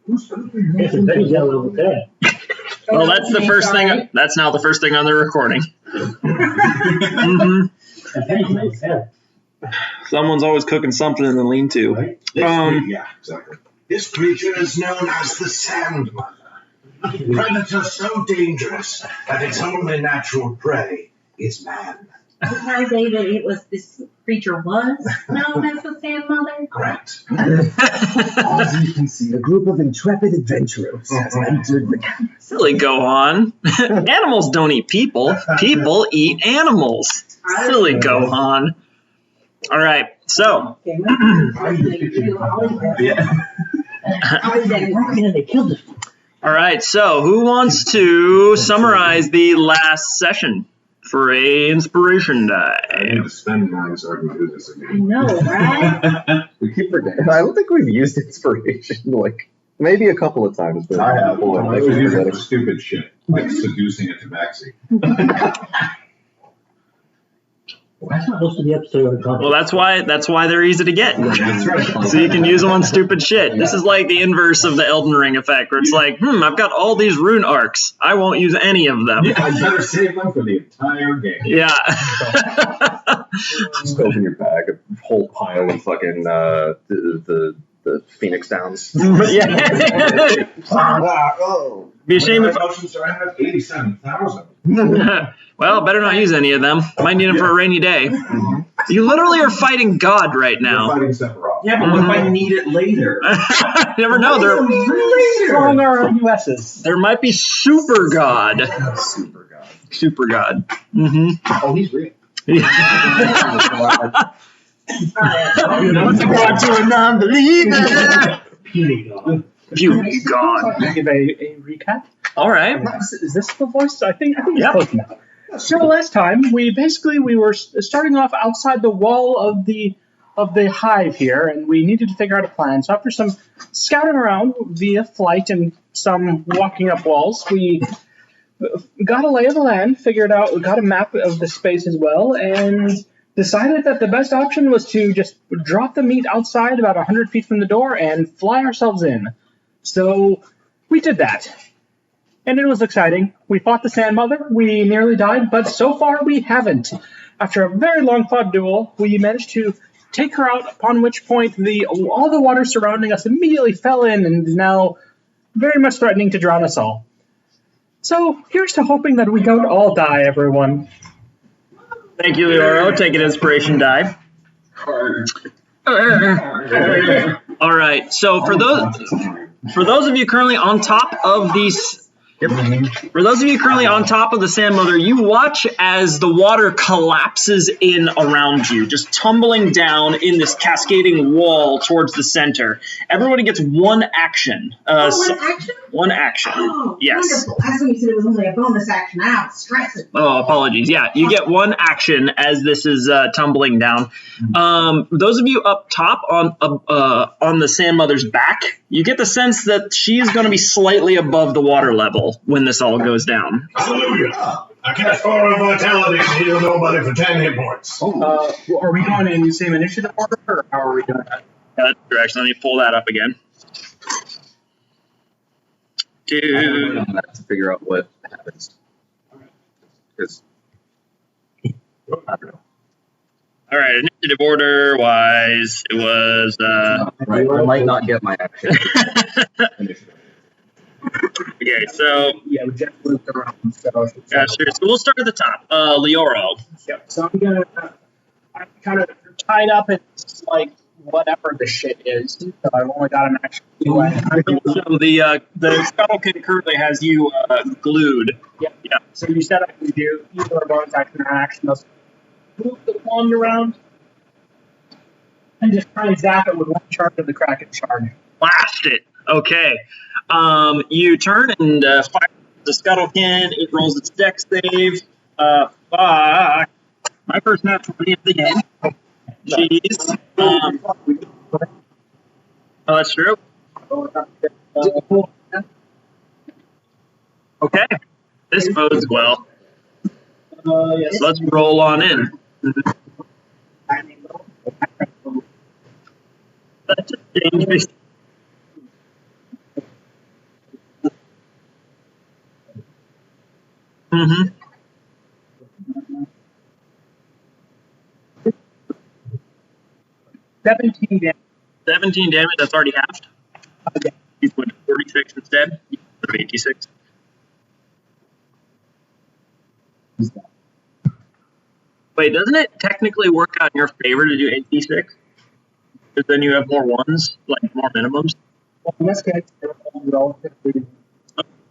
It's a very yellow there. Well, that's the first thing. That's now the first thing on the recording. Someone's always cooking something in the lean-to. Right? Yeah, exactly. This creature is known as the Sand Mother. Predator so dangerous that its only natural prey is man. I say that it was this creature was known as the Sand Mother. Correct. As you can see, a group of intrepid adventurers has entered the camp. Silly Gohan. Animals don't eat people. People eat animals. Silly Gohan. All right, so. They killed us. All right, so who wants to summarize the last session for a inspiration I die? need to spend mine so I can do this I again. know, right? We keep forgetting. I don't think we've used inspiration, like, maybe a couple of times. But I have. I was using it for stupid shit, like seducing a tabaxi. That's not most of the episode. Well, that's why they're easy to get. That's right. So you can use them on stupid shit. This is like the inverse of the Elden Ring effect, where it's like, I've got all these rune arcs. I won't use any of them. Yeah, I better save them for the entire game. Yeah. Just open your bag, a whole pile of fucking the Phoenix Downs. Yeah. Oh. Be a shame if. Potions I have 87,000. Well, better not use any of them. Might need them for a rainy day. You literally are fighting God right We're now. fighting Sephiroth. Yeah, but what if I need it later? You never know. Strong are USs. There might be Super God. Super God. Super God. Mm-hmm. Oh, he's real. What's a God to a non-believer? Puny God. Puny God. Give a recap. All right. Is this the voice? I think it's Yep. close enough. So last time we were starting off outside the wall of the hive here, and we needed to figure out a plan. So after some scouting around via flight and some walking up walls, we got a lay of the land, got a map of the space as well, and decided that the best option was to just drop the meat outside about 100 feet from the door and fly ourselves in. So we did that. And it was exciting. We fought the Sand Mother. We nearly died, but so far we haven't. After a very long fought duel, we managed to take her out, upon which point all the water surrounding us immediately fell in and is now very much threatening to drown us all. So here's to hoping that we don't all die, everyone. Thank you, Leoro. Take an inspiration die. All right. So for those of you currently on top of these. For those of you currently on top of the Sand Mother, you watch as the water collapses in around you, just tumbling down in this cascading wall towards the center. Everybody gets one action. One action? One action. Oh, yes. Wonderful. Last time you said it was only a bonus action. I was stressing. Oh, apologies. Yeah, you get one action as this is tumbling down. Those of you up top on the Sand Mother's back, you get the sense that she is going to be slightly above the water level when this all goes down. Hallelujah! I cast 4 vitality and heal nobody for 10 hit points. Are we going in the same initiative order, or how are we doing that? That's correct. Let me pull that up again. On that to figure out what happens. Because I don't know. All right, initiative order wise, it was. Right, I might not get my action. Okay, so Yeah, we just moved around. So we'll start at the top. Leoro. yeah, so I'm kind of tied up in like whatever the shit is. So I've only got an action. So the Scuttlekin currently has you glued. Yeah. Yeah. So you said I can do either a bonus action or an action. Let's move the wand around and just try to zap it with one charge of the Kraken charge. Blast it. Okay. You turn and fire the Scuttlekin. It rolls its dex save. Fuck. My first natural of the game. Jeez. Oh, that's true. Okay. This bodes well. Yes. So let's roll on in. That just changed me. Mm-hmm. damage. 17 damage. That's already halved. He's put 46 instead. Instead of 86. Wait, doesn't it technically work out in your favor to do 8d6? Because then you have more ones, like more minimums. Well, in this case, they're all relatively.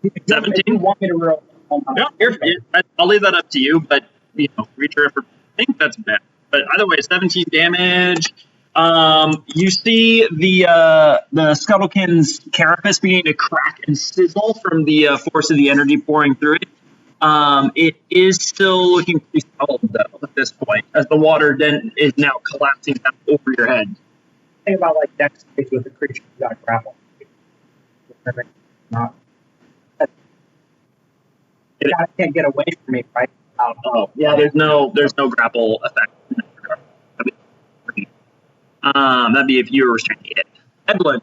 If you 17? want me to roll? No, I'll leave that up to you, but reach your effort. I think that's bad. But either way, 17 damage. You see the Scuttlekin's carapace beginning to crack and sizzle from the force of the energy pouring through it. It is still looking pretty solid though at this point, as the water then is now collapsing down over your head. Think about like dex saves with a creature who got grapple. Not. Can't get away from me, right? Oh, yeah. There's no grapple effect. That'd be if you were restraining it. Edlin,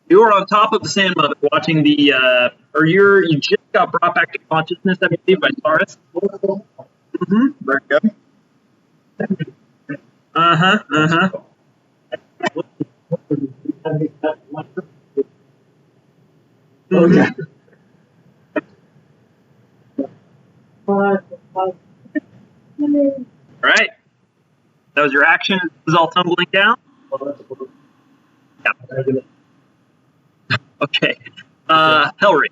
you are on top of the Sand Mother watching the, you just got brought back to consciousness, I believe, by Saris. Mm-hmm. Very good. Uh-huh. Oh, yeah. All right. That was your action. It was all tumbling down. Yeah. Okay. Hellry.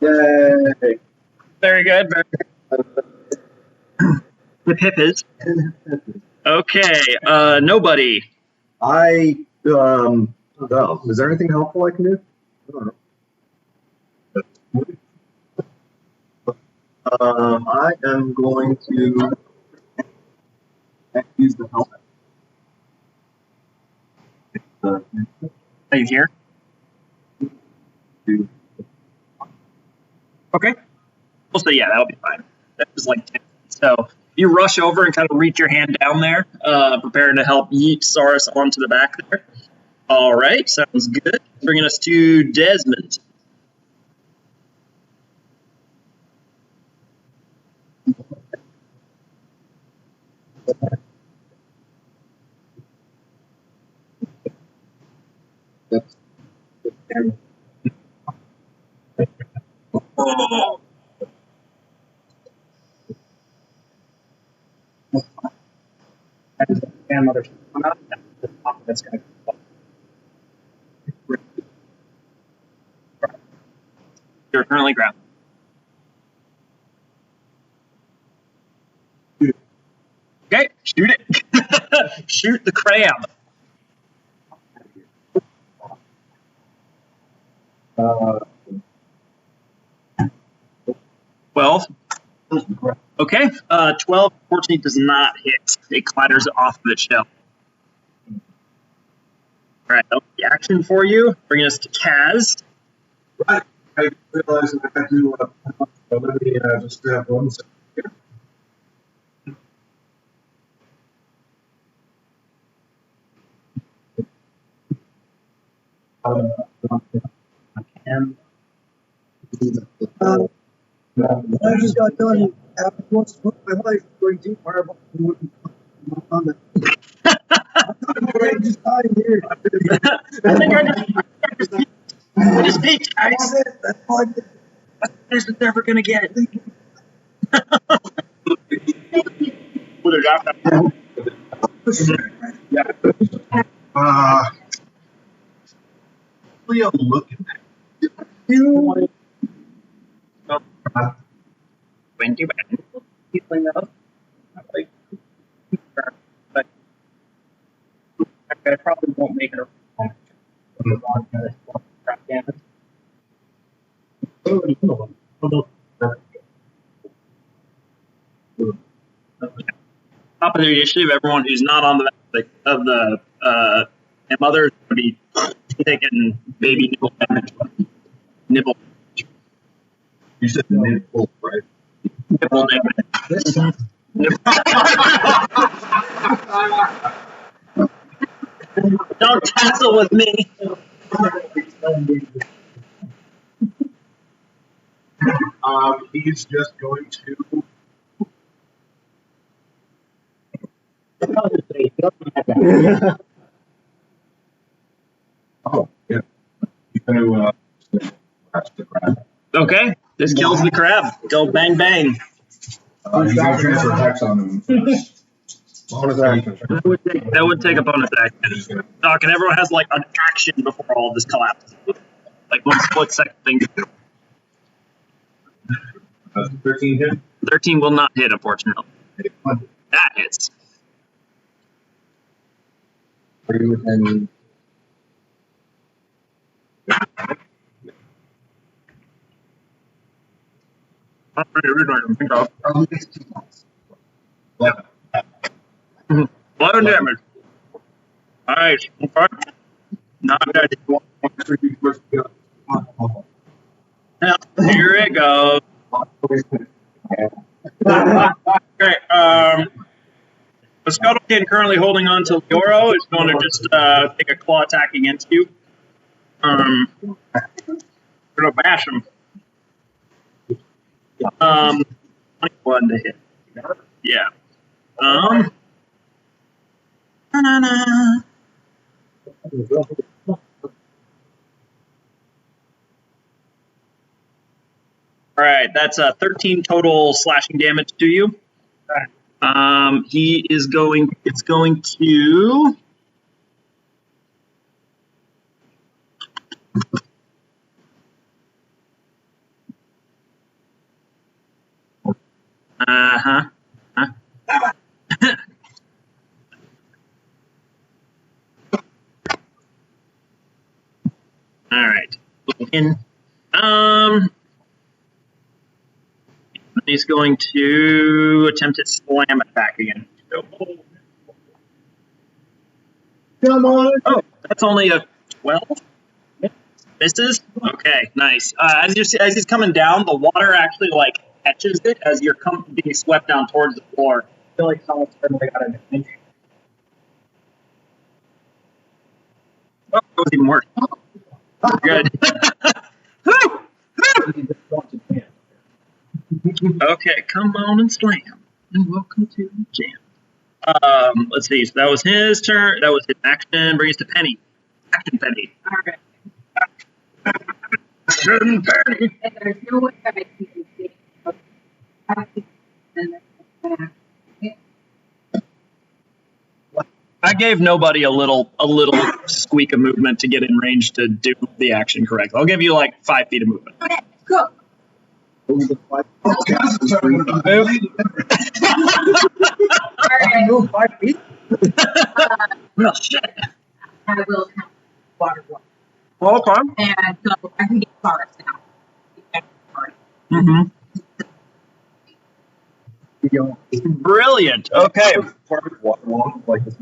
Yay. Very good. The pip is. Okay. Nobody. Oh, is there anything helpful I can do? I don't know. I am going to use the helmet. Are you here? Okay. Well, so yeah, that'll be fine. That was like 10. So you rush over and kind of reach your hand down there, preparing to help yeet Saurus onto the back there. All right, sounds good. Bringing us to Desmond. Oh. That is the grandmother's come out. That's the top that's going to come up. You're currently grounded. Okay, shoot it. Shoot the cram. 12. Okay, 12, 14 does not hit. It clatters off of its shell. All right, that'll be the action for you. Bringing us to Kaz. Right. I realized that I had to let me just grab one second here. I just got done after once in my life going deep fireball on the just dying here. I just peeked, guys. That's all I did. This is never gonna get it. Well, there's after. Yeah. Really I'm looking at You. When you bend. Healing up. Like, but I probably won't make it a damage. Top of the initiative, everyone who's not on the of the mother is going to be taking baby nibble damage. Nibble. You said nibble, right? Nibble damage. Don't tassel with me. He's just going to. Oh, yeah. He's going to catch the crab. Okay, this kills the crab. Go bang bang. He's going to transfer attacks on him first. Bonus action. That would take a bonus action. Doc, and everyone has like an action before all of this collapses. Like one split second thing. 13 hit. 13 will not hit, unfortunately. That hits. Are you within? Yeah. 11 damage. Alright. Not dead. Now, here it goes. Okay, the Scuttlekin currently holding on to Leoro is going to just take a claw attack against you. Gonna bash him. 21 to hit. Yeah. Na-na-na. All right, that's 13 total slashing damage to you. He is going. It's going to. Huh. All right. He's going to attempt his slam attack again. Come on. Oh, that's only a 12. Misses. Okay, nice. As he's coming down, the water actually like catches it as you're being swept down towards the floor. I feel like someone's suddenly got an advantage. Oh, that was even worse. Good. Okay, come on and slam. And welcome to the jam. Let's see. So that was his turn. That was his action. Brings us to Penny. Action, Penny. Alright. Action, Penny. And there's no way I can do it. I gave nobody a little squeak of movement to get in range to do the action correctly. I'll give you like 5 feet of movement. Okay, cool. I Alright, move 5 feet. No shit. I will count water one. Okay. And so I can get cards now. Mm-hmm. Brilliant. Okay. Part of water wall, like this.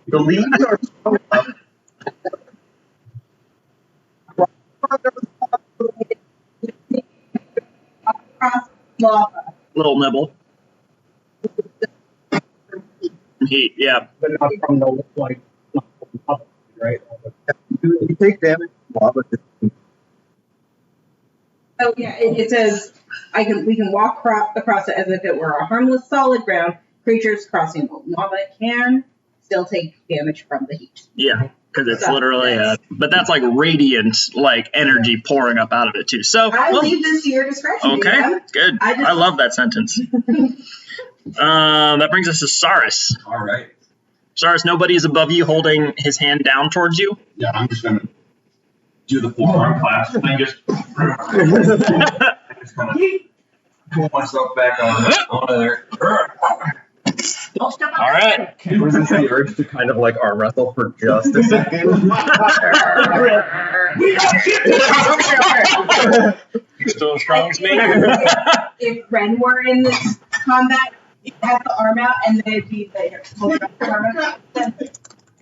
The leaves are so Lava. Little nibble. Heat, yeah. But not from the like, not from the top, right? you take damage from lava. So yeah, it says we can walk across it as if it were a harmless solid ground. Creatures crossing lava can still take damage from the heat. Yeah, because it's So, literally yes. but that's like radiant, like energy pouring up out of it too. So, I well, leave this to your discretion. okay, DM. good. I I love that sentence. That brings us to Saris. All right. Saris, nobody is above you holding his hand down towards you. Yeah, I'm just gonna do the forearm clasp and just kind of pull myself back on there. Don't step on All right. Resist the urge to kind of like arm wrestle for just a second. You still as strong as me? If Ren were in this combat, he'd have the arm out and then it'd be there. Hold up the arm out.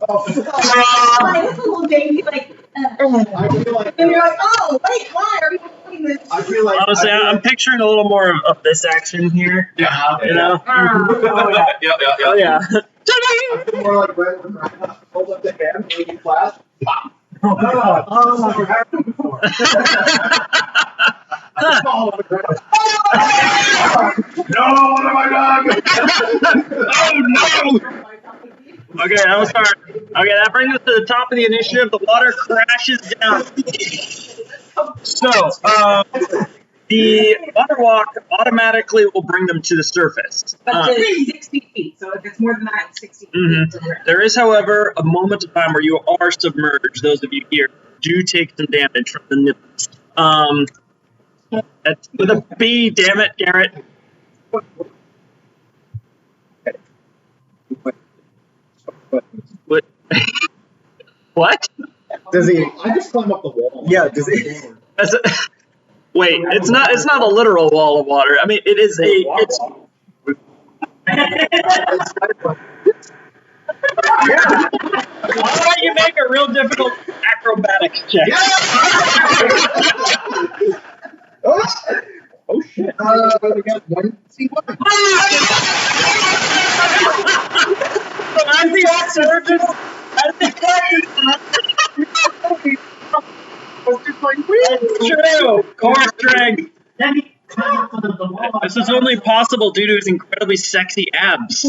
Like, it's a little baby, like, I feel like. and you're like, oh, wait, why are we doing this? I feel like. Honestly, I'm picturing a little more of this action here. Yeah. You know? Yeah, yeah, yeah. Oh yeah. I feel more like Brent when I hold up the hand when you clap. Oh, God. Oh, never happened before. I fall on the ground. No, what have I done? Oh no! Okay, that was hard. Okay, that brings us to the top of the initiative. The water crashes down. So, the water walk automatically will bring them to the surface. But it's 60 feet, so if it's more than that, it's 60 feet. Mhm. There is, however, a moment of time where you are submerged. Those of you here do take some damage from the nipples. That's with a B, damn it, Garrett. What? What? Does he? I just climb up the wall. Yeah, does he? That's a, wait, it's not a literal wall of water. I mean, it is it's. Why don't you make a real difficult acrobatics check? Oh shit. We got one C1. So as the surges, true. Core strength. This is only possible due to his incredibly sexy abs.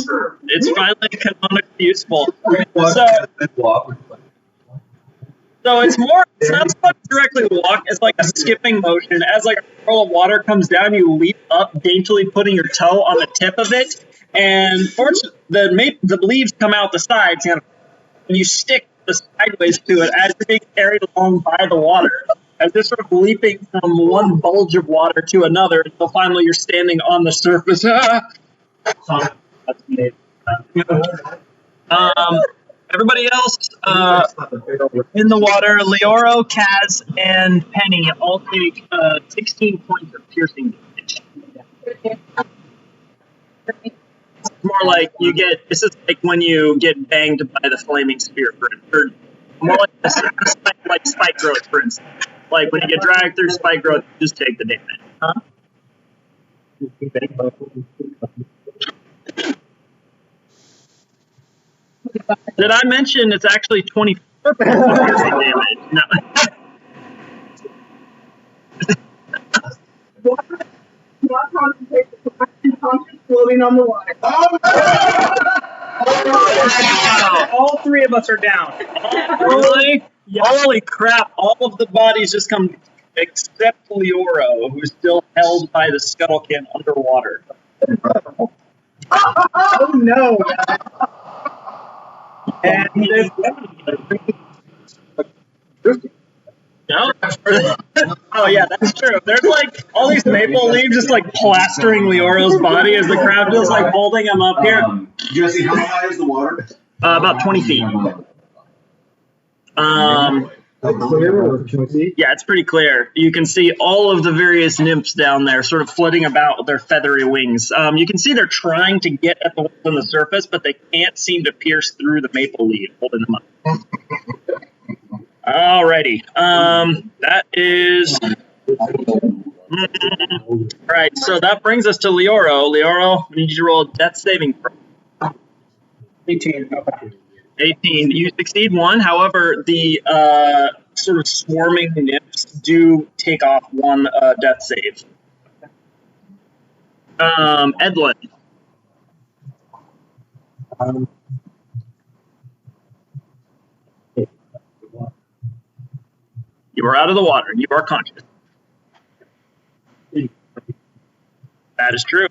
It's finally canonically useful. So it's not so much directly walk, it's like a skipping motion. As like a curl of water comes down, you leap up, daintily putting your toe on the tip of it, and the leaves come out the sides, and you stick the sideways to it as you're being carried along by the water. As you're sort of leaping from one bulge of water to another until finally you're standing on the surface. Everybody else in the water, Leoro, Kaz, and Penny all take 16 points of piercing damage. It's more like this is like when you get banged by the flaming spear, or more like spike growth, for instance. Like when you get dragged through spike growth, you just take the damage. Huh? Did I mention it's actually 24 points of piercing damage? No. Not concentrate, floating on the water. All three of us are down. Really? Holy crap, all of the bodies just come except Leoro, who's still held by the scuttlekin underwater. Oh no! And No? Oh yeah, that's true. There's like all these maple leaves just like plastering Leoro's body as the crowd just like holding him up here. Jesse, how high is the water? About 20 feet. Yeah, it's pretty clear. You can see all of the various nymphs down there sort of flitting about with their feathery wings. You can see they're trying to get at the ones on the surface, but they can't seem to pierce through the maple leaf holding them up. Alrighty. That is... Alright, so that brings us to Leoro. Leoro, we need you to roll a death saving throw. 18. 18. You succeed one. However, the sort of swarming nymphs do take off one death save. Edlin. You are out of the water. You are conscious. That is true.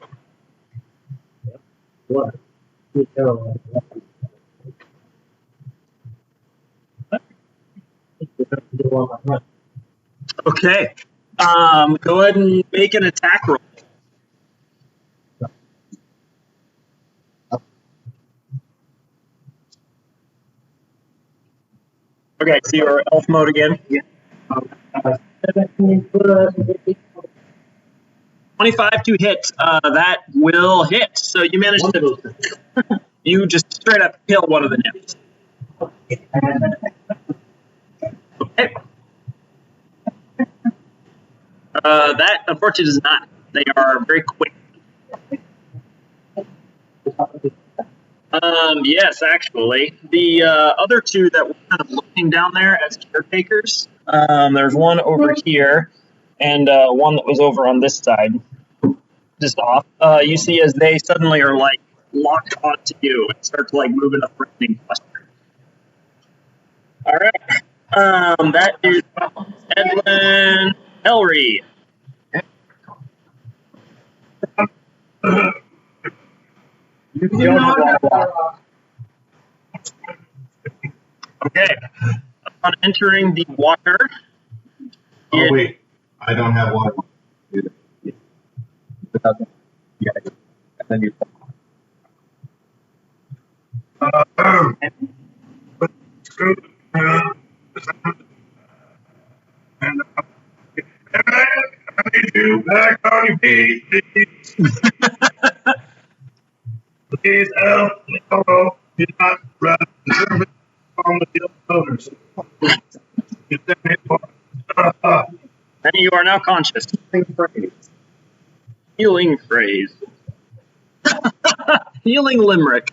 Okay. Go ahead and make an attack roll. Okay, so you're elf mode again. Yeah. 25 to hit. That will hit. So you managed to. You just straight up kill one of the nymphs. Okay. That unfortunately does not. They are very quick. Yes, actually. The other two that were kind of looking down there as caretakers, there's one over here and one that was over on this side, just off. You see as they suddenly are like locked onto you and start to like move in a threatening posture. All right. That is Edlin Elry. You don't Okay. Upon entering the water, Oh wait, I don't have water. Yeah. And then you. I need you back on your feet, please. Please help. No, you're not right. On the others. You send me for. and you are now conscious. Healing phrase. Healing limerick.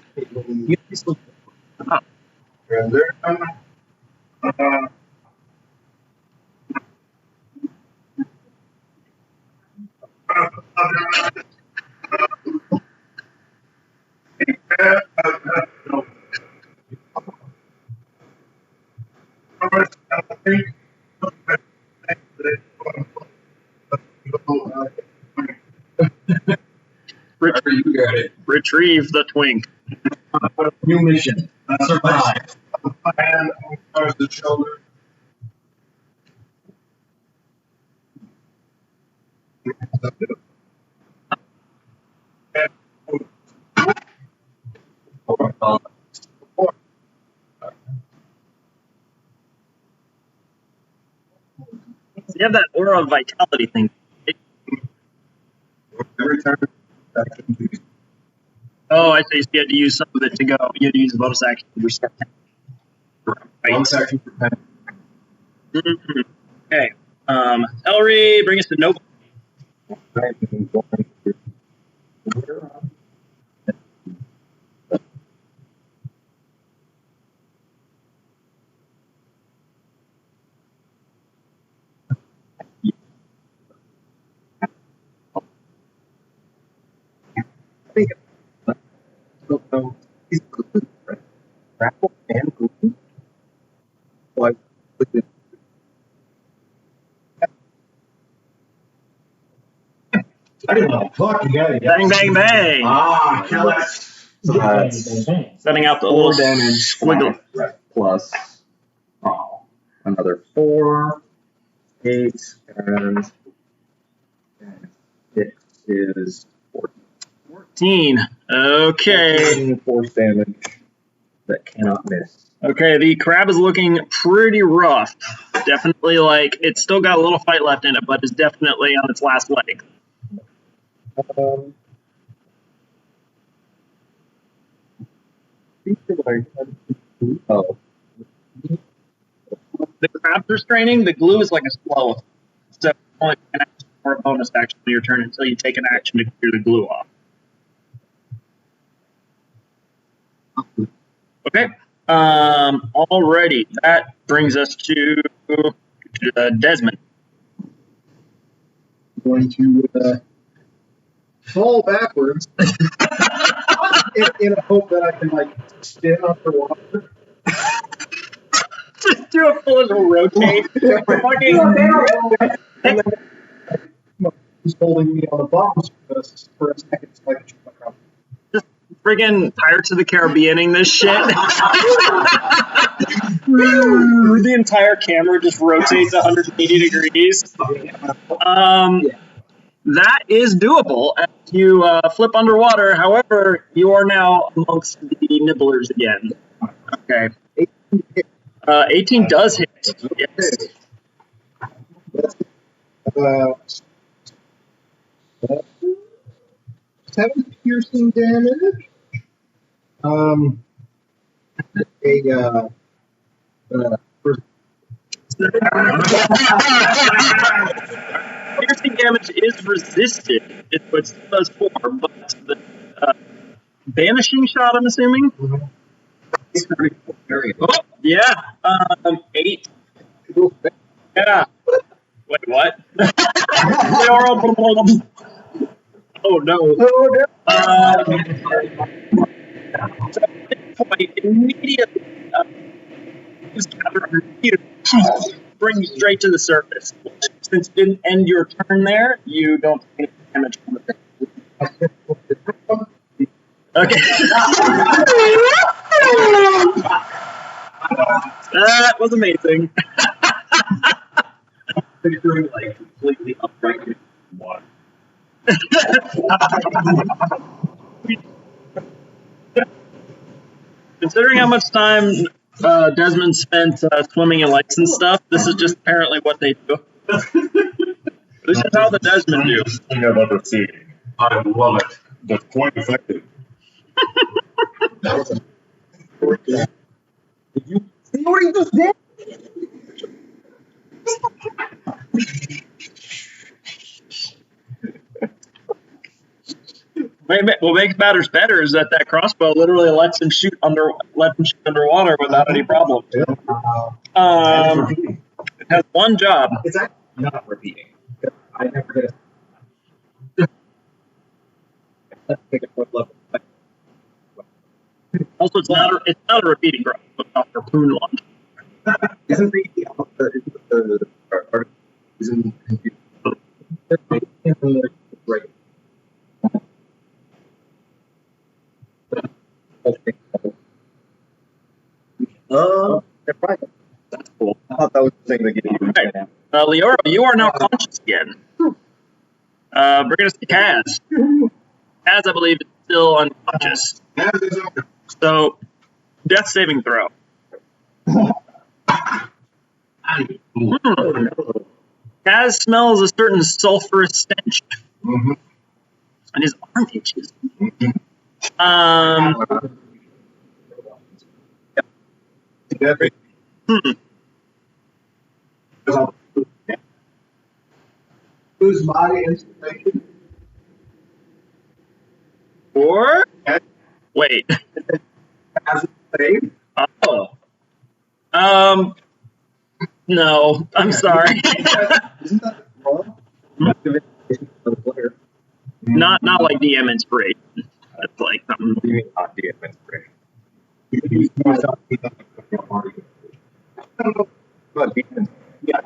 Retrieve the twink. New mission. Survive. And on the shoulder. So you have that aura of vitality thing. Every time. Oh, I see. So you had to use some of it to go. You had to use the bonus action to restart. Right. Bonus action for 10. Mhm. Okay. Elry, bring us to Nova. Grapple and glue. Like, I didn't know. Fuck, you got it. Bang, bang, bang. Ah, kill it. so that's Setting out the 4 little damage squiggle. right, plus another 4, 8, and it is 14. Okay. 14 force damage that cannot miss. Okay, the crab is looking pretty rough. Definitely, like, it's still got a little fight left in it, but it's definitely on its last leg. Oh, The crab's restraining, the glue is like a slow. So only an action or a bonus action on your turn until you take an action to clear the glue off. Okay. Alrighty. That brings us to Desmond. Going to fall backwards in a hope that I can like spin underwater. Just do a full little rotate. And then who's holding me on the bottom for a second so I can shoot my crop. Just friggin' Pirates of the Caribbeaning this shit. The entire camera just rotates 180 degrees. That is doable as you flip underwater. However, you are now amongst the nibblers again. Okay. 18 does hit. Yes. 7 piercing damage. Piercing damage is resisted. It does 4, but the vanishing shot, I'm assuming? Oh, yeah. 8. Yeah. Wait, what? Oh, no. So at this point, immediately, this counter bring you straight to the surface. Since it didn't end your turn there, you don't take any damage from it. Okay. That was amazing. Picturing like completely upright in water. Considering how much time Desmond spent swimming in lakes and stuff, this is just apparently what they do. This is how the Desmond do. Thing I've ever seen. I love it. That's quite effective. Did you see what he just did? What makes matters better is that crossbow literally lets him shoot underwater without any problem. It has one job. It's actually not repeating. I never hit a. Let's pick a foot level. Also, it's not a repeating crossbow. It's a harpoon launch. Isn't the isn't right? That's cool. I thought that was the thing that gave you. Okay. Leora, you are now conscious again. Bring us to Kaz. Kaz, I believe, is still unconscious. So, death saving throw. Kaz smells a certain sulfurous stench. Mm-hmm. And his arm itches. Whose body installation? Or wait. Has it saved? Oh. No, I'm sorry. Isn't that wrong? For the player. not like DM inspiration. That's like something. You mean not DM inspiration? But DM. Yeah.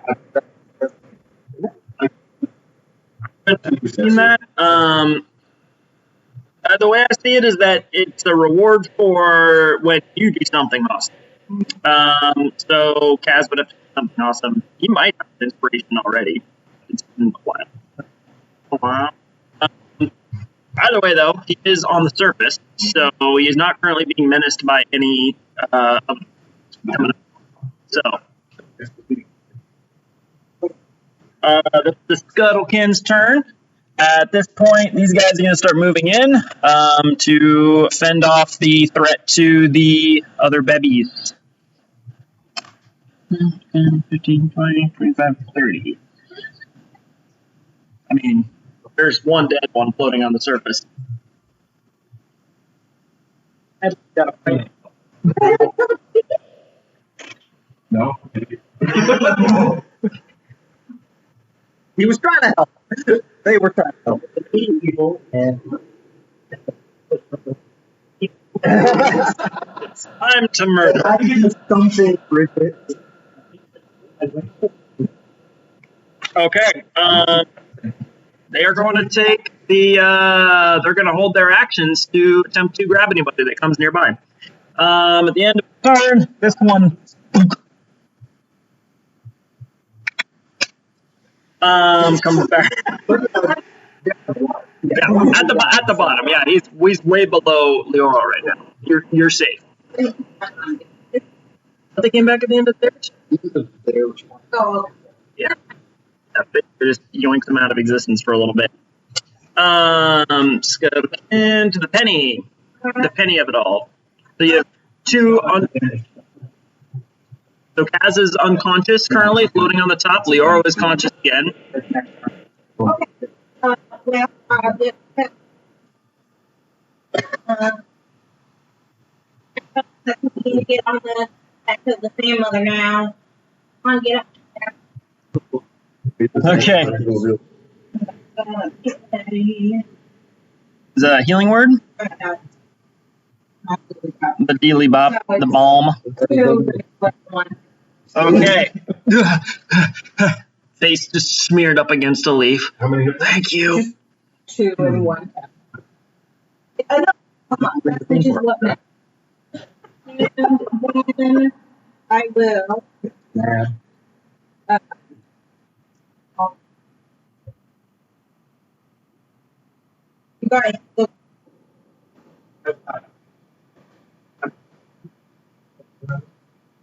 Seen that? The way I see it is that it's a reward for when you do something awesome. So Kaz would have to do something awesome. He might have inspiration already. It's been a while. Either way, though, he is on the surface, so he is not currently being menaced by any of them. So, the Scuttlekins' turn. At this point, these guys are going to start moving in to fend off the threat to the other bebies. 10, 15, 20, 25, 30. I mean, there's one dead one floating on the surface. No? He was trying to help. They were trying to help. People and It's time to murder. I did something ridiculous. Okay. They are going to take they're going to hold their actions to attempt to grab anybody that comes nearby. At the end of the turn, this one comes back. Yeah, at the bottom. Yeah, he's way below Leora right now. You're safe. They came back at the end of theirs. Oh, Yeah. It just yoinks them out of existence for a little bit. Let's go into the penny. The penny of it all. So you have two on. So Kaz is unconscious currently, floating on the top. Leoro is conscious again. Well, we need to get on the back to the sand mother now. Come on, get up. Okay. Get ready. Is that a healing word? The dealy bop, the balm. Okay. Face just smeared up against a leaf. How many? Thank you. 2 and 1. Come on, which is what matters. And then I will. You guys, look.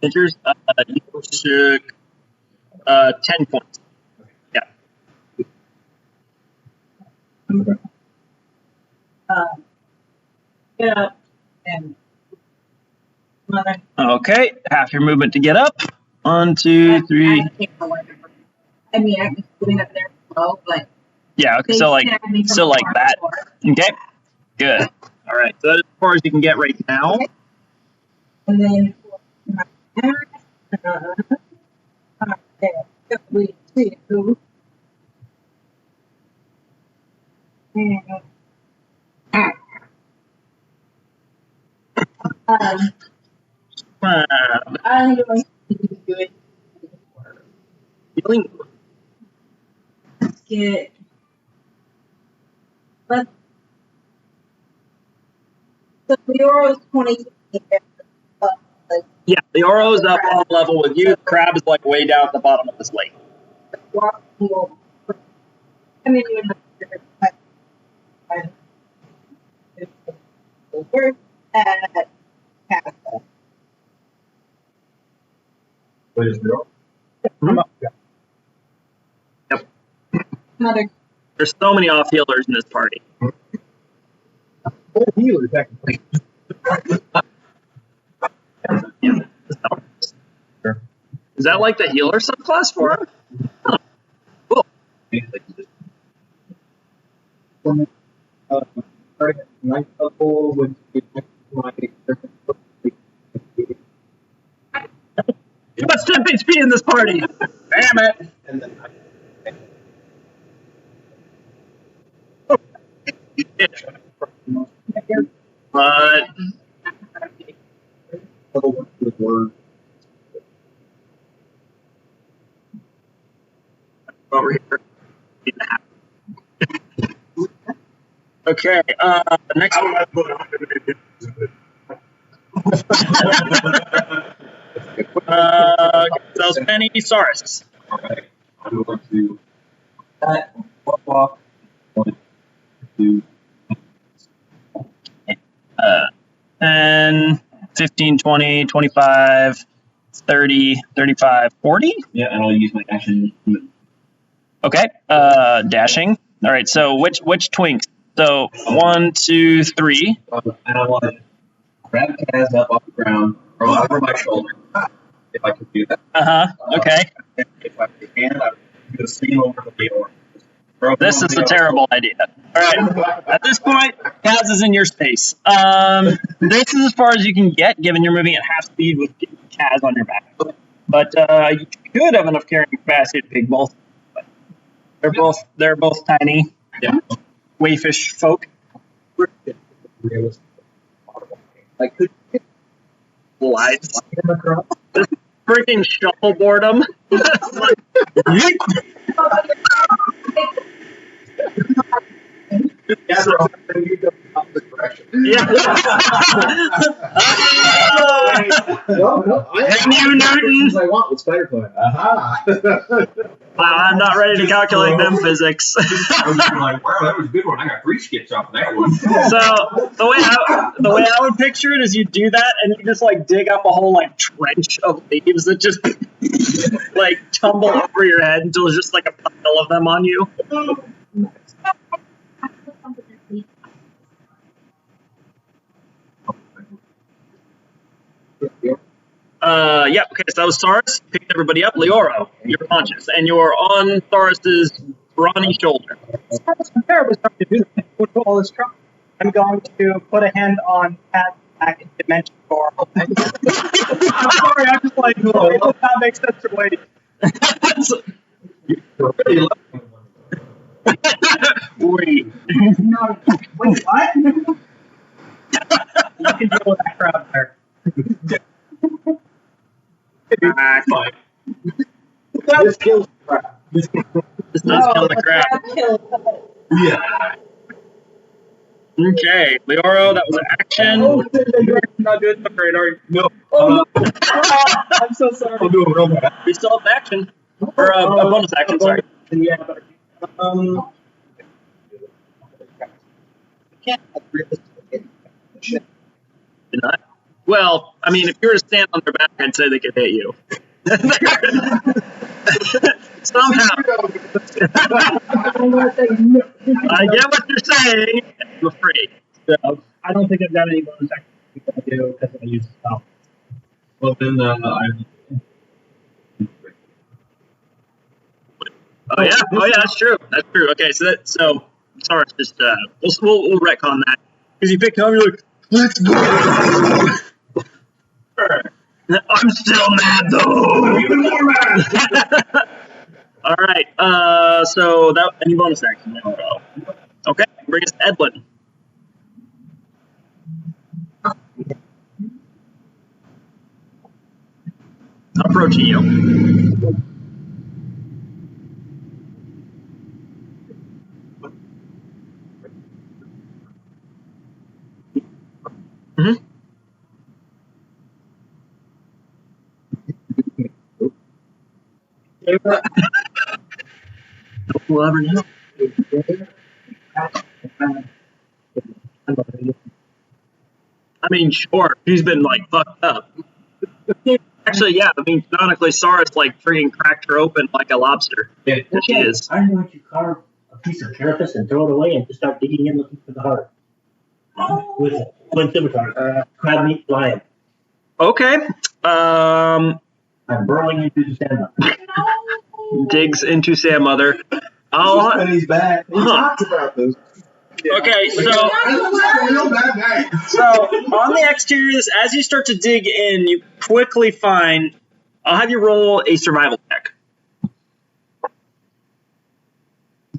Pictures, you took 10 points. Yeah. Get up and mother. Okay, half your movement to get up. 1, 2, 3. I mean, I can put it up there below, but Yeah, okay, they so like, snagged me from so the like farm that. floor. Okay, good. All right, so that's as far as you can get right now. And then we two. I'm going to do it. Healing. Get. But the Leoro's 20. Yeah, the Oro's up on level with you. The crab is like way down at the bottom of this lake. I mean, you we're at Castle. What is real? Yep. Mother. There's so many off healers in this party. Healer, technically. Is that like the healer subclass for him? Huh. Cool. Starting at ninth level with Too much temp HP in this party. Damn it. and then But level 1 with word. over here. Okay, next one. Those penny Saurus. Alright, I'm going to Walk. 1, 2, 10, 15, 20, 25, 30, 35, 40. yeah, and I'll use my action. Okay, dashing. All right, so which twinks? So 1, 2, 3. And I want to grab Kaz up off the ground, throw it over my shoulder, if I can do that. Okay. If I can, I would do the same over the door. This is a terrible idea. All right. At this point, Kaz is in your space. This is as far as you can get, given you're moving at half speed with Kaz on your back. But you could have enough carrying capacity to pick both. But they're both tiny, Yeah. wayfish folk. Like, could you Lies. him across? This freaking shuffleboard them. Yeah, bro. Then you go opposite direction. Yeah. No, Hey, you Newton. I want with spider climb. Aha! I'm not ready to calculate them physics. I was like, wow, that was a good one. I got 3 skips off of that one. So the way I would picture it is you do that and you just like dig up a whole like trench of leaves that just like tumble over your head until there's just like a pile of them on you. Yep. Okay, so that was Saurus. Picked everybody up. Leoro, you're conscious, and you're on Saurus's brawny shoulder. I'm terribly sorry to do this. With all this trouble, I'm going to put a hand on Pat's back in dimension 4. I'm sorry, I'm just like, oh, it does not make sense to wait. Wait. No, wait, what? You can deal with that crowd there. Fine. This kills crap. This does kill the crowd. Yeah. Okay, Leoro, that was an action. You're not doing the great, are you? No. Oh, no. I'm so sorry. I'll do a real bad. We still have an action. Or a bonus action, sorry. Yeah, but Can't agree with this. You're not? Well, I mean, if you were to stand on their back, I'd say they could hit you. Somehow. I get what you're saying. I'm afraid. So, I don't think I've got any bonus action to do because I use spell. Well, then I'm. Oh yeah, that's true. That's true. Okay, so sorry, just we'll retcon that because you picked up. You're like, let's go. I'm still mad though. Even more mad. All right. So that any bonus action? Okay, bring us to Edwin. Approaching you. Mm-hmm. We'll ever know. I mean, sure, he's been like fucked up. Actually, yeah. I mean, canonically, Saurus like freaking cracked her open like a lobster. Yeah. She is. I'm going to carve a piece of carapace and throw it away and just start digging in looking for the heart. With a twin scimitar, crab meat lion. Okay. I'm burrowing into the sand. Digs into Sam Mother. And he's back. He talks about this. Okay, so Real bad night. on the exteriors, as you start to dig in, you quickly find. I'll have you roll a survival check.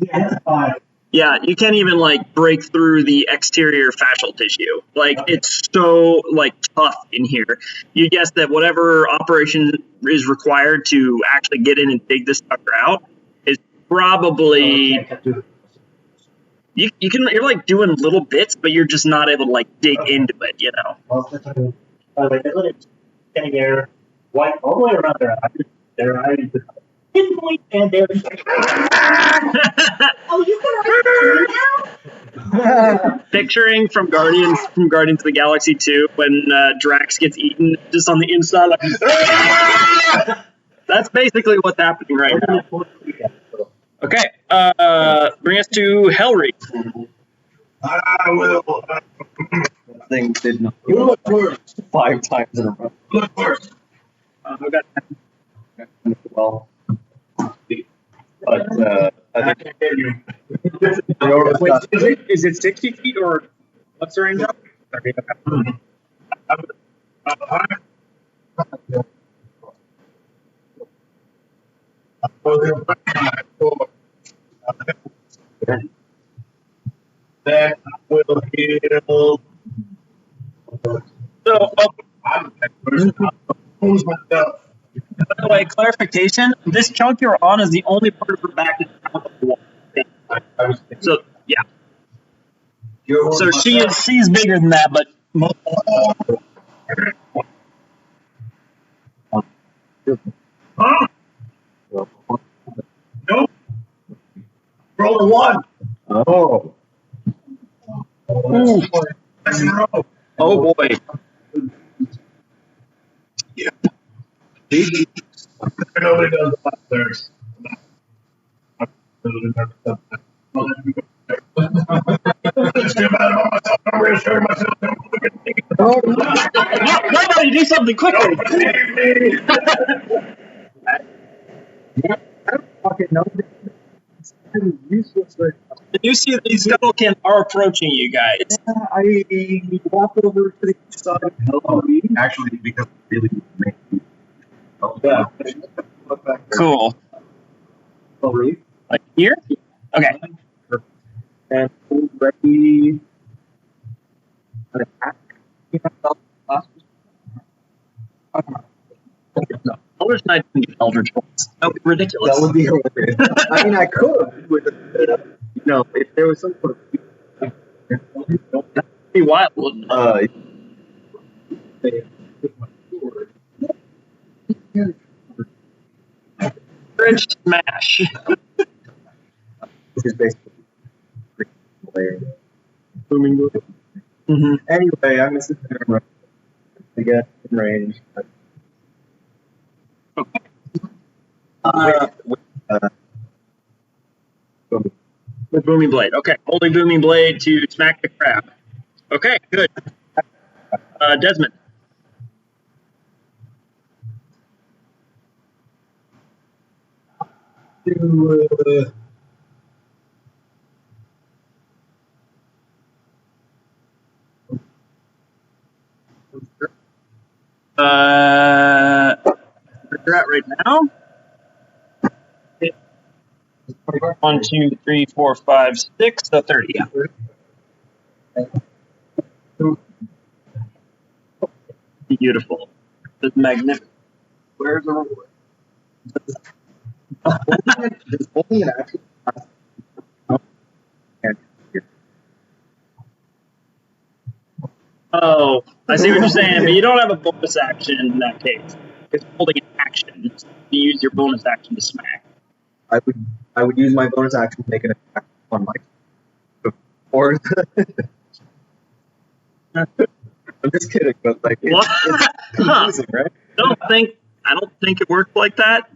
Yeah, that's a 5. Yeah, you can't even like break through the exterior fascial tissue. Like it's so like tough in here. You guess that whatever operation is required to actually get in and dig this sucker out is probably you're like doing little bits, but you're just not able to like dig into it, you know. Well, that's what it's standing there, white all the way around their eyes, and they're Oh, you can already see now? Picturing from Guardians of the Galaxy 2 when Drax gets eaten just on the inside, like that's basically what's happening right now. Okay, bring us to Hellreek. I will. That thing did not You look first. 5 times in a row. Look first. I've got Well, but I I think can't hear you. Leoro's Wait, got is it 60 feet or what's the range of? Then I will heal. So, I'm myself. by the way, clarification: this chunk you're on is the only part of her back that's out of the wall. I was thinking. So, yeah. So she's bigger than that, but Huh? Nope. Roll a 1. oh ooh, Nice in a row. oh boy. Yeah. Nobody does the last thirds. It's too bad about myself. I'm reassuring myself. Nobody Somebody do something quickly! I don't fucking know. It's kind of useless right now. You see these Scuttlekin are approaching you guys. I walk over to the side. Oh, actually, because it really makes me. Oh, Yeah. Cool. Ready? Like here? Okay. And ready. An attack. Eldritch Knight didn't get Eldritch Bolts. That would be ridiculous. That would be hilarious. I mean, I could with if there was some sort of. That'd be wild, wouldn't it? French smash. Which is basically booming. Mm-hmm. Anyway, I'm gonna sit there and run to get in range. Okay. With Booming Blade. Okay, holding Booming Blade to smack the crab. Okay, good. Desmond. Where you're at right now? 1, 2, 3, 4, 5, 6, so 30. Yeah. Beautiful. It's magnificent. Where's the reward? There's only an action. Oh, I see what you're saying, but you don't have a bonus action in that case. It's holding an action. You use your bonus action to smack. I would use my bonus action to make an attack on my. Or I'm just kidding, but like What? it's confusing, right? I don't think it worked like that.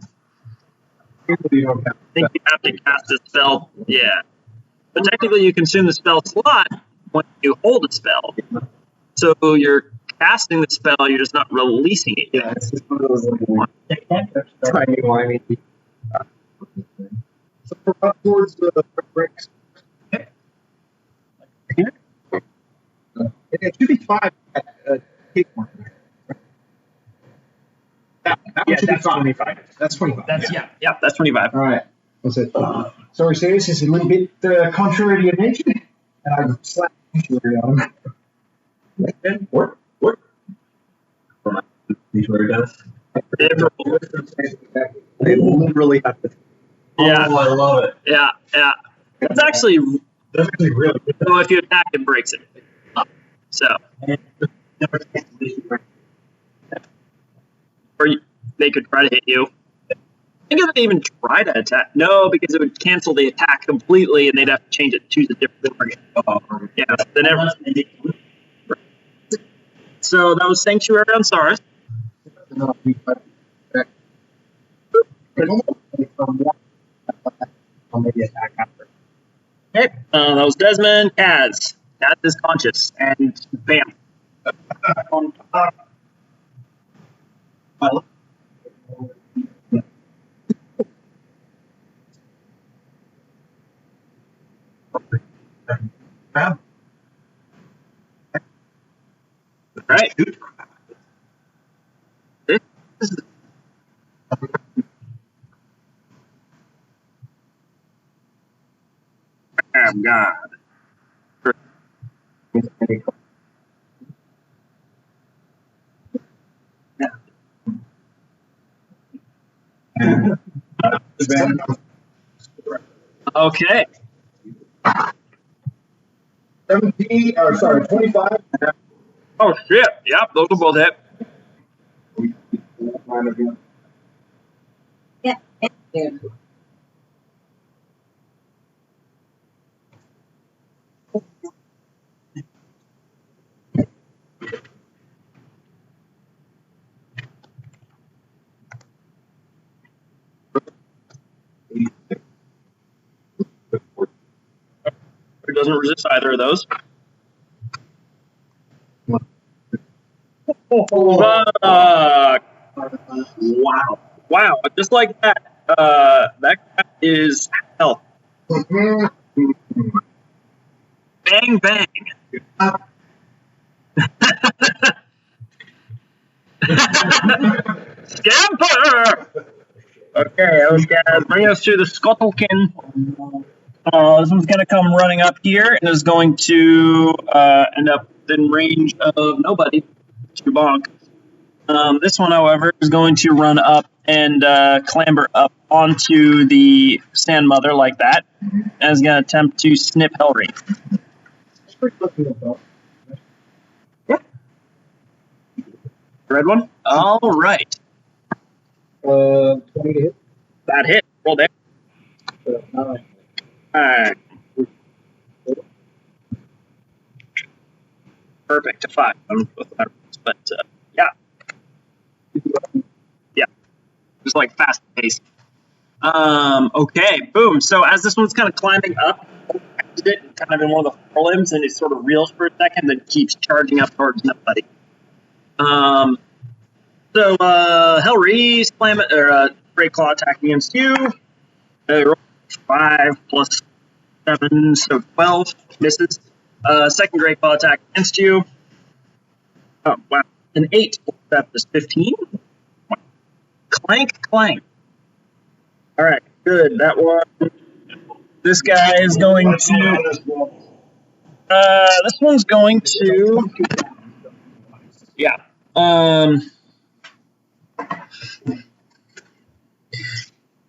You don't have I think you have to cast a spell. Yeah. But technically you consume the spell slot when you hold a spell. So you're casting the spell, you're just not releasing it yet. yeah, it's just one of those like tiny whiny. So we're up towards the bricks. It should be 5. Take one. Yeah, that's 25. That's 25. Yeah, that's 25. All right. What's it? Sorry, Sayers, this is a little bit contrary to your nature, and I've slapped sanctuary on him. What? Where it does? They literally have to. Yeah. Oh, I love it. Yeah. It's actually, That's actually really good. well, if you attack, it breaks it. So, or they could try to hit you. I think if they even try to attack, no, because it would cancel the attack completely, and they'd have to change it, choose a different target. Yeah, they never. So that was Sanctuary on Saurus. I'll maybe attack after. Okay, that was Desmond. Kaz. Kaz is conscious, and bam. On top. Right. This is God. Okay. 17, or sorry, 25. Oh shit. Yep, those will both hit. Yeah. It doesn't resist either of those. Fuck. Wow. Wow. Just like that. That crap is health. Bang, bang. Scamper! Okay, those guys bring us to the Scuttlekin. This one's going to come running up here and is going to end up in range of nobody. To bonk. This one, however, is going to run up and clamber up onto the Sand Mother like that, and is going to attempt to snip Hellry. Red one? All right. 20 to hit. That hit. Roll there. 9. Alright. Perfect. A 5. I don't know what that was, but yeah. Yeah. Just like fast paced. Okay. Boom. So as this one's kind of climbing up, it kind of in one of the forelimbs, and it sort of reels for a second, then keeps charging up towards nobody. So Hellry slam it, or Great Claw attack against you. Roll 5 plus 7, so 12 misses. Second Great Claw attack against you. Oh wow, an 8 plus 7 is 15. Wow. Clank, clank. All right, good. That one. This guy is going to. This one's going to. Yeah.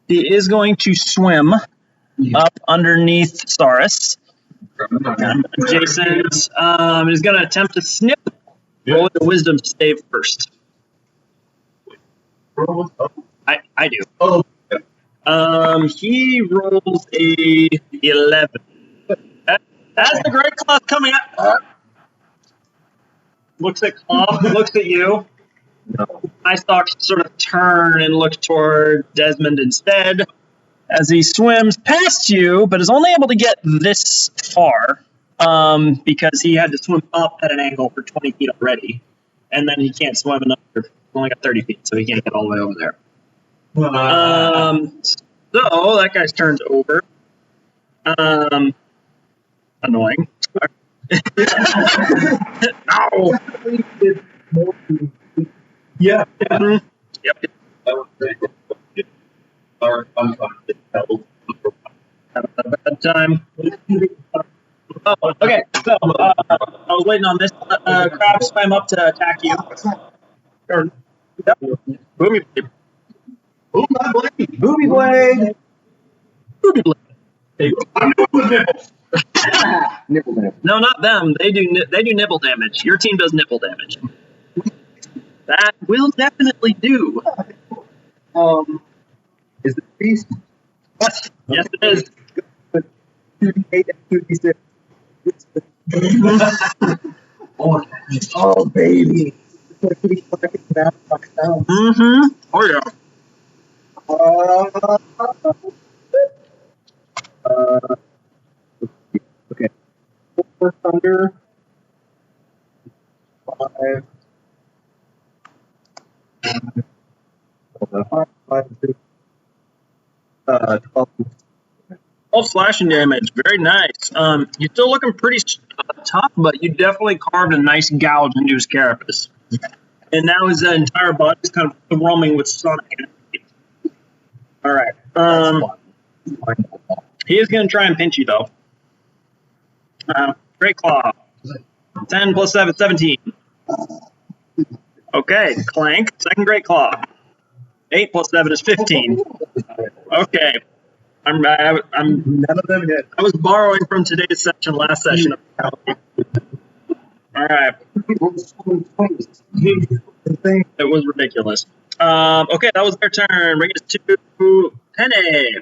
He is going to swim up underneath Saurus. Jason is going to attempt to snip. Roll the wisdom save first. I do. Oh. He rolls a 11. As the Great Claw's coming up, looks at Claw, looks at you. Ice Stalks sort of turn and look toward Desmond instead as he swims past you, but is only able to get this far because he had to swim up at an angle for 20 feet already, and then he can't swim another. He's only got 30 feet, so he can't get all the way over there. So that guy's turn's over. Annoying. No. Yeah. Yep. Had a bad time. Oh, okay. So I was waiting on this crab swam up to attack you. Yep. Boomy blade. Oh, my blade. Booby blade! Booby blade. Nipple nipple. No, not them. They do nipple damage. Your team does nipple damage. That will definitely do. Is the beast? Yes, yes it is. 2d8 and 2d6. Oh, baby. Mm-hmm. Oh yeah. Okay. 4 thunder. 5. 5, 6, 12. 12 slashing damage. Very nice. You're still looking pretty tough, but you definitely carved a nice gouge into his carapace. And now his entire body is kind of thrumming with sonic energy. All right. He is going to try and pinch you, though. Great Claw. 10 plus 7, 17. Okay, Clank. Second Great Claw. 8 plus 7 is 15. Okay. I'm None of them hit. I was borrowing from today's session, last session. All right. It was ridiculous. Okay, that was their turn. Bring it to Penny.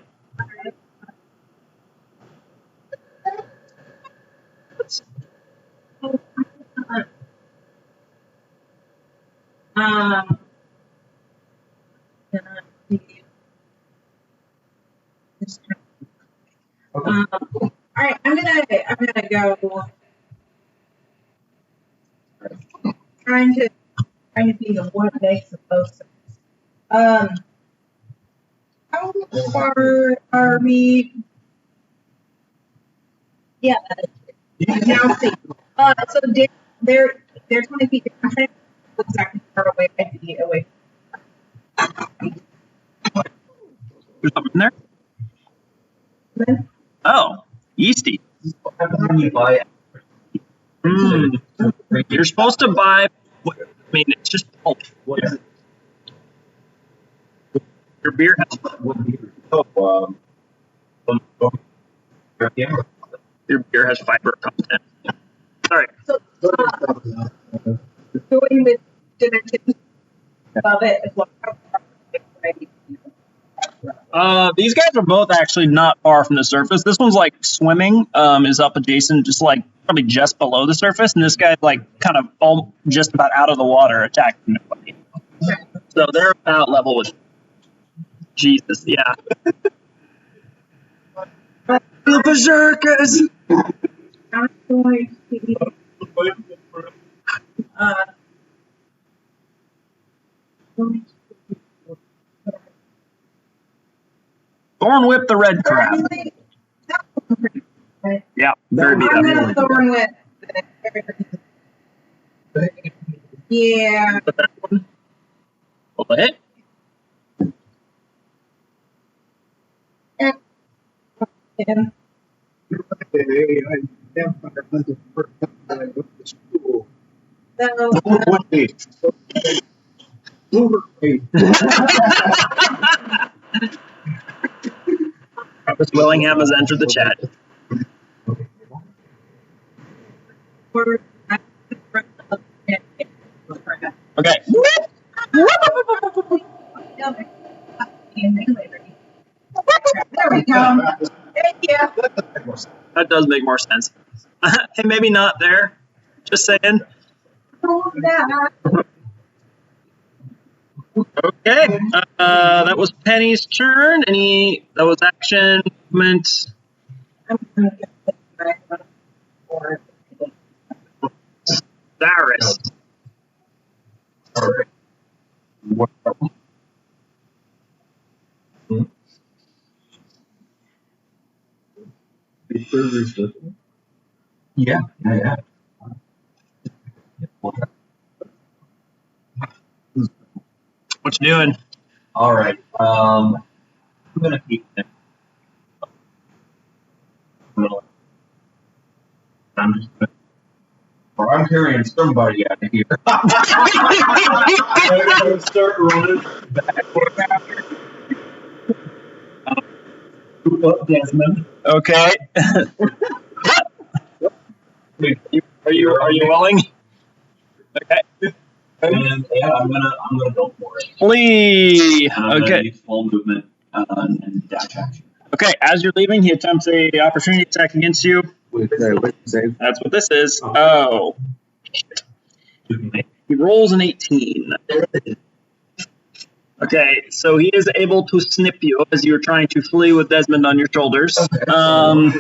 All right, I'm gonna go trying to trying to think of what makes the most sense. How far are we? Yeah, now see. So they're 20 feet. I'm trying to look exactly how far away I'd be away. There's something in there? Then, Oh, yeasty. You're supposed to buy, I mean, it's just pulp. What is it? Your beer has, your beer has fiber content. Sorry. so going with dimensions above it as well. How far away would I be? These guys are both actually not far from the surface. This one's like swimming, is up adjacent, just like probably just below the surface, and this guy's like kind of all just about out of the water attacking nobody. So they're about level with Jesus, yeah. The berserkers! I'm going to Thorn whip the red crab. Yeah, very beat I'm up. gonna thorn whip. Yeah. But that one will hit. And Travis Willingham has entered the chat. Okay. There we go. Thank you. That does make more sense. Hey, maybe not there. Just saying. Okay. That was Penny's turn. That was action, movement. Cyrus. Yeah. What you doing? All right. I'm gonna keep it. I'm just gonna, or I'm carrying somebody out of here. I'm gonna start running backward after. Scoop up Desmond. Okay. Are you willing? Okay. And yeah, I'm gonna go for it. Flee. I'm gonna Okay. use full movement and dash action. Okay. As you're leaving, he attempts a opportunity attack against you. That's what this is. Oh. He rolls an 18. Okay, so he is able to snip you as you're trying to flee with Desmond on your shoulders. Oh,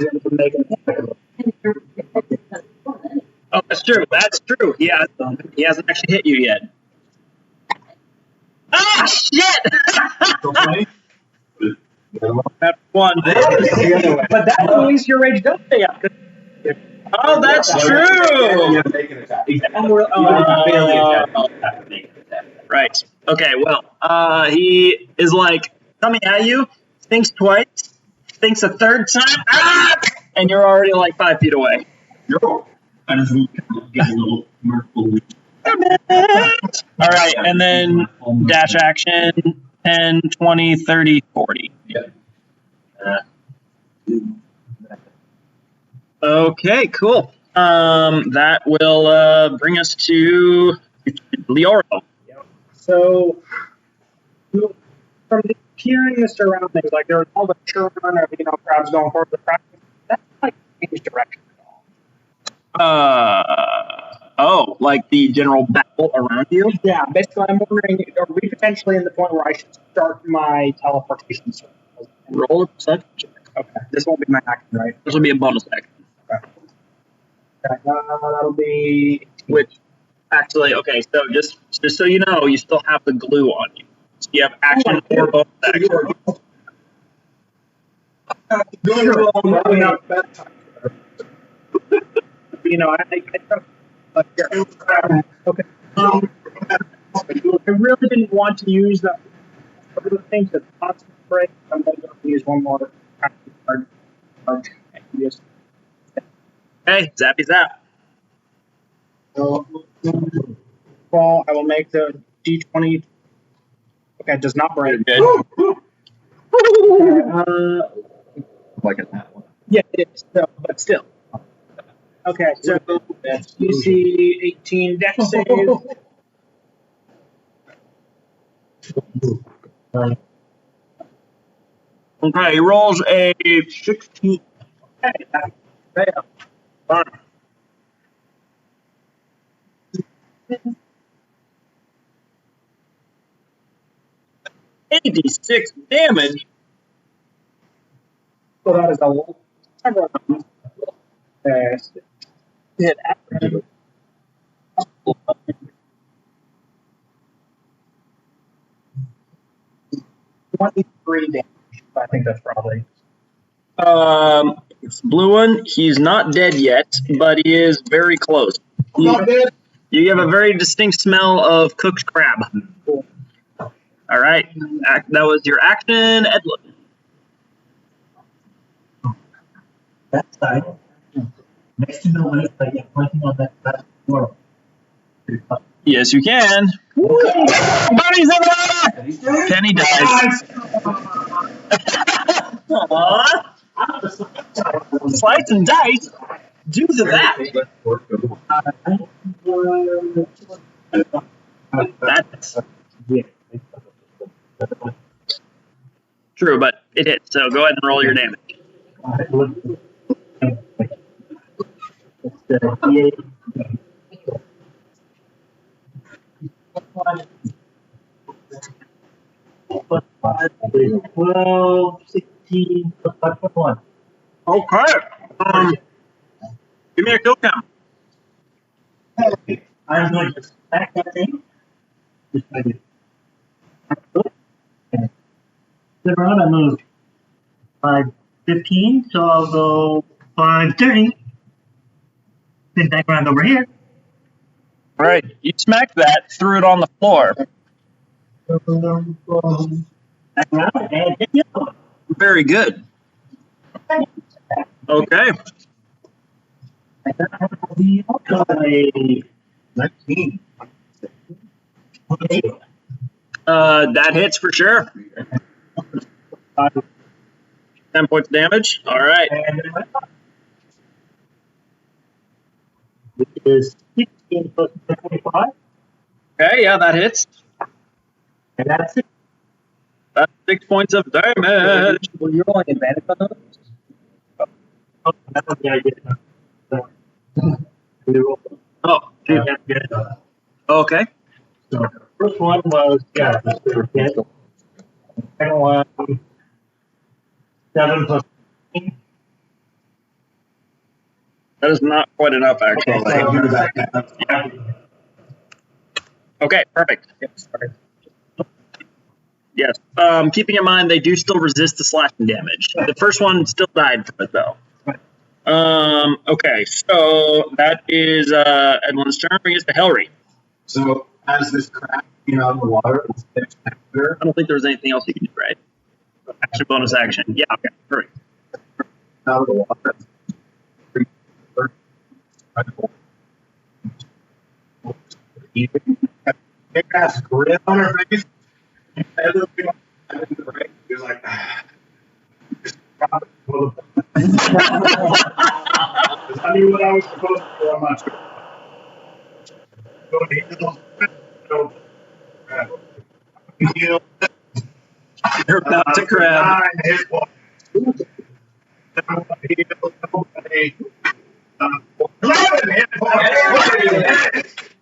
that's true. That's true. He hasn't actually hit you yet. Ah, shit! That's one. But that at least your rage does stay up. Oh, that's true. Right. Okay. Well, he is like coming at you, thinks twice, thinks a third time, and you're already like 5 feet away. I just get a little mirthful. All right, and then dash action 10, 20, 30, 40. Yeah. Okay, cool. That will bring us to Leoro. So, from hearing the surroundings, like there was all the children of, crowds going forward, the crowd, that's like change direction at all. Like the general battle around you? Yeah, basically, I'm wondering, are we potentially in the point where I should start my teleportation circle? Roll a perception check. Okay, this won't be my action, right? This will be a bonus action. Okay, that'll be Which Actually, okay, so just so you know, you still have the glue on you. So you have action or bonus action. Sure. Probably not the best time. You know, I okay. I really didn't want to use that for the things that constant break. I'm going to use one more action card. Yes. Okay, zappy zap. So, well, I will make the D20. Okay, it does not break. Good. Like in that one. Yeah, it is. So, but still. Okay, so DC 18 deck save. Okay, he rolls a 16. Okay, fail. Fine. 86 damage. So that is a lot. Several times. Hit after 23 damage. I think that's probably. It's blue one. He's not dead yet, but he is very close. You have a very distinct smell of cooked crab. Cool. All right, that was your action, Edlund. That side. Next to the left, I get pointing on that floor. Yes, you can. Buddy's over there! Penny dies. Aww. Slice and dice. Do that. That's true, but it hits. So go ahead and roll your damage. Plus 5 is 12, 16, plus 5 plus 1. Okay. Give me a kill count. I'm going to stack that thing. Just like it. Then around, I moved 515, so I'll go 530. Then back around over here. All right, you smacked that, threw it on the floor. Back around and hit the other one. Very good. Okay. The also a 19. Okay. That hits for sure. 10 points of damage. All right. And then my top, which is 16 plus 25, Okay, yeah, that hits. and that's it. That's 6 points of damage. Well, you're rolling advantage on those? Oh, that was the idea. So, we roll. Oh, Yeah, yeah. okay. So the first one was, yeah, they were canceled. The second one, 7 plus 15. That is not quite enough, actually. Yeah. Okay, perfect. Yes. Keeping in mind, they do still resist the slashing damage. The first one still died from it, though. Okay, so that is Edwin's turn. Bring us to Helry. So as this crab came out of the water, it's spectacular. I don't think there was anything else you can do, right? Action, bonus action. Yeah, okay, perfect. Out of the water. Big ass grin on her face. He was like, I knew what I was supposed to do. I'm not sure. Go to heal. You're about to crab.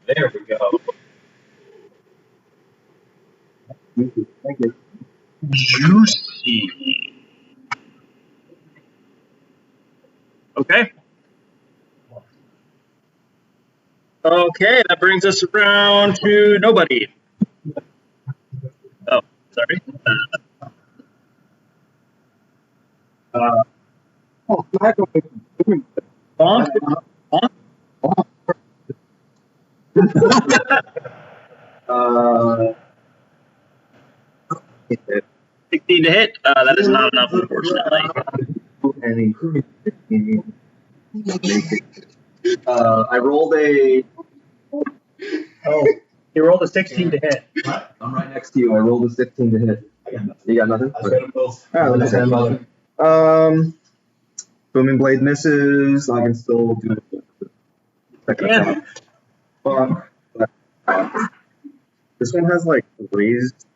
There we go. Thank you. Juicy. Okay. Okay, that brings us around to nobody. Oh, sorry. Bonk. Bonk. Uh, 16 to hit. That is not enough, unfortunately. I rolled a. Oh, he rolled a 16 to hit. I'm right next to you. I rolled a 16 to hit. You got nothing? I got them both. All right, Grandmother. Booming blade misses. I can still do it. Yeah. This one has like raised.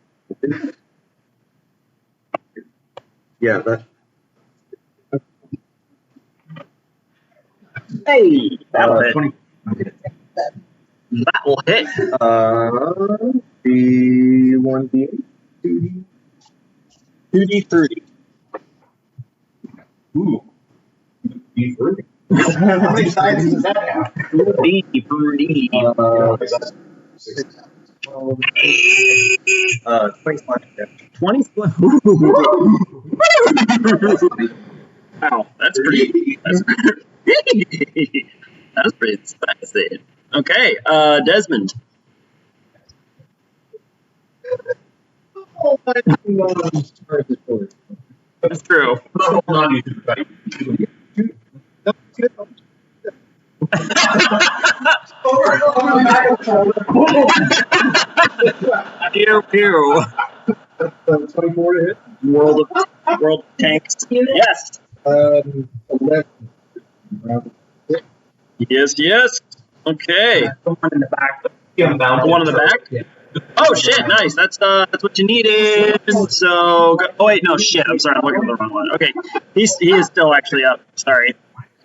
Yeah, that. Hey, that'll hit. 20. That will hit. The 1d8. 2d. 2d3. Ooh. D3. How many sides does that have? 2d3. 20 slashing damage. 20. Wow, that's pretty. That's pretty spicy. Okay, Desmond. That's true. Hold on, you two. Pew pew. 24 to hit. World of Tanks. Yes. 11. Yes. Okay. The one in the back. Yeah, I'm bound. The one in the back? Yeah. Oh shit! Nice. That's what you needed. So, oh wait, no shit. I'm sorry. I'm looking for the wrong one. Okay, he is still actually up. Sorry.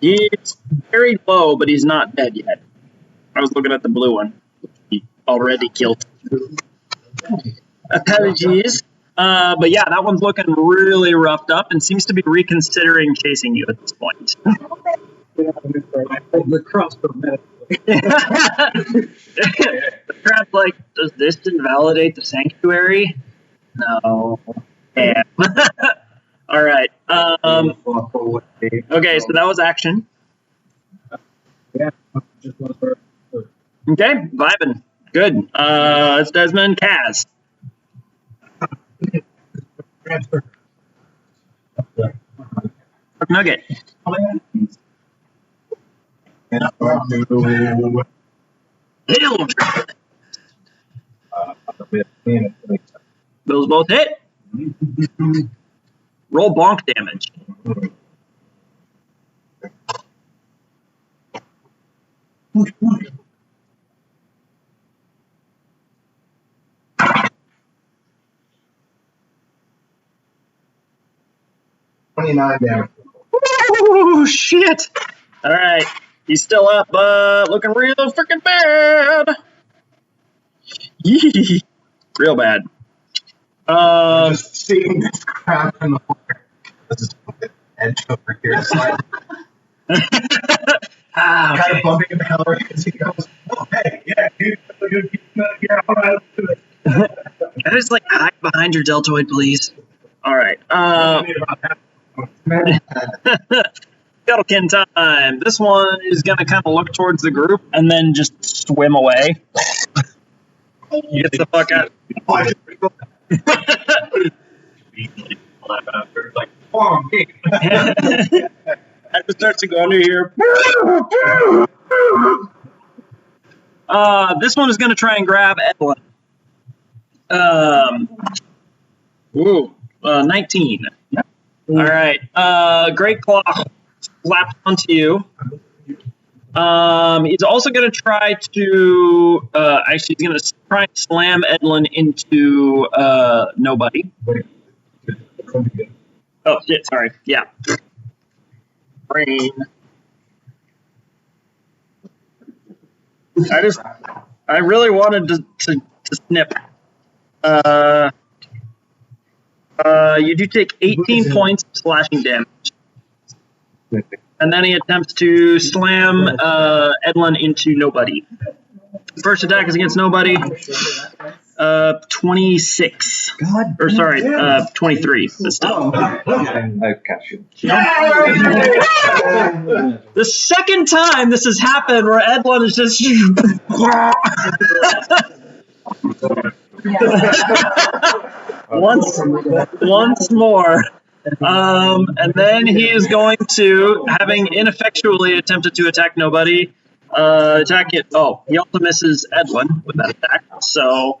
He's very low, but he's not dead yet. I was looking at the blue one. He already killed. Apologies. But yeah, that one's looking really roughed up and seems to be reconsidering chasing you at this point. The crossbow medic. The crab's like, does this invalidate the sanctuary? No. Damn. All right. Okay, so that was action. Yeah, just one for. Okay, vibing. Good. It's Desmond. Kaz. Transfer. Nugget. Hail. Those both hit. Roll bonk damage. $29 damage. Oh shit! All right, he's still up. Looking real freaking bad. Yee. Real bad. Just seeing this crap in the water. This is edge over here. So Ah, kind okay. of bumping into Hillary as he goes, oh, hey, yeah, dude, yeah, all right, let's do it. Can I just like hide behind your deltoid, please? All right. Scuttlekin time. This one is gonna kind of look towards the group and then just swim away. Get the fuck out. Like, come on, I just start to go under here. This one is going to try and grab Evelyn. 19. All right. Great Claw slaps onto you. He's also going to try to actually he's going to try and slam Edlin into nobody. Oh shit! Sorry. Yeah. Brain. I really wanted to snip. You do take 18 points of slashing damage. And then he attempts to slam Edlin into nobody. First attack is against nobody. 26. God. Or sorry, 23. But still. I catch you. The second time this has happened where Edlin is just once more. And then he is going to, having ineffectually attempted to attack nobody, attack it. Oh, he also misses Edwin with that attack. So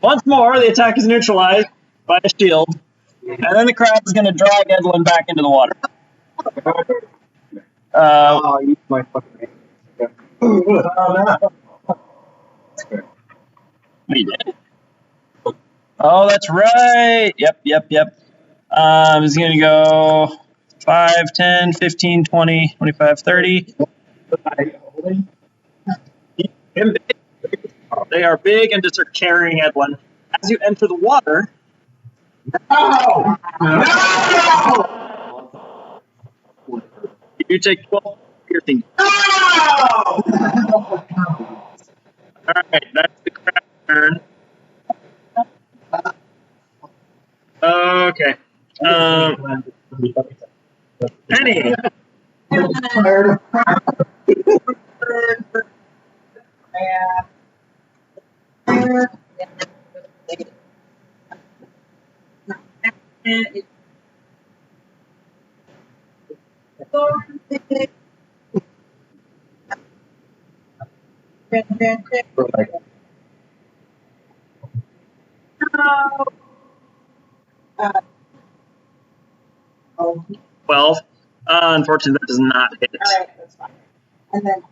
once more, the attack is neutralized by a shield, and then the crab is going to drag Edwin back into the water. Oh, you my fucking. Oh no. We did. Oh, that's right. Yep. He's going to go 5, 10, 15, 20, 25, 30. They are big and just are carrying Edwin. As you enter the water. No! No! You take 12 piercing. No! Alright, that's the crab turn. Okay. Penny. Uh, 12. Unfortunately, that does not hit. all right, that's fine. And then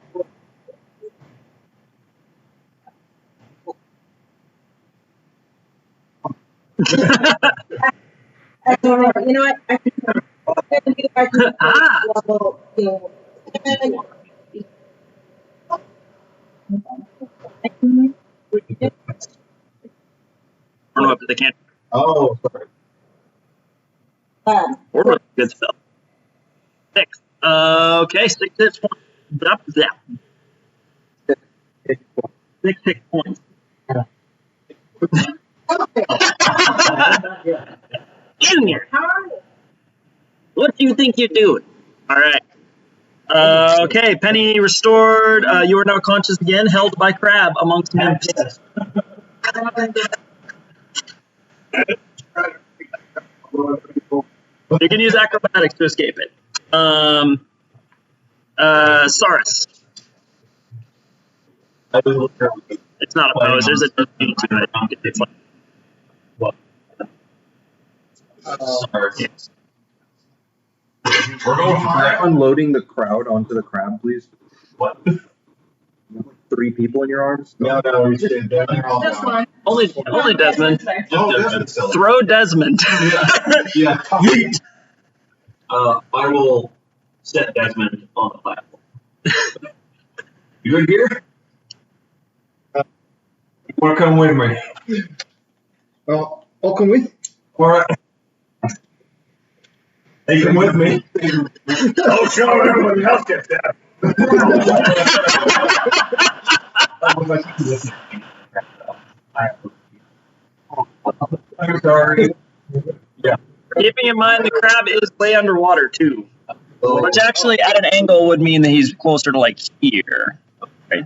I don't know. You know what? I can do Ah. level. I don't know if they can't. Oh, sorry. Or really good spell. 6. Okay, 6 hits points. Zap, zap. 6 hit points. In here. What do you think you're doing? All right. Okay, Penny restored. You are now conscious again, held by Crab amongst nymphs. You can use acrobatics to escape it. Saurus. It's not opposed. There's a D to it. It's like What? yes. We're going for it. Unloading the crowd onto the crab, please. What? 3 people in your arms. No, we should. They're all That's gone. fine. Only Desmond. Oh, Desmond's still. Throw Desmond. Yeah. I will set Desmond on the platform. You good here? You want to come with me? Well, I'll come with. All right. Take him with me. Oh, sure, everybody else gets that. I'm sorry. Yeah. Keeping in mind the crab is way underwater too, which actually at an angle would mean that he's closer to like here. Right?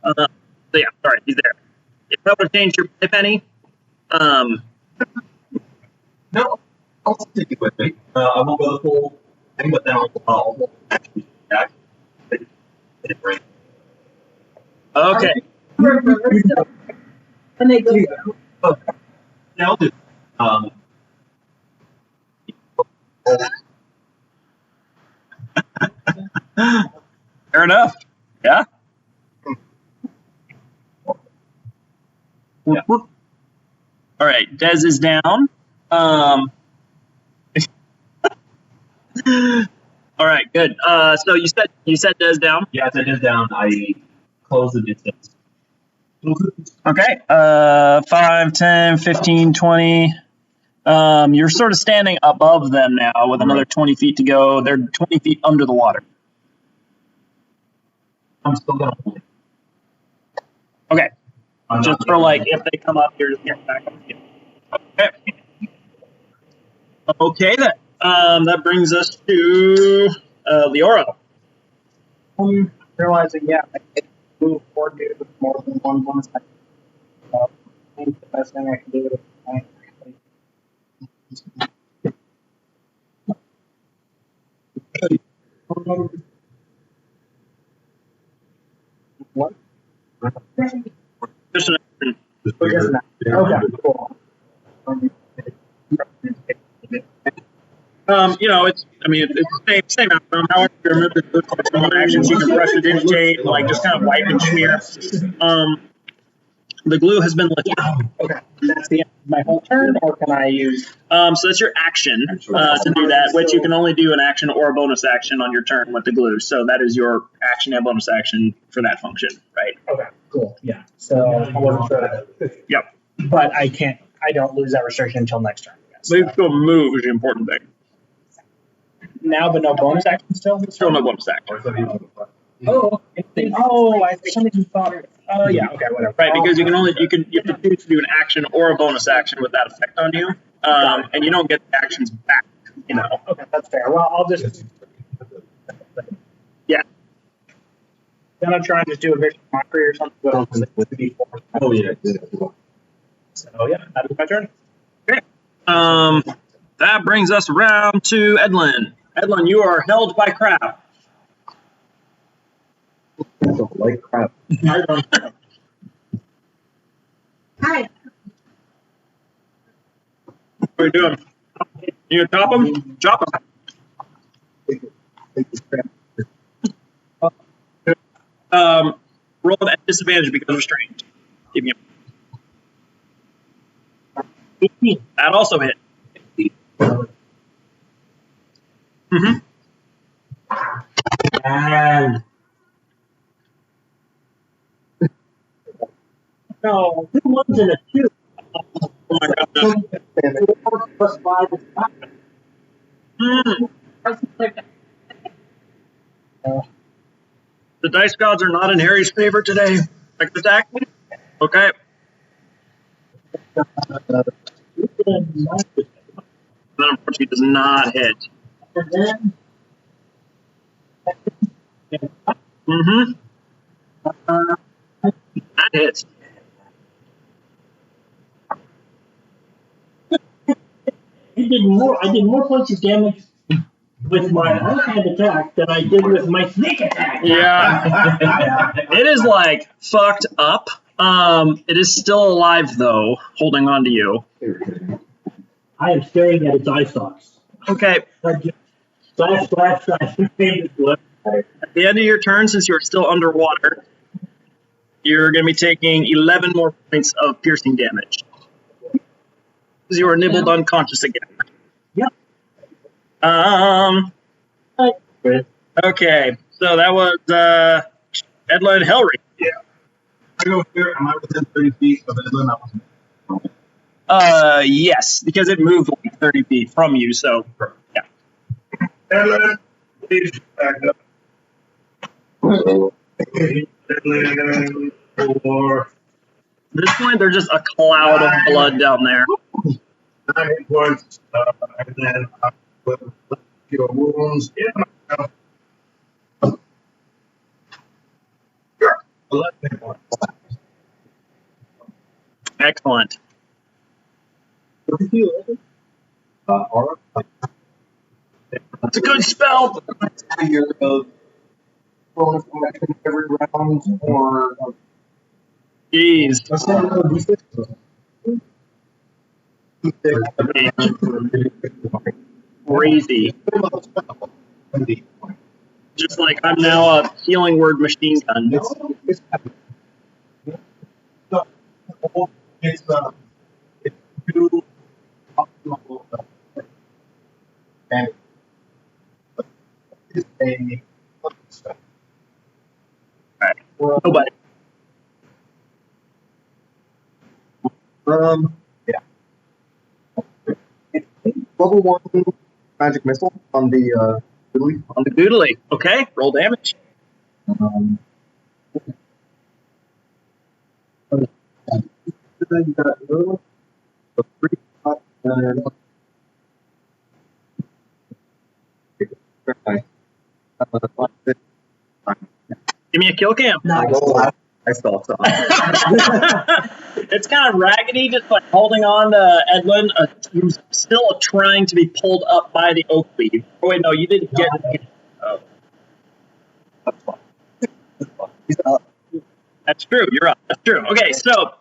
So yeah, sorry, he's there. If that would change your if any, No, I'll take you with me. I won't go the full thing, but then I'll actually back. okay. And they go. Yeah, I'll do. Fair enough. Yeah. Yeah. All right, Dez is down. All right, good. So you set Dez down. Yeah, as it is down, I close the distance. Okay. 5, 10, 15, 20, You're sort of standing above them now with another 20 feet to go. They're 20 feet under the water. I'm still gonna. Okay. I'm Just not for like, if they come up, you're just getting back up again. Okay. Okay then. That brings us to Leora. Realizing, yeah, I can move or do more than one bonus action. I think the best thing I can do is what? Just an action. Okay, cool. It's the same outcome. However, you remember the one actions you can pressure digitate, like just kind of wipe and smear. The glue has been lifted. Okay, that's the end of my whole turn, or can I use? So that's your action to do that, which you can only do an action or a bonus action on your turn with the glue. So that is your action and bonus action for that function, right? Okay, cool. Yeah. So I wasn't sure. Yep. But I don't lose that restriction until next turn. So you still move is the important thing. Now, but no bonus action still? Still no bonus action. Oh, I for some reason thought. Oh, yeah, okay, whatever. Right, because you have to choose to do an action or a bonus action with that effect on you, and you don't get the actions back. Okay, that's fair. Well, I'll just. Yeah. Then I'll try and just do a vicious mockery or something. But I'll stick with the D4. Oh yeah. So yeah, that is my turn. Okay. That brings us around to Edlin. Edlin, you are held by crab. Like crap. Hi. What are you doing? You gonna top him? Chop him. Roll at disadvantage because restrained. Give me a 18. That also hit. Mm-hmm. And No. 2 1s and a 2. Oh my god. 4 plus 5 is 5. The dice gods are not in Harry's favor today. Next attack. Okay. That unfortunately does not hit. And then Mm-hmm. That hits. I did more points of damage with my offhand attack than I did with my sneak attack. Yeah. It is like fucked up. It is still alive though, holding on to you. I am staring at its eye stalks. Okay. Slash, slash, slash. At the end of your turn, since you're still underwater, you're going to be taking 11 more points of piercing damage. Because you are nibbled unconscious again. Yep. Okay, so that was Edlin Hellry. Yeah. I go here. Am I within 30 feet of Edlin? Yes, because it moved like 30 feet from you, so yeah. Edlin, please back up. Edlin, for At this point, there's just a cloud of blood down there. 9 hit points, and then I will put your wounds in my 11 hit points. Excellent. Aura. That's a good spell. Figure of bonus action every round, or Jeez. let's not go D6. Crazy. Just like I'm now a healing word machine gun. It's It's two optimal and it's a Alright. Nobody. yeah. Level 1 magic missile on the Doodly. On the Doodly. Okay, roll damage. You got another one? A 3 shot, Give me a kill cam. I saw some. It's kind of raggedy, just like holding on to Edlin, who's still trying to be pulled up by the oak leaf. Oh, wait, no, you didn't get it. Oh. That's fine. He's up. That's true, you're up. That's true. Okay, so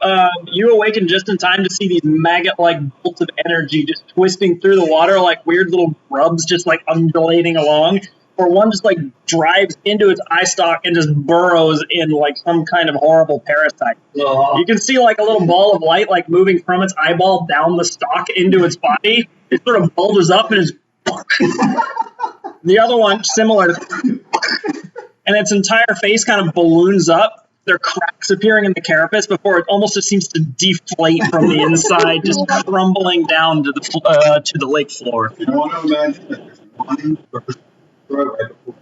you awaken just in time to see these maggot-like bolts of energy just twisting through the water like weird little grubs just like undulating along. Or one just like drives into its eye stalk and just burrows in like some kind of horrible parasite. You can see like a little ball of light like moving from its eyeball down the stalk into its body. It sort of bulges up and is the other one similar, and its entire face kind of balloons up. There are cracks appearing in the carapace before it almost just seems to deflate from the inside, just crumbling down to the lake floor. You want to imagine that there's one person right before.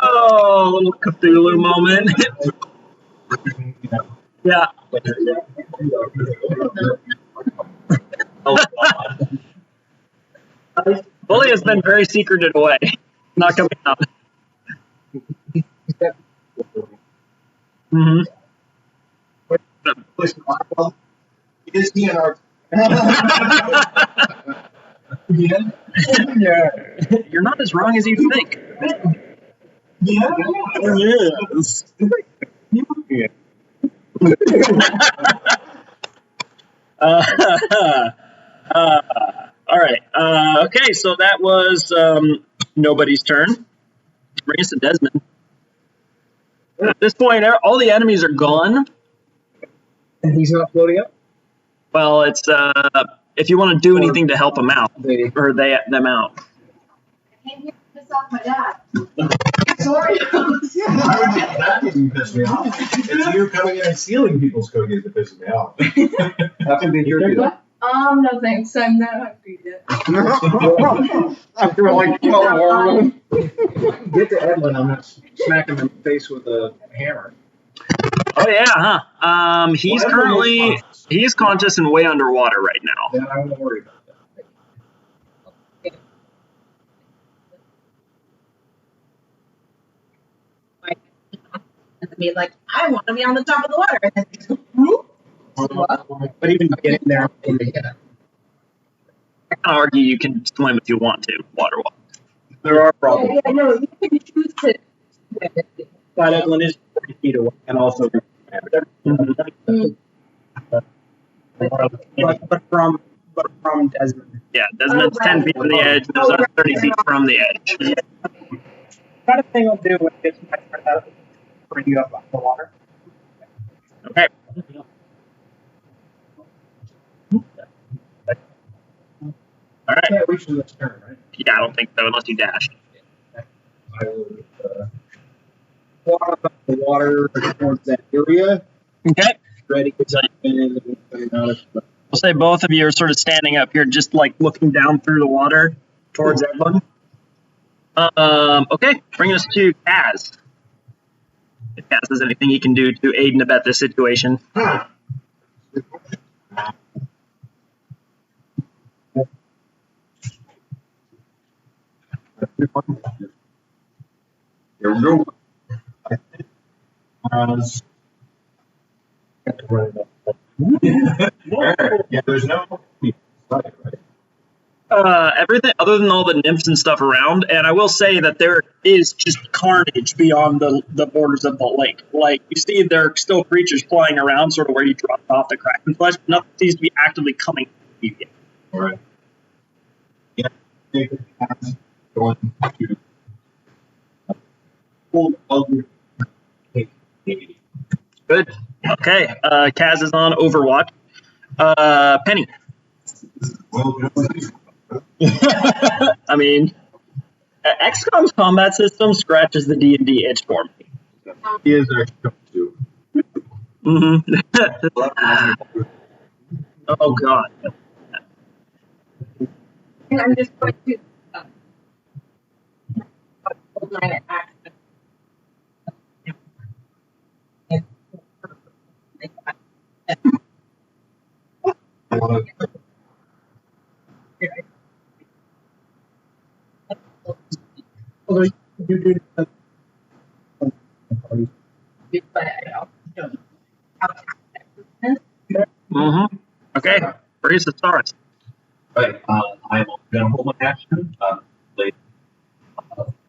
Oh, little Cthulhu moment. Yeah. Bully has been very secreted away. Not coming out. Mm-hmm. Is he in our? Yeah. You're not as wrong as you think. Yeah. Yes. All right. Okay, so that was nobody's turn. Bring us to Desmond. At this point, all the enemies are gone. And he's not floating up? Well, it's if you want to do anything to help them out, or them out. I came here to piss off my dad. Sorry. That didn't piss me off. It's you coming in and stealing people's cookies that pisses me off. That's what you're doing. No thanks. I'm not hungry yet. After like 12 hours. Get to Edlin, I'm not smacking him in the face with a hammer. Oh yeah, huh? He's conscious and way underwater right now. Then I won't worry about that. And be like, I want to be on the top of the water. And then But even getting there, I can argue you can swim if you want to, water walk. there are problems. yeah, no, you can choose to. But Edlin is 40 feet away, and also. But from Desmond. Yeah, Desmond's 10 feet from the edge, those are 30 feet from the edge. Kind of thing I'll do when it gets my turn out, bring you up off the water. Okay. All right. Can't reach in this turn, right? Yeah, I don't think so, unless you dash. I will walk up the water towards that area, Okay. ready to jump in and out of the. We'll say both of you are sort of standing up here, just like looking down through the water towards Edlin. Okay, bring us to Kaz. If Kaz has anything he can do to aid and abet this situation. Here we go. Yeah, there's no right? Everything other than all the nymphs and stuff around, and I will say that there is just carnage beyond the borders of the lake. Like, you see there are still creatures flying around, sort of where you dropped off the Kraken flesh, but nothing seems to be actively coming to you yet. All right. Yeah, going to full other. Good. Okay, Kaz is on Overwatch. Penny. I mean, XCOM's combat system scratches the D&D itch for me. He is actually coming to. Mm-hmm. Oh God. And I'm just going to hold my action. Although you do. But I also don't know how to act. Mm-hmm. Okay. Praise the stars. Right. I'm gonna hold my action. Like,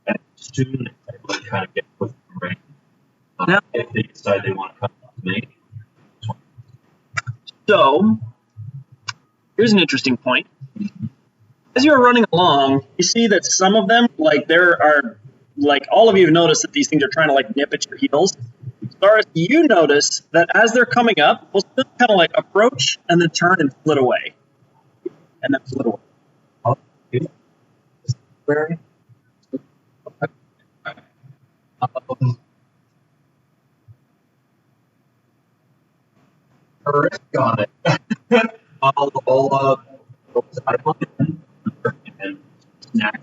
as soon as everybody kind of gets within range, Yeah. if they decide they want to come up to me. So, here's an interesting point. As you are running along, you see that some of them, like there are, like all of you have noticed that these things are trying to like nip at your heels. Doris, you notice that as they're coming up, we'll still kind of like approach and then turn and flit away, and then flit away. Very. Got it. I'll side one and snack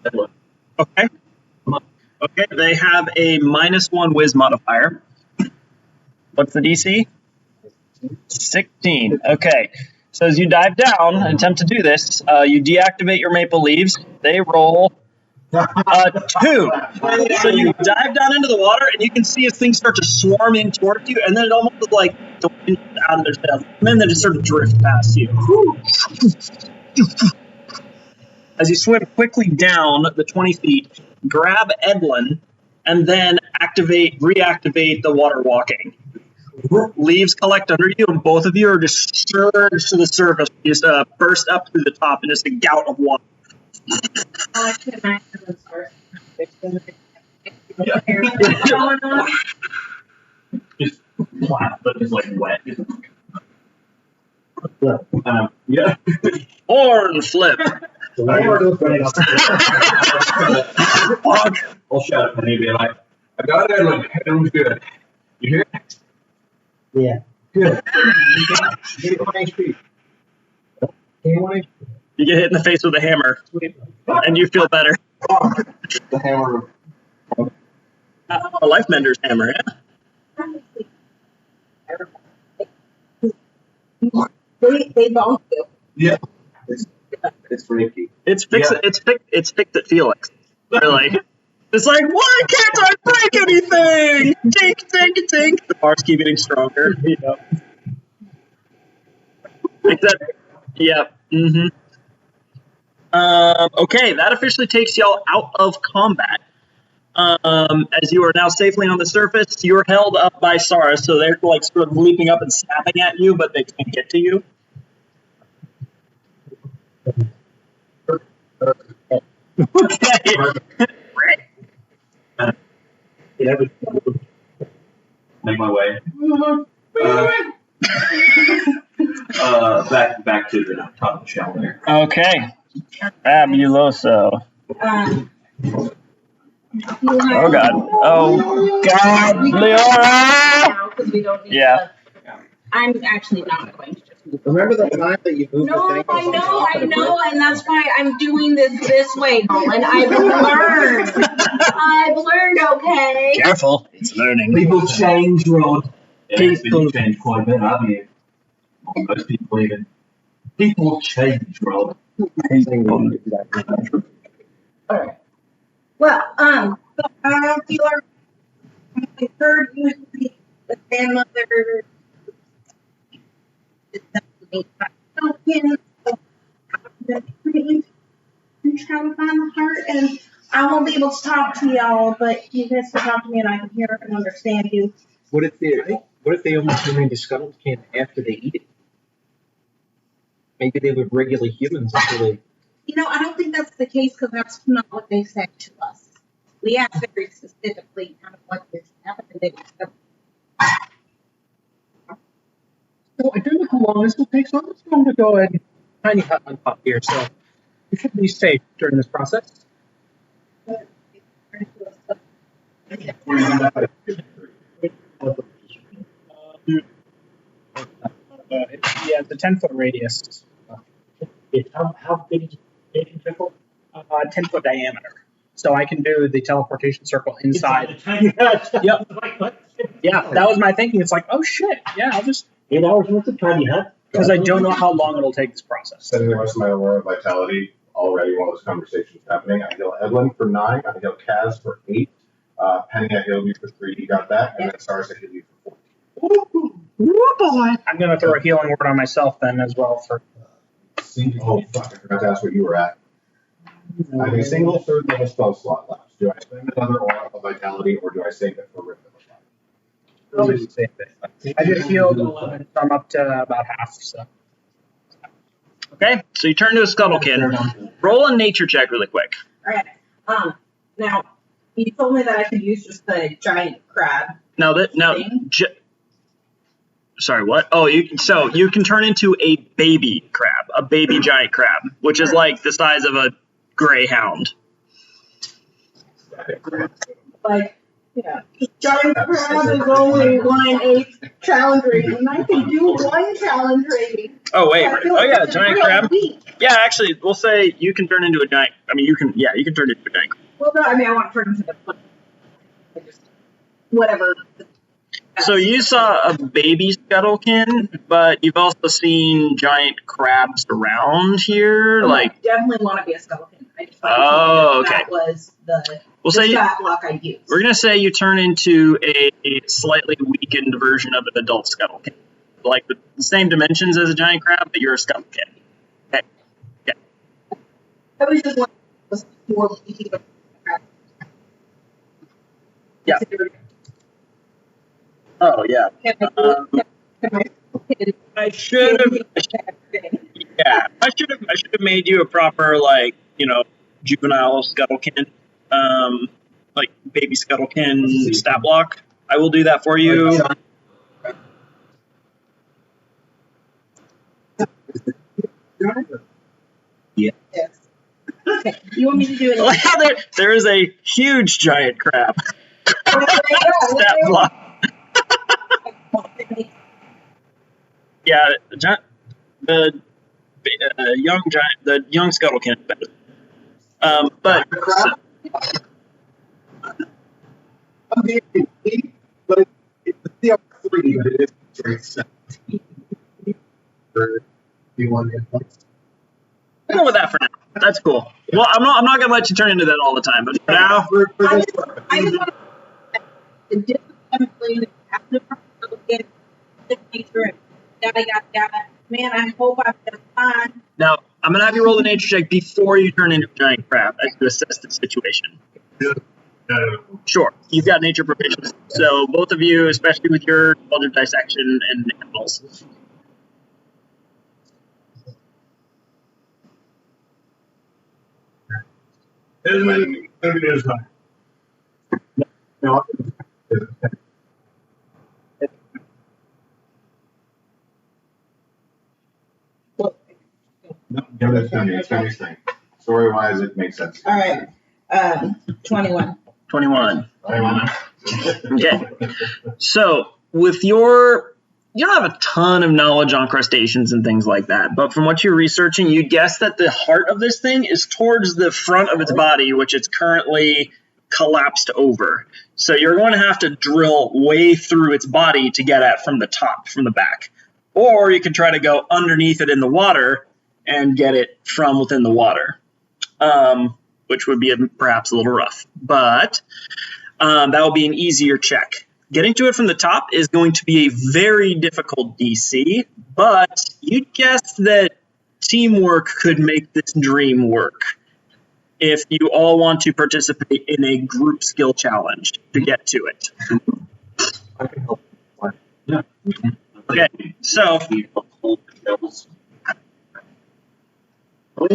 them. Okay. Okay. They have a -1 whiz modifier. What's the DC? 16. Okay. So as you dive down and attempt to do this, you deactivate your maple leaves. They roll 2. So you dive down into the water, and you can see as things start to swarm in towards you, and then it almost looks like the wind out of their sails, and then they just sort of drift past you. As you swim quickly down the 20 feet, grab Edlin, and then reactivate the water walking. Leaves collect under you, and both of you are just surged to the surface. You just burst up through the top in just a gout of water. I can imagine those first. Just flat, but just like wet. Yeah. Horn flip. I'll shout at Penny and be like, I got it, like, everyone's good. You hear it? Yeah. Good. Get 1 HP. Gain 1 HP. You get hit in the face with a hammer, and you feel better. The hammer. A life mender's hammer, yeah? They bonk you. Yeah. It's freaky. It's fixed. Yeah. It's fixed at Felix. Really. It's like, why can't I break anything? Dink, dink, dink. The bars keep getting stronger. You know. Except, yeah. Mm-hmm. Okay, that officially takes y'all out of combat. As you are now safely on the surface, you're held up by Sara, so they're like sort of leaping up and snapping at you, but they can't get to you. Okay. Make my way. Back to the top of the shell there. Okay. Fabuloso. Oh God. Oh God. Leora! Yeah. I'm actually not going to just move. Remember the time that you moved No, the thing? I know, and that's why I'm doing this way, Nolan. I've learned, okay? Careful. It's learning. People change, Rod. People change quite a bit, haven't you? Most people even. People change, Rod. Alright. Well, so I heard you speak the grandmother. Try to find the heart, and I won't be able to talk to y'all, but you guys can talk to me, and I can hear and understand you. What if they almost turn into Scuttlekin after they eat it? Maybe they were regular humans until they. You know, I don't think that's the case because that's not what they said to us. We asked very specifically kind of what this happened, and they said, So I don't know how long this will take, so I'm just going to go ahead and tiny hut on top here, so you should be safe during this process. It's a 10-foot radius. It's how big is the circle? 10-foot diameter. So I can do the teleportation circle inside. The tiny hut. Yep. Yeah, that was my thinking. It's like, oh shit, yeah, I'll just... 8 hours worth of tiny hut? Because I don't know how long it'll take this process. Sending the rest of my Aurora Vitality already while this conversation's happening. I heal Edwin for 9. I heal Kaz for 8. Penny, I healed you for 3. You got that. And then Stars, I healed you for 14. Woo boy! I'm going to throw a healing word on myself then as well for... Oh, fuck. I forgot to ask what you were at. I have a single third level spell slot left. Do I spend another Aura of Vitality or do I save it for Rift of the Fire? Probably save it. I just healed 11, so I'm up to about half, so... Okay, so you turn to a Scuttlekin. Roll a nature check really quick. Alright. Now, you told me that I could use just the giant crab. Sorry, what? Oh, you can turn into a baby crab, a baby giant crab, which is like the size of a greyhound. Like, yeah. Giant crab is only 1/8 challenge rating, and I can do 1 challenge rating. Oh, wait. Oh, yeah, It's giant real crab. weak. Yeah, actually, we'll say you can turn into a giant... I mean, you can turn into a giant crab. Well, no, I mean, I want to turn into the foot. Whatever. So you saw a baby Scuttlekin, but you've also seen giant crabs around here, I definitely want to be a skeleton. I just okay. That was the stat block I used. We're gonna say you turn into a slightly weakened version of an adult Scuttlekin, like the same dimensions as a giant crab, but you're a Scuttlekin. Okay. I was just wondering if it was more weak of a crab. Yeah. Oh yeah. I should have. Yeah, I should have made you a proper juvenile Scuttlekin, like baby Scuttlekin stat block. I will do that for you. Yes. Okay. You want me to do it? There is a huge giant crab. Stat block. Yeah, the young Scuttlekin. But but it's the 3, but it is straight 17. I'll go with that for now. That's cool. Well, I'm not gonna let you turn into that all the time, but for now. I just want to discipline after get nature and yada. Man, I hope I'm gonna find. Now, I'm gonna have you roll a nature check before you turn into a giant crab to assess the situation. Sure, you've got nature proficiency. So both of you, especially with your knowledge of dissection and animals. Story wise, it makes sense. All right. 21. 21. Okay. So with you don't have a ton of knowledge on crustaceans and things like that, but from what you're researching, you guess that the heart of this thing is towards the front of its body, which it's currently collapsed over. So you're going to have to drill way through its body to get at from the top, from the back. Or you can try to go underneath it in the water and get it from within the water, which would be perhaps a little rough. But that will be an easier check. Getting to it from the top is going to be a very difficult DC, but you guessed that teamwork could make this dream work if you all want to participate in a group skill challenge to get to it. I can help. Yeah. Okay, so Do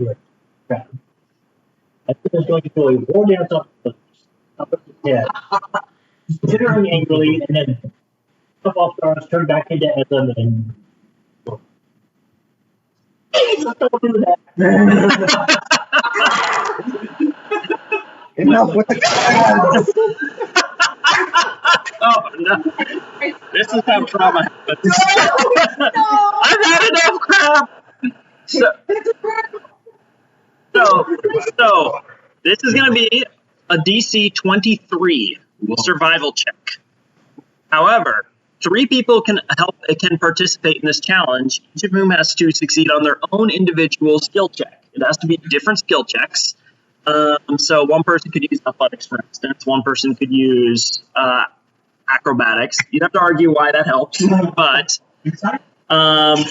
it. I think there's going to go a war dance up of his head, considering angrily, and then up off stars, turn back into Edmund, and don't do that. Enough with the oh no. This is how trauma happens. I've had enough crap. So this is going to be a DC 23 survival check. However, 3 people can participate in this challenge, each of whom has to succeed on their own individual skill check. It has to be different skill checks. So one person could use athletics, for instance. One person could use acrobatics. You'd have to argue why that helps, but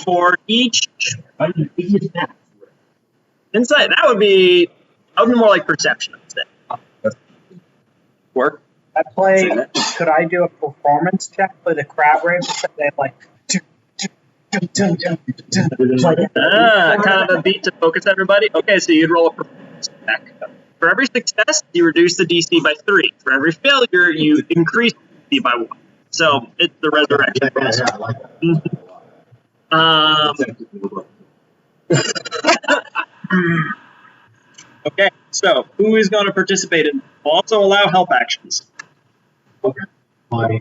for each insight, that would be more like perception, I'd say. Work. Could I do a performance check with a crab race? They like. Kind of a beat to focus everybody. Okay, so you'd roll a performance check. For every success, you reduce the DC by 3. For every failure, you increase the DC by 1. So it's the resurrection process. Yeah, I like that. Okay, so who is going to participate in? We'll also allow help actions. Okay.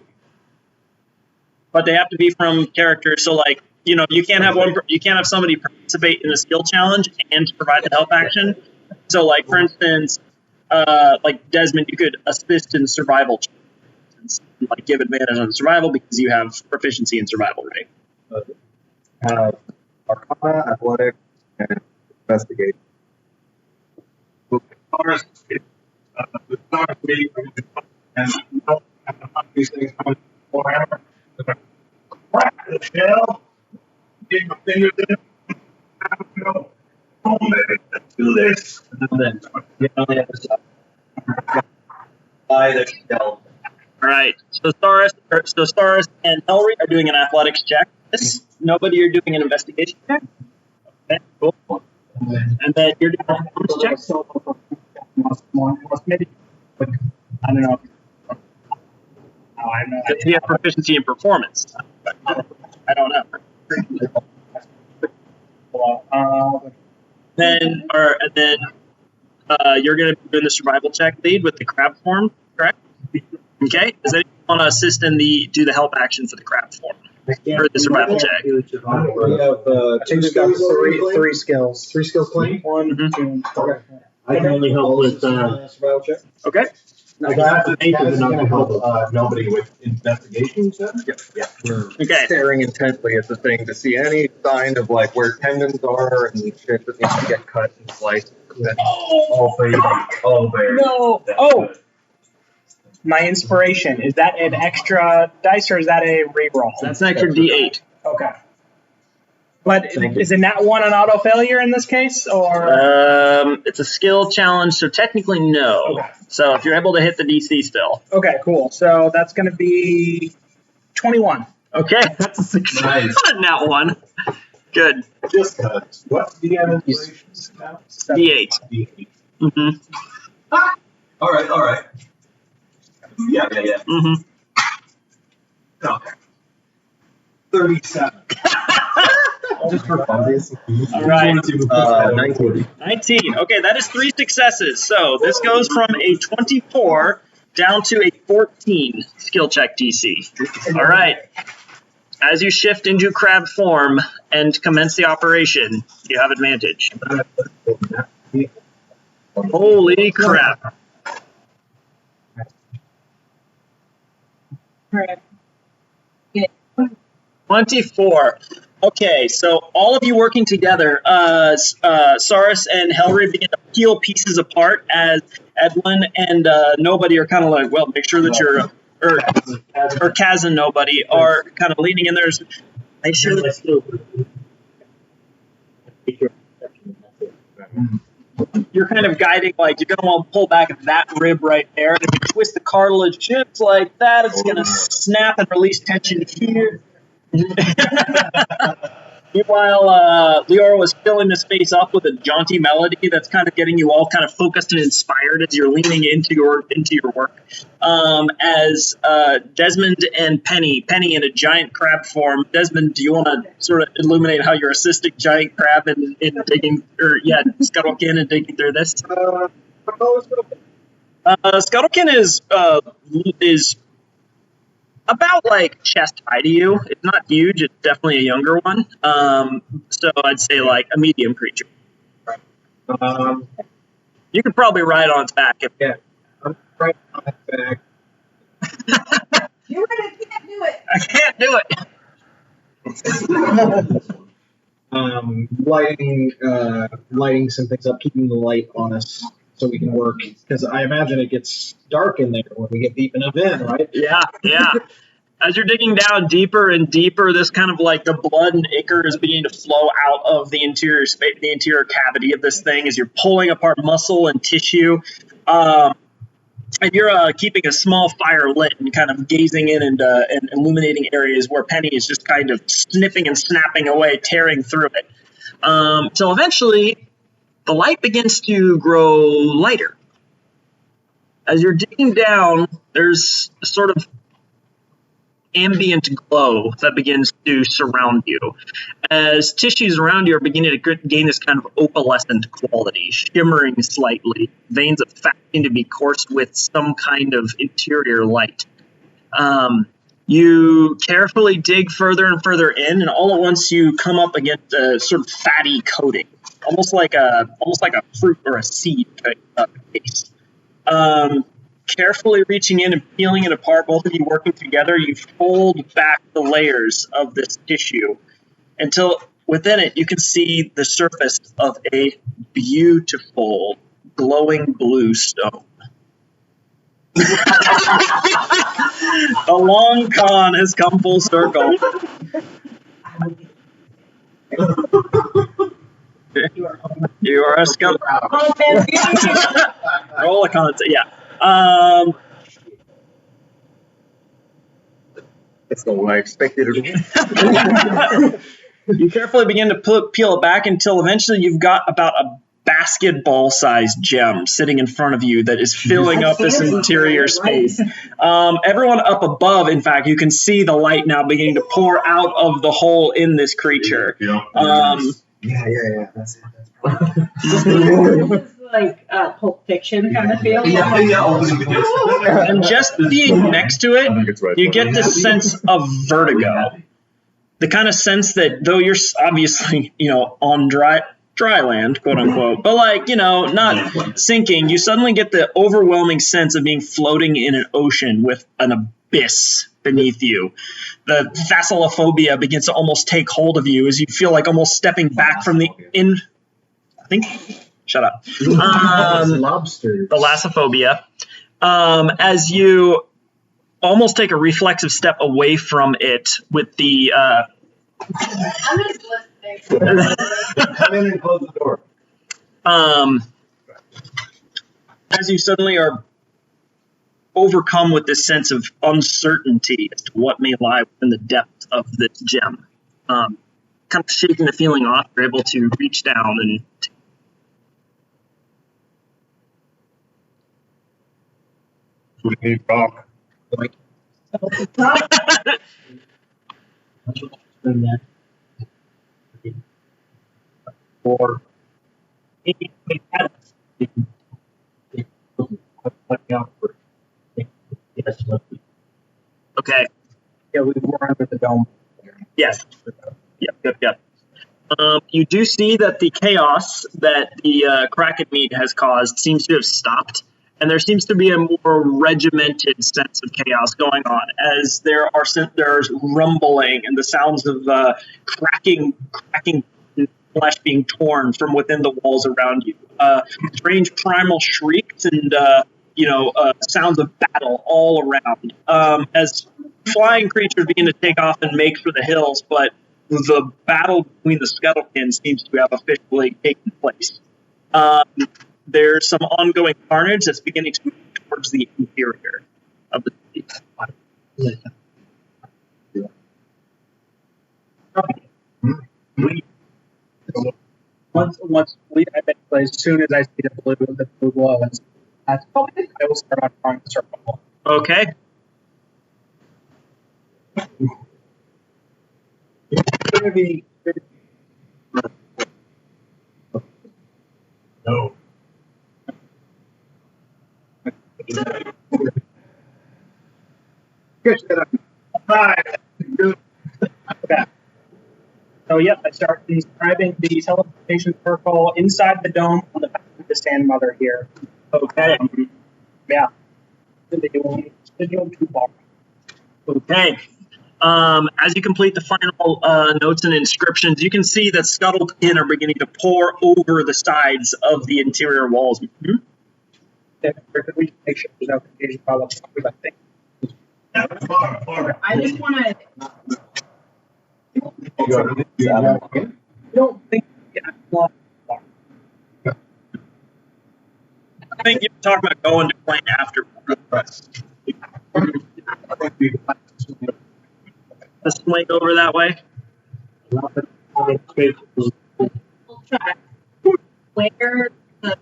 But they have to be from characters. So, like, you know, you can't have somebody participate in a skill challenge and provide the help action. So, like, for instance, like Desmond, you could assist in survival, like give advantage on survival because you have proficiency in survival, right? Arcana, athletics, and investigation. The stars meeting and these things coming forever. Crack the shell, get my fingers in it. Oh, man, let's do this. And then get on the other side. By the shell. All right. So Saurus and Elry are doing an athletics check. Nobody are doing an investigation check. Okay, cool. And then you're doing a performance check. Maybe, I don't know. Does he have proficiency in performance? I don't know. Then you're going to be doing the survival check lead with the crab form, correct? Okay. Does anyone want to assist in do the help action for the crab form or the survival check? We have 2 skills, 3 skills. 3 skills clean? 1, 2, 3. I can only help with survival check. Okay. Nobody with investigation, you said? Yeah. We're Okay. staring intently at the thing to see any sign of like where tendons are and shit that needs to get cut and sliced. Oh, baby. Oh, baby. No. Oh. My inspiration, is that an extra dice or is that a reroll? That's an extra D8. Okay. But is it not one an auto failure in this case, or? It's a skill challenge, so technically no. Okay. So if you're able to hit the DC still. Okay, cool. So that's going to be 21. Okay, that's a success. Nice. Not one. Good. Just cuts. What do you have inspiration now? D8. D8. Mm-hmm. All right. Yeah. Mm-hmm. Okay. 37. Just for fun. All right. 19. 19. Okay, that is 3 successes. So this goes from a 24 down to a 14 skill check DC. All right. As you shift into crab form and commence the operation, you have advantage. Holy crap. Right. 24. Okay, so all of you working together, Saurus and Helry begin to peel pieces apart as Edwin and Nobody are kind of like, well, make sure that you're, or Kaz and Nobody are kind of leaning in there. Make sure that you're kind of guiding, like, you're going to want to pull back at that rib right there. And if you twist the cartilage chips like that, it's going to snap and release tension here. Meanwhile, Leora was filling the space up with a jaunty melody that's kind of getting you all kind of focused and inspired as you're leaning into your work. As Desmond and Penny in a giant crab form. Desmond, do you want to sort of illuminate how you're assisting giant crab in digging, or Scuttlekin and digging through this? Scuttlekin is about like chest high to you. It's not huge. It's definitely a younger one. So I'd say like a medium creature. Um, You could probably ride on its back if. yeah, I'm right on its back. You really can't do it. I can't do it. Lighting some things up, keeping the light on us so we can work. Because I imagine it gets dark in there when we get deep enough in, right? Yeah, yeah. As you're digging down deeper and deeper, this kind of like the blood and ichor is beginning to flow out of the interior space, the interior cavity of this thing as you're pulling apart muscle and tissue. And you're keeping a small fire lit and kind of gazing in and illuminating areas where Penny is just kind of snipping and snapping away, tearing through it. Till eventually, the light begins to grow lighter. As you're digging down, there's a sort of ambient glow that begins to surround you as tissues around you are beginning to gain this kind of opalescent quality, shimmering slightly. Veins of fat seem to be coursed with some kind of interior light. You carefully dig further and further in, and all at once you come up against a sort of fatty coating, almost like a fruit or a seed base. Carefully reaching in and peeling it apart, both of you working together, you fold back the layers of this tissue until within it you can see the surface of a beautiful glowing blue stone. The long con has come full circle. You are a scum. Roll a con, yeah. That's not what I expected it to be. You carefully begin to peel it back until eventually you've got about a basketball-sized gem sitting in front of you that is filling up this interior space. Everyone up above, in fact, you can see the light now beginning to pour out of the hole in this creature. Yeah. That's it. This is like Pulp Fiction kind of feel. And just being next to I think it's it, right. you get this sense of vertigo. The kind of sense that though you're obviously, on dry land, quote unquote, but like, not sinking, you suddenly get the overwhelming sense of being floating in an ocean with an abyss beneath you. The thalassophobia begins to almost take hold of you as you feel like almost stepping back from the shut up. Lobsters. Thalassophobia. As you almost take a reflexive step away from it with the I'm just listening. Come in and close the door. as you suddenly are overcome with this sense of uncertainty as to what may lie within the depths of this gem. Kind of shaking the feeling off, you're able to reach down and We need rock. Or okay. Yeah, we were under the dome. Yes. Yep. You do see that the chaos that the Kraken meat has caused seems to have stopped, and there seems to be a more regimented sense of chaos going on, as there's rumbling and the sounds of cracking flesh being torn from within the walls around you. Strange primal shrieks and sounds of battle all around. As flying creatures begin to take off and make for the hills, but the battle between the Scuttlekins seems to have officially taken place. There's some ongoing carnage that's beginning to move towards the interior of the city. Once we as soon as I see the blue glow, that's probably it. I will start on drawing the circle. Okay. No. Good. So yep, I start describing the teleportation circle inside the dome on the back of the Sand Mother here. Okay. Yeah. Signal to bar. Okay. As you complete the final notes and inscriptions, you can see that scuttled kin are beginning to pour over the sides of the interior walls. Hmm? We make sure there's no confusion about what I think. I just want to. I don't think I think you're talking about going to plane after. The swing over that way. We'll try. Where the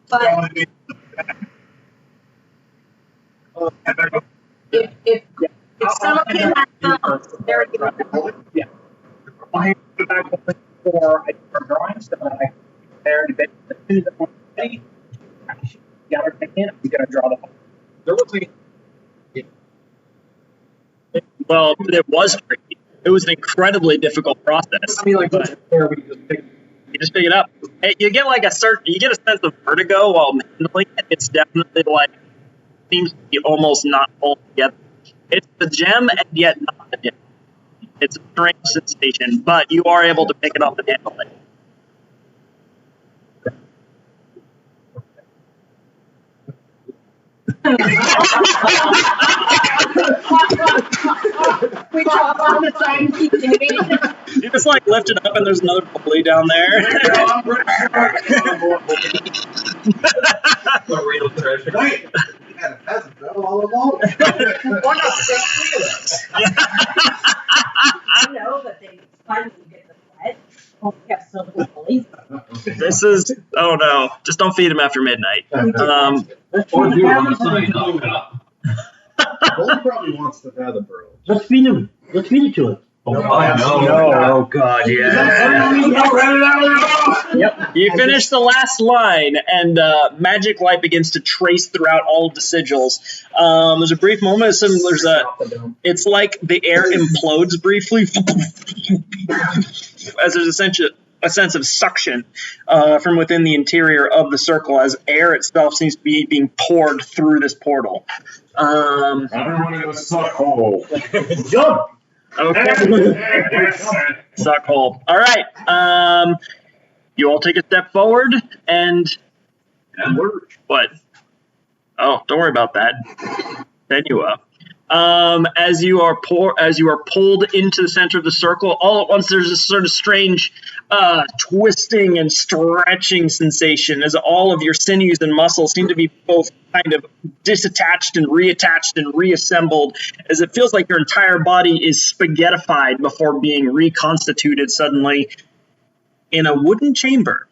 but if someone can have there you go. Yeah. I'll hand it back for drawings that I prepared a bit. As soon as I'm ready, got everything in, we gotta draw the whole. There was a Well, it was tricky. It was an incredibly difficult process. I mean, like, where we just pick. You just pick it up. Hey, you get like you get a sense of vertigo while handling it. It's definitely like seems to be almost not all together. It's the gem and yet not the gem. It's a strange sensation, but you are able to pick it up and handle it. We drop on the side and keep digging. You just like lift it up and there's another pulley down there. a real treasure. Wait, you had a peasant girl all along. Why not stay with I know, but they finally get the sled. Oh, we have so many police. This is oh no! Just don't feed him after midnight. Or do on the sign up. Gold probably wants to have the burrow. Let's feed him. Let's feed it to him. Oh god, yeah. Yep. You finish the last line, and magic light begins to trace throughout all of the sigils. There's a brief moment. It's like the air implodes briefly, as there's a sense of suction from within the interior of the circle, as air itself seems to be being poured through this portal. Everyone in the suck hole. Jump! Okay. Suck hole. All right. You all take a step forward and what? Oh, don't worry about that. Then you up. As you are pulled into the center of the circle, all at once there's this sort of strange twisting and stretching sensation as all of your sinews and muscles seem to be both kind of disattached and reattached and reassembled, as it feels like your entire body is spaghettified before being reconstituted suddenly in a wooden chamber.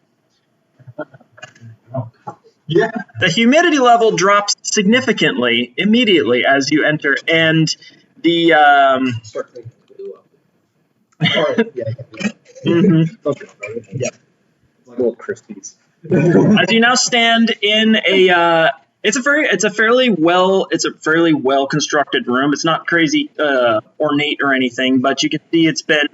Yeah. The humidity level drops significantly immediately as you enter, and the Start thinking blue up. Little Christies. as you now stand in a it's a fairly well constructed room. It's not crazy ornate or anything, but you can see it's been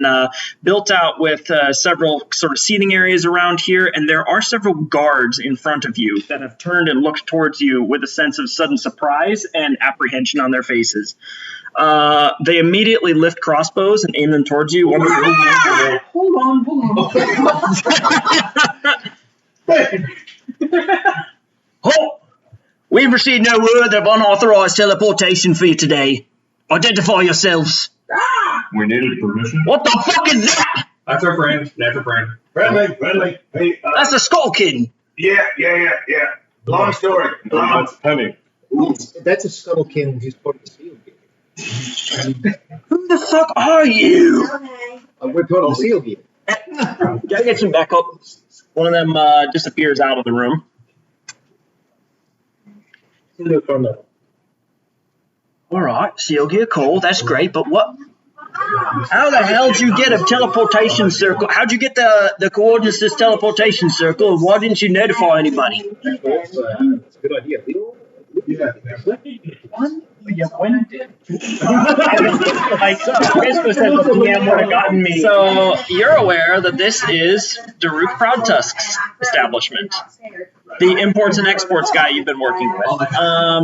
built out with several sort of seating areas around here, and there are several guards in front of you that have turned and looked towards you with a sense of sudden surprise and apprehension on their faces. They immediately lift crossbows and aim them towards you. Hold on. Halt! We've received no word of unauthorized teleportation for you today. Identify yourselves. We needed permission. What the fuck is that? That's our friend. That's our friend. Friendly. Hey, That's a Skullkin. yeah. Long story. That's Penny. That's a scuttlekin who's part of the seal game. Who the fuck are you? We're part of the seal game. Gotta get some backup. One of them disappears out of the room. All right, seal gear, cool. That's great, but what? How the hell did you get a teleportation circle? How'd you get the coordinates to this teleportation circle? And why didn't you notify anybody? That's a good idea. We don't Yeah. One? Yeah, when did? Like, basically said the DM would have gotten me. So you're aware that this is Daruk Proudtusk's establishment, the imports and exports guy you've been working with,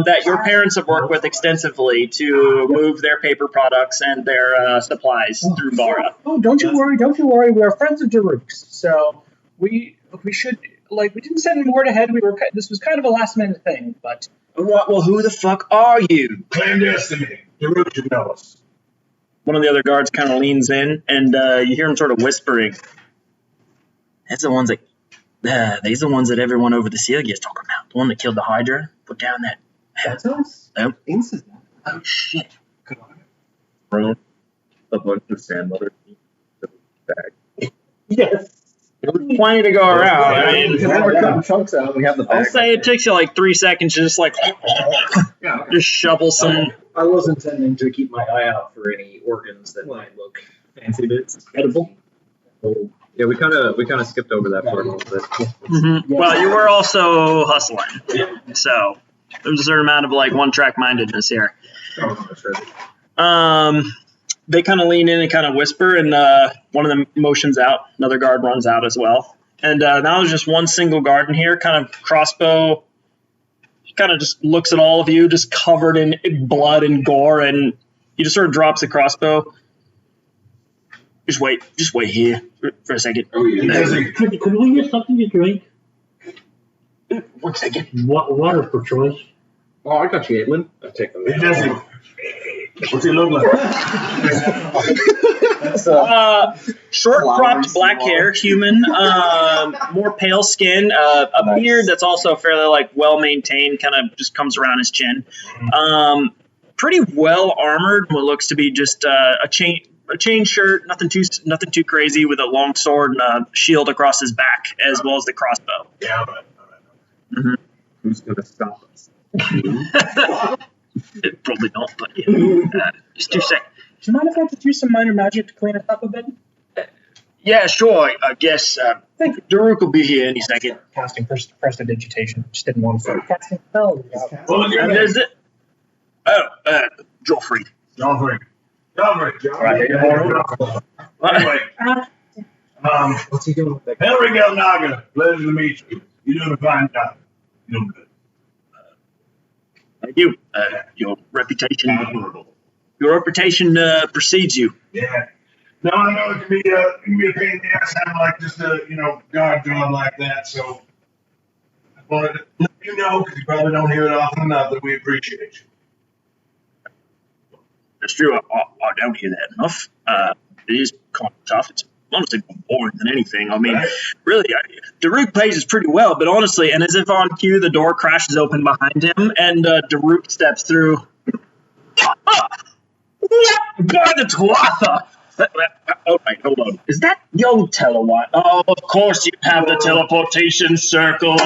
that your parents have worked with extensively to move their paper products and their supplies through Bara. Oh, don't you worry, we are friends of Daruk's, so we should, like, we didn't send him word ahead, this was kind of a last minute thing, but. Well, who the fuck are you? Clandestine. Daruk should know us. One of the other guards kind of leans in, and you hear him sort of whispering. That's the ones that, these are the ones that everyone over the Siergi is talking about. The one that killed the Hydra, put down that. That's us. Oh, Incident. oh shit. Thrown a bunch of sandmother in the bag. Yes. There's plenty to go around. I mean, We're cutting chunks out. We have the bag. I'll say it takes you like 3 seconds to just like just shovel some. I was intending to keep my eye out for any organs that might look fancy bits. Edible. Yeah, we kind of skipped over that part a little bit. Mm-hmm. Well, you were also hustling, so there's a certain amount of like one-track mindedness here. They kind of lean in and kind of whisper, and one of them motions out. Another guard runs out as well. And now there's just one single guard in here, kind of crossbow. He kind of just looks at all of you, just covered in blood and gore, and he just sort of drops the crossbow. Just wait here for a second. Could we get something to drink? 1 second. Water for choice. Oh, I got you, Caitlin. I'll take them. Hey, Jesse. What's he look like? Short cropped black hair, human, more pale skin, a beard that's also fairly like well maintained, kind of just comes around his chin. Pretty well armored, what looks to be just a chain shirt, nothing too crazy, with a long sword and a shield across his back, as well as the crossbow. Yeah, all right. Mm-hmm. Who's gonna stop us? Probably not, but yeah. Just 2 seconds. Do you mind if I just use some minor magic to clean us up a bit? Yeah, sure. I guess Thank you. Daruk will be here any second. Casting prestidigitation. Just didn't want to start casting spells. Well, And there's it. Oh, Joffrey. Joffrey. Right. Anyway, What's he doing with that? Henry Galnaga, pleasure to meet you. You're doing a fine job. You're doing good. Thank you. Your reputation. Admirable. Your reputation precedes you. Yeah. No, I know it can be a pain in the ass having like just a guard job like that. So I wanted to let you know, because you probably don't hear it often enough, that we appreciate you. That's true. I don't hear that enough. It is kind of tough. It's honestly more boring than anything. I mean, really, Daruk pays us pretty well, but honestly, and as if on cue, the door crashes open behind him, and Daruk steps through. By the Tuatha! Oh, wait, hold on. Is that young Telewine? Oh, of course you have the teleportation circle.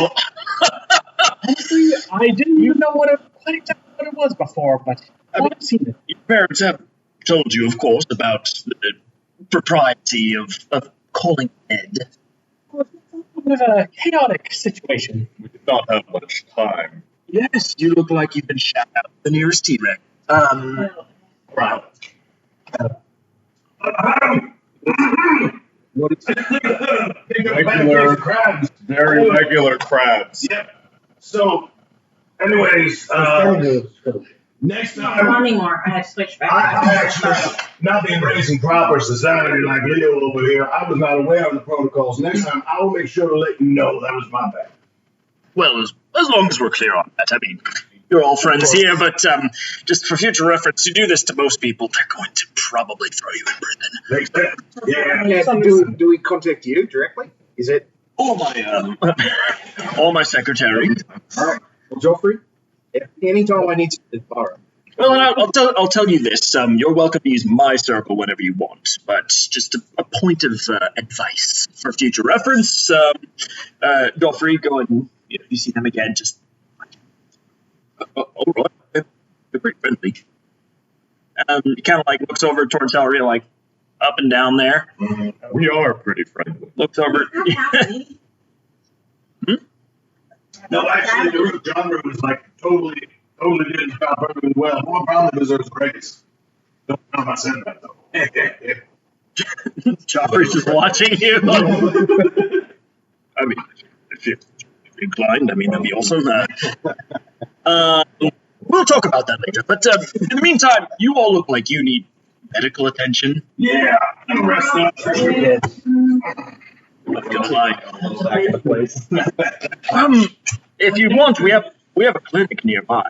Honestly, I didn't even know quite exactly what it was before, but I've seen it. Your parents have told you, of course, about the propriety of calling Ed. It was a bit of a chaotic situation. We did not have much time. Yes, you look like you've been shot out the nearest T-Rex. Right. What is Regular crabs. Very regular crabs. Yep. So, anyways, next Not time, anymore. I had to switch back. I actually, not being raised in proper society like Leo over here, I was not aware of the protocols. Next time, I will make sure to let you know that was my bad. Well, as long as we're clear on that. I mean, you're all friends here, but just for future reference, you do this to most people, they're going to probably throw you in prison. Makes sense. Yeah. do we contact you directly? Is it? Or my secretary. All right. Well, Joffrey, anytime I need to borrow. Well, and I'll tell you this. You're welcome to use my circle whenever you want, but just a point of advice for future reference. Joffrey, go and if you see them again, just all right. They're pretty friendly. He kind of like looks over towards Elria, like up and down there. We are pretty friendly. Looks over. No, actually, the genre was like totally Totally didn't stop perfectly well. More probably deserves a raise. Don't know if I said that though. Chopper's just watching you. I mean, if you're inclined, I mean, that'd be awesome. We'll talk about that later. But in the meantime, you all look like you need medical attention. Yeah, I'm resting. Not gonna lie. If you want, we have a clinic nearby.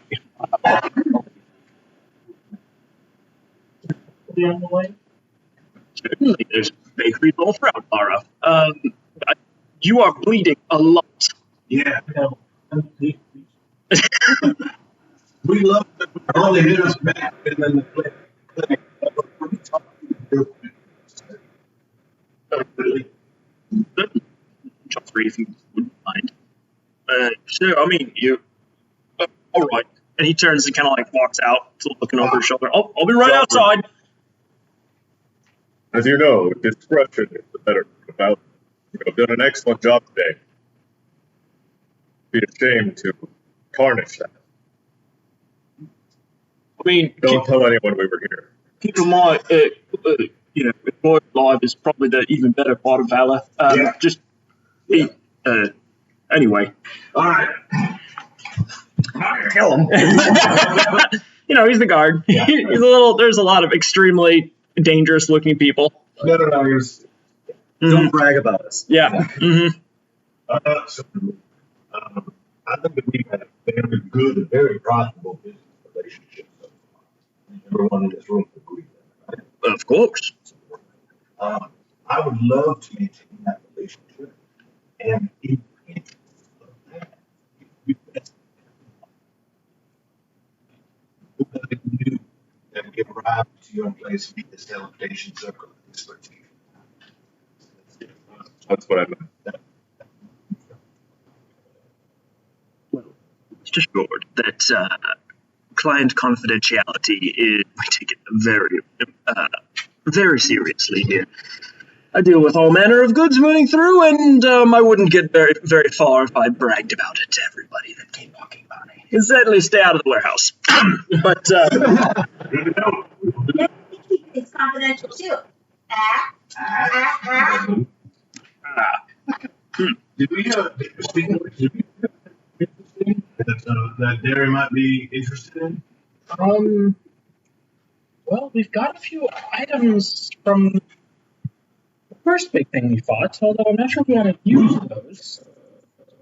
Certainly, there's bakeries all throughout Lara. You are bleeding a lot. Yeah. We love that we only hit us back and then the clinic. Just if you wouldn't mind. So, I mean, you. All right. And he turns and kind of like walks out, looking over his shoulder. Oh, I'll be right outside. As you know, discretion is the better about. You have done an excellent job today. Be ashamed to tarnish that. I mean, don't tell anyone we were here. Keep in mind, you know, employed alive is probably the even better part of valor. Yeah. Just, anyway. All right. Kill him. You know, he's the guard. Yeah. He's a little. There's a lot of extremely dangerous looking people. No. Don't brag about us. Yeah. Mm-hmm. I think that we've had a very good and very profitable business relationship so far. Everyone in this room would agree with that, right? Of course. I would love to maintain that relationship, and in the interest of that, we knew that we arrived to your place to meet this teleportation circle of expertise. That's what I meant. Rest assured that client confidentiality is we take it very seriously here. I deal with all manner of goods moving through, and I wouldn't get very far if I bragged about it to everybody that came walking by. You can certainly stay out of the warehouse. But It's confidential too. Did we that Derry might be interested in? Well, we've got a few items from the first big thing we fought, although I'm not sure we want to use those.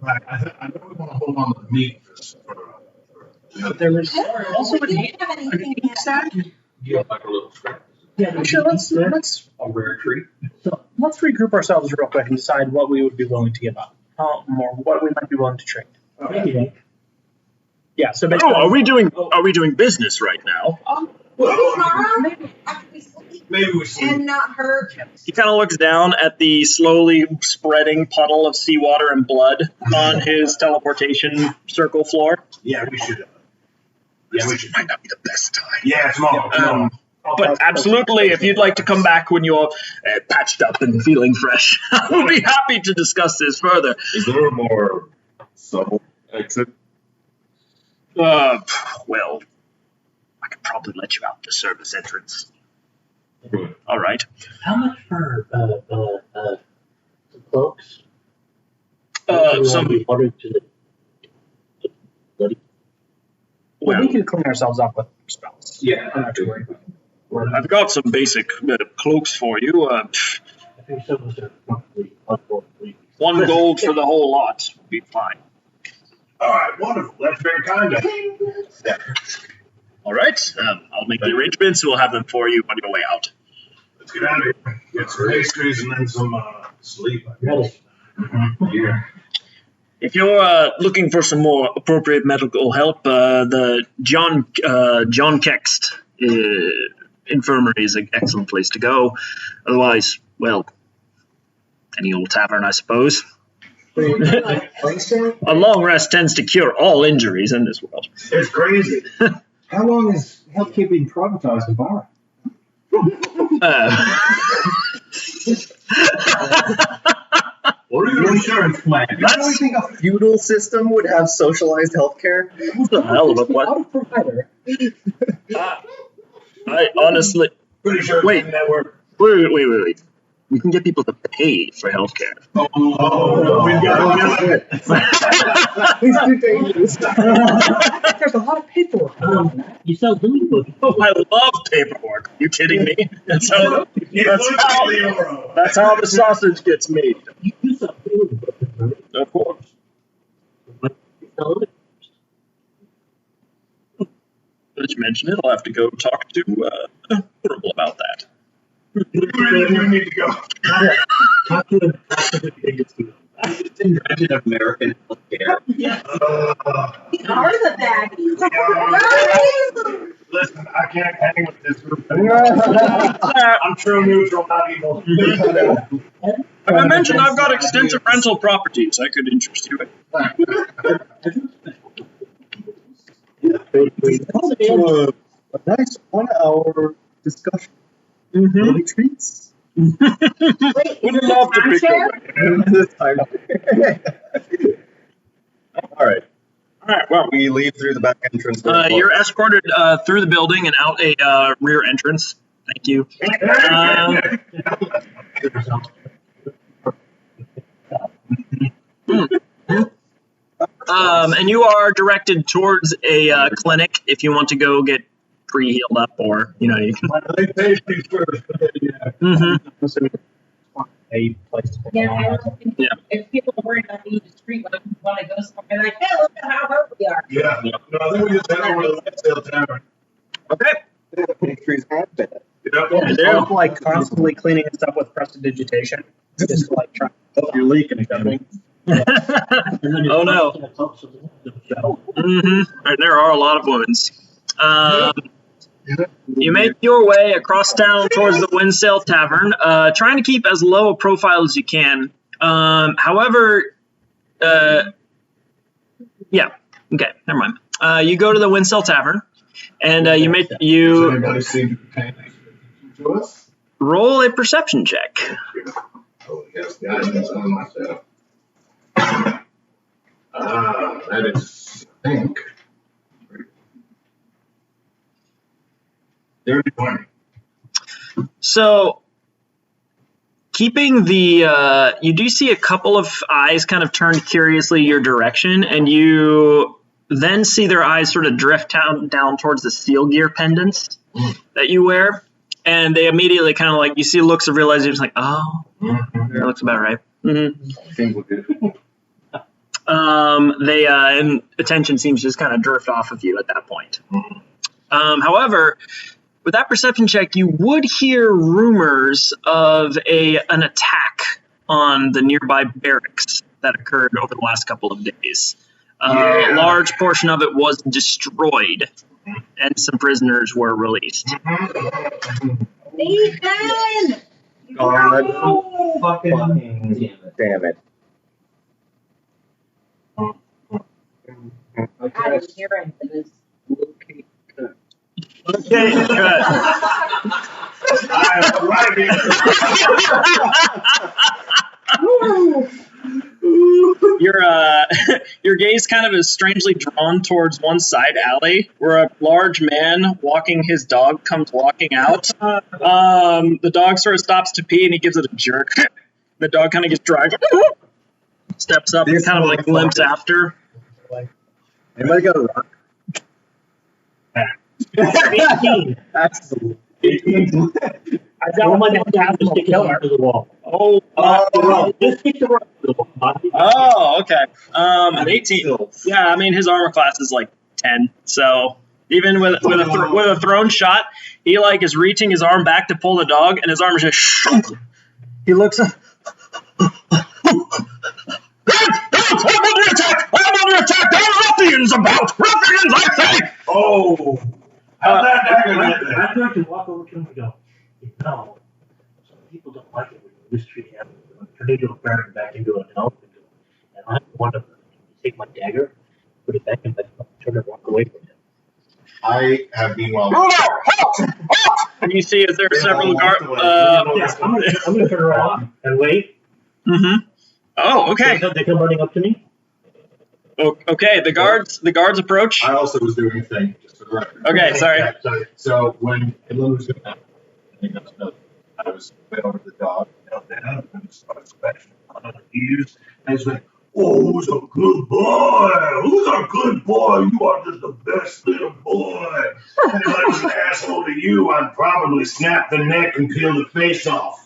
Right, I know we want to hold on to the meat But there was also we didn't have anything yet. stack. Yeah, like a little scrap. Yeah, sure. Let's a rare treat. so let's regroup ourselves real quick and decide what we would be willing to give up, or what we might be willing to trade. Okay. Yeah. So basically, are we doing business right now? Tomorrow, after we sleep Maybe we sleep. and not hurt. He kind of looks down at the slowly spreading puddle of seawater and blood on his teleportation circle floor. Yeah, we should. Yeah, we should. Might not be the best time. Yeah, tomorrow. But absolutely, if you'd like to come back when you're patched up and feeling fresh, we'll be happy to discuss this further. Is there a more subtle exit? Well, I could probably let you out the service entrance. All right. How much for some cloaks? Some. We ordered to the well, we could clean ourselves up with spells. Yeah. I'm not too worried about it. I've got some basic cloaks for you. I think some of them are probably 1 gold for the whole lot. Will be fine. All right, wonderful. That's very kind of you. Yeah. All right. I'll make the arrangements. We'll have them for you on your way out. Let's get out of here. Get some pastries and then some sleep. I guess. Yeah. If you're looking for some more appropriate medical help, the John Kext infirmary is an excellent place to go. Otherwise, well, any old tavern, I suppose. A long rest tends to cure all injuries in this world. It's crazy. How long has healthcare been privatized in Barra? What are you insurance plan. You really think a feudal system would have socialized healthcare? What the hell of a question? Provider. I honestly. Pretty sure it's Wait. in network. Wait. We can get people to pay for healthcare. Oh, no, we've got it. These two dangerous. There's a lot of paperwork. You sell Louis books. Oh, I love paperwork. Are you kidding me? That's how the sausage gets made. You sell Louis books, right? Of course. But you sell other Did you mention it? I'll have to go talk to Portable about that. We really need to go. Talk to the biggest deal. I just invented American healthcare. Ours a baggie. Listen, I can't hang with this group anymore. I'm true neutral, not evil. Like I mentioned, I've got extensive rental properties I could interest you in. To a nice 1 hour discussion. Really treats. Wait, Would love to pick up. This time. All right. Well, We leave through the back entrance. you're escorted through the building and out a rear entrance. Thank you. And you are directed towards a clinic if you want to go get pre-healed up, or you can. They pay me first, but then, yeah. A place to Yeah, I don't think Yeah. if people are worried about being discreet, want to go somewhere like, hey, look at how hurt we are. Yeah. No, I think we just head over to the Westdale Tavern. Okay. Pastries and bed. Yep. Is it like constantly cleaning stuff with prestidigitation? Just like trying to You're leaking something. Oh no. And there are a lot of wounds. You make your way across town towards the Windsail Tavern, trying to keep as low a profile as you can. However, yeah, okay, never mind. You go to the Windsail Tavern, and you Does anybody seem to be paying attention to us? roll a perception check. Oh, yes, guys, that's one of my setup. That is, I think, 31. So, keeping the, you do see a couple of eyes kind of turned curiously your direction, and you then see their eyes sort of drift down towards the steel gear pendants that you wear, and they immediately kind of like, you see looks of realization, like, oh, that looks about right. Seems good. And attention seems to just kind of drift off of you at that point. However, with that perception check, you would hear rumors of an attack on the nearby barracks that occurred over the last couple of days. A large portion of it was destroyed, and some prisoners were released. Ethan! God Fucking damn it. I didn't hear anything. Okay, good. I am right here. Your gaze kind of is strangely drawn towards one side alley where a large man walking his dog comes walking out. The dog sort of stops to pee and he gives it a jerk. The dog kind of gets dragged, steps up and kind of like limps after. Anybody got a rock? 18. Absolutely. I've got one that has to stick out to the wall. Oh, Just stick the rock to the wall. oh, okay. An 18. Yeah, I mean his armor class is like 10, so even with a thrown shot, he like is reaching his arm back to pull the dog, and his arm is just shrunk. He looks up. I'm under attack! I'm under attack! There are ruffians about! Ruffians, I say! Oh. How'd that dagger get there? I'm going to walk over to him and go, some people don't like it when you mistreat him. Turn into a bear and back into an elf. And I want to take my dagger, put it back in my turn and walk away from him. I have meanwhile. And you see, is there several guards? Yeah, I'm going to turn around and wait. Mm-hmm. Oh, okay. They come running up to me. Okay, the guards approach. I also was doing a thing, just for the record. Okay, sorry. Yeah, sorry. So when Edlin was doing that, I was went over to the dog, knelt down, and started scratching on the ears. And I was like, "Oh, who's a good boy? Who's a good boy? You are just the best little boy." And if I was an asshole to you, I'd probably snap the neck and peel the face off.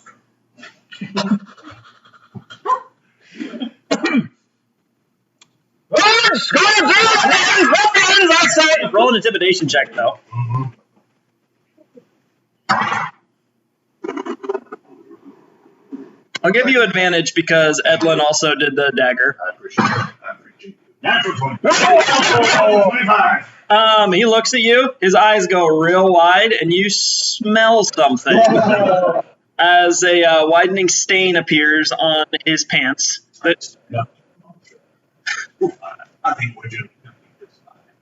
Roll an intimidation check, though. I'll give you advantage because Edlin also did the dagger. I appreciate it. I appreciate it. Natural 25. He looks at you. His eyes go real wide, and you smell something as a widening stain appears on his pants. But I think we're just.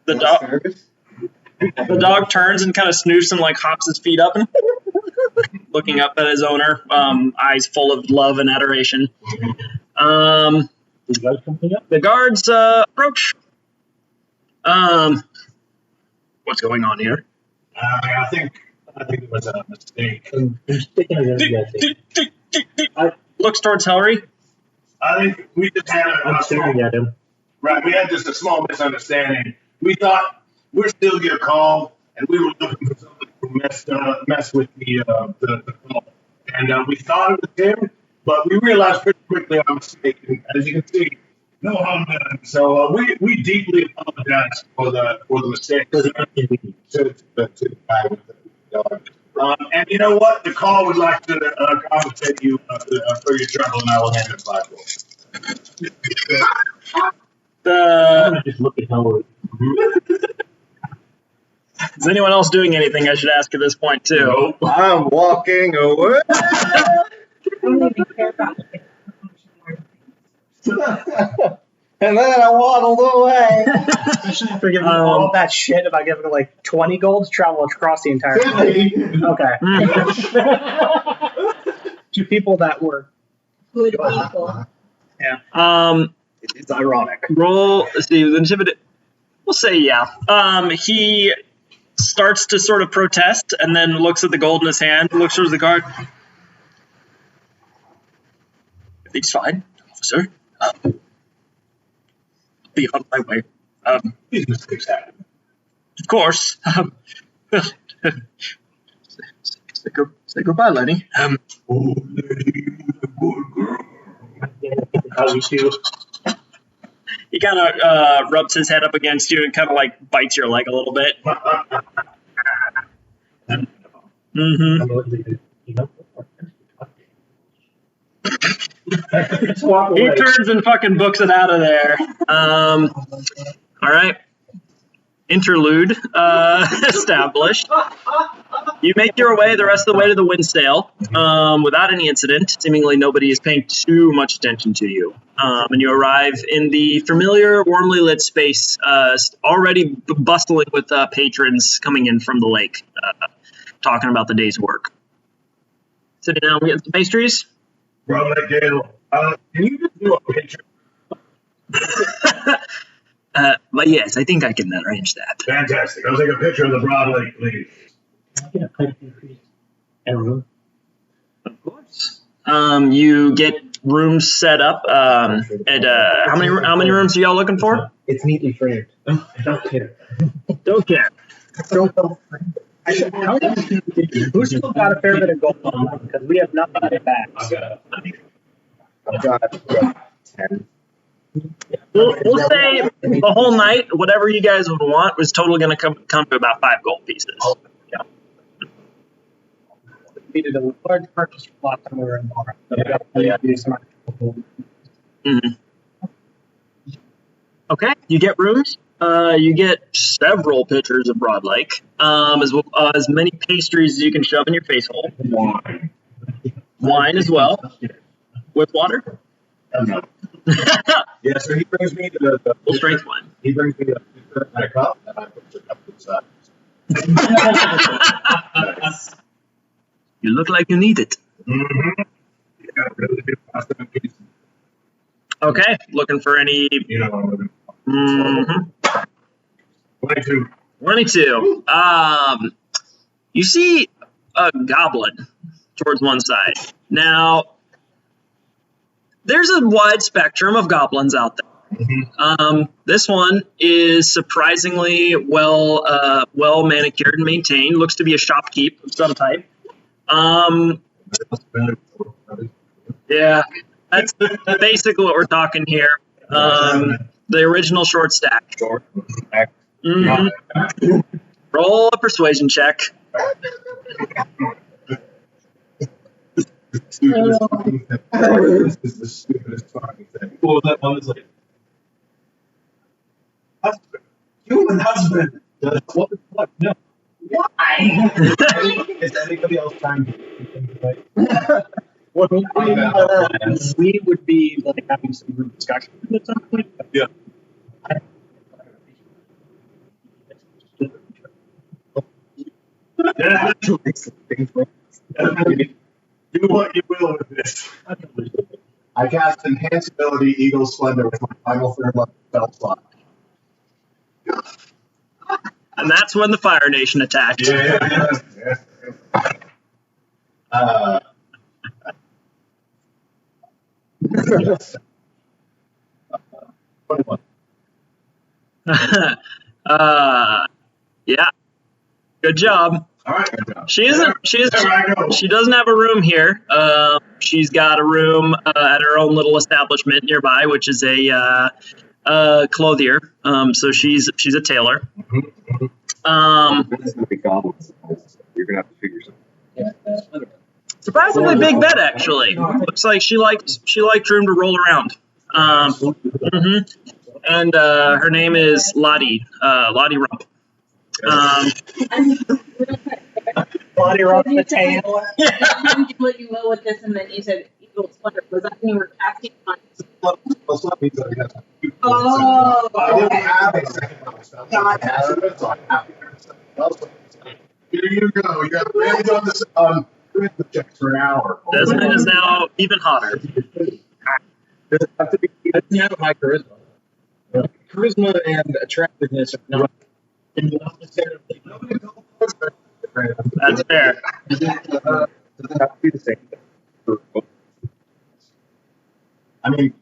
the dog turns and kind of snoofs and like hops his feet up and looking up at his owner, eyes full of love and adoration. The guards approach. What's going on here? I think it was a mistake. Looks towards Hillary. I think we just had I'm staring at him. Right, we had just a small misunderstanding. We thought we're still your call, and we were looking for somebody who messed with the call. And we thought it was him, but we realized pretty quickly our mistake. And as you can see, no harm done. So we deeply apologize for the mistake. To the guy with the dog. And you know what? The call would like to compensate you for your trouble, and I will hand it 5 gold. I'm gonna just look at Hillary. Is anyone else doing anything I should ask at this point too? Nope. I'm walking away. And then I waddled away. Especially after giving all that shit about giving like 20 gold to travel across the entire thing. Okay. Two people that were Good people. Yeah. It's ironic. Roll. Let's see. Intimidate. We'll say yeah. He starts to sort of protest and then looks at the gold in his hand. Looks towards the guard. Everything's fine, officer. Be on my way. These mistakes happen. Of course. Say goodbye, Lenny. Oh, lady, good girl. How you feel? He kind of rubs his head up against you and kind of like bites your leg a little bit. He turns and fucking books it out of there. All right. Interlude established. You make your way the rest of the way to the windsail without any incident. Seemingly nobody is paying too much attention to you. And you arrive in the familiar, warmly lit space, already bustling with patrons coming in from the lake, talking about the day's work. Sitting down, we get some pastries. Bro, Gale, can you just do a picture? But yes, I think I can arrange that. Fantastic. I'll take a picture of the Broad Lake, please. Can I get a increase in a room? Of course. You get rooms set up. At how many rooms are y'all looking for? It's neatly framed. I don't care. Don't care. Who's still got a fair bit of gold on them? Because we have not got it back. I got 10. We'll say the whole night, whatever you guys would want, was totally going to come to about 5 gold pieces. Yeah. We did a large purchase last time we were in Laura. So we definitely have to do some actual gold. Okay, you get rooms. You get several pitchers of Broad Lake, as well as many pastries as you can shove in your face hole. Wine as well. With water? No. Yeah, so he brings me the Full strength wine. He brings me the pitcher and a cup, and I put the cup inside. Nice. You look like you need it. Mm-hmm. You got really good pasta and pizza. Okay, looking for any. You know what I'm looking for. Mhm. 22. 22. You see a goblin towards one side. Now, there's a wide spectrum of goblins out there. This one is surprisingly well manicured and maintained. Looks to be a shopkeep of some type. Yeah, that's basically what we're talking here. The original short stack. Mhm. Roll a persuasion check. Stupidest fucking thing. This is the stupidest fucking thing. What was that one? It's like, Husband. Human husband. what the fuck? No. Why? Is anybody else trying to do things right? What we would be like having some group discussion at some point. Yeah. Do what you will with this. I cast Enhance Ability Eagle Splendor with my final third level spell slot. And that's when the Fire Nation attacked. Yeah. Yeah. Good job. All right. She isn't. There I go. She doesn't have a room here. She's got a room at her own little establishment nearby, which is a clothier. So she's a tailor. That's gonna be goblins. You're gonna have to figure something. Surprisingly big bed, actually. Looks like she liked room to roll around. Mhm. And her name is Lottie. Lottie Rump. Body rock the tail. You do what you will with this, and then you said Eagle Splendor. Was that when you were casting on? Plus, that means that I have to- Oh, I didn't okay. have a second level spell. Got I have it, so I have a second level spell. Here you go. You got to manage on this charisma checks for an hour. Desmond is now even hotter. Does it have to be? I didn't have my charisma. Charisma and attractiveness are not necessarily. That's fair. Does it have to be the same thing for both? I mean,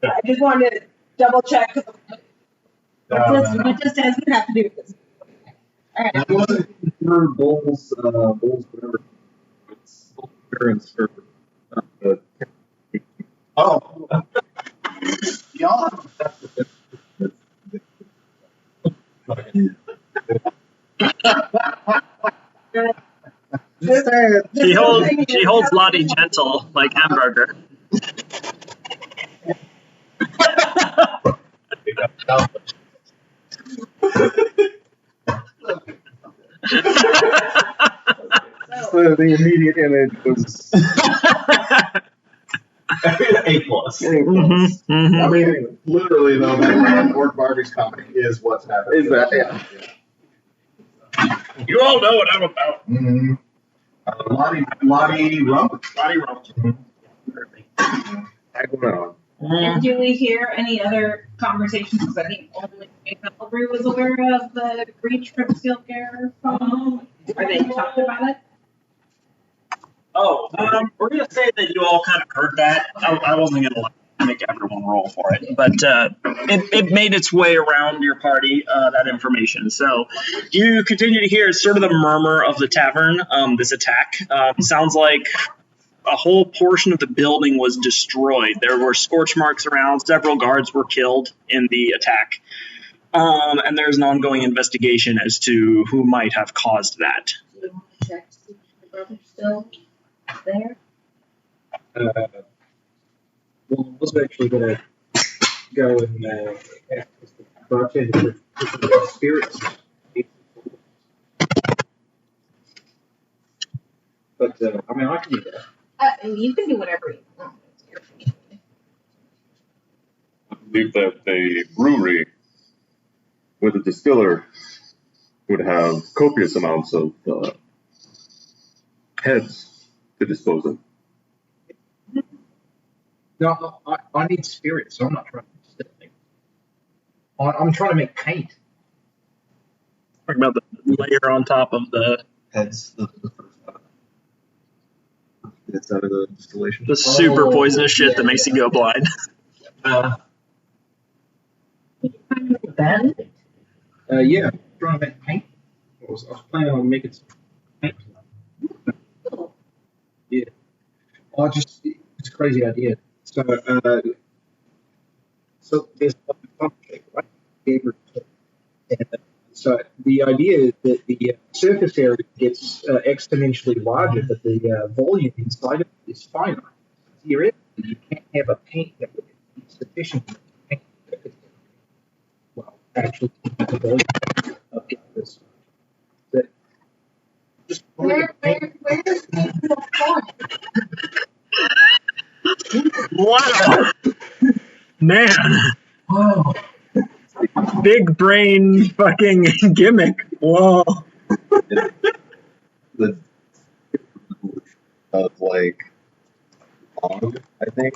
I just wanted to double check. no. What does Desmond have to do with this? All right. It wasn't for bowls, whatever. It's appearance for the. Oh. Y'all She holds Lottie gentle like hamburger. The immediate image was A+. Mhm. I mean, literally though, that Orc Barbie's comic is what's happening. Is that, yeah. You all know what I'm about. Mm-hmm. Lottie Rump. Lottie Rump. Tag one on. And do we hear any other conversations? Because I think only Calvary was aware of the breach from Steel Care. Are they talked about it? Oh, we're gonna say that you all kind of heard that. I wasn't gonna make everyone roll for it, but it made its way around your party, that information. So you continue to hear sort of the murmur of the tavern. This attack sounds like a whole portion of the building was destroyed. There were scorch marks around. Several guards were killed in the attack. And there's an ongoing investigation as to who might have caused that. Do you want to check to see if the brother's still there? Well, I was actually gonna go and ask the bartender for some spirits. But I mean, I can do that. And you can do whatever you want. It's your family. I believe that a brewery with a distiller would have copious amounts of heads to dispose of. No, I need spirit, so I'm not trying to stick things. I'm trying to make paint. Talking about the layer on top of the Heads the first it's out of the distillation. the super Oh, poisonous shit that yeah, makes you go blind. Yeah, I'm trying to make paint. I was planning on making some paint. Yeah. Oh, it's a crazy idea. So there's a pump shape, right? Gave her- and so the idea is that the surface area gets exponentially larger, but the volume inside of it is finite. You can't have a paint that would be sufficient to paint the surface area. Well, actually, the volume of this. That just Where's the point? Wow, man, wow. big brain fucking gimmick. Whoa. The of like log, I think.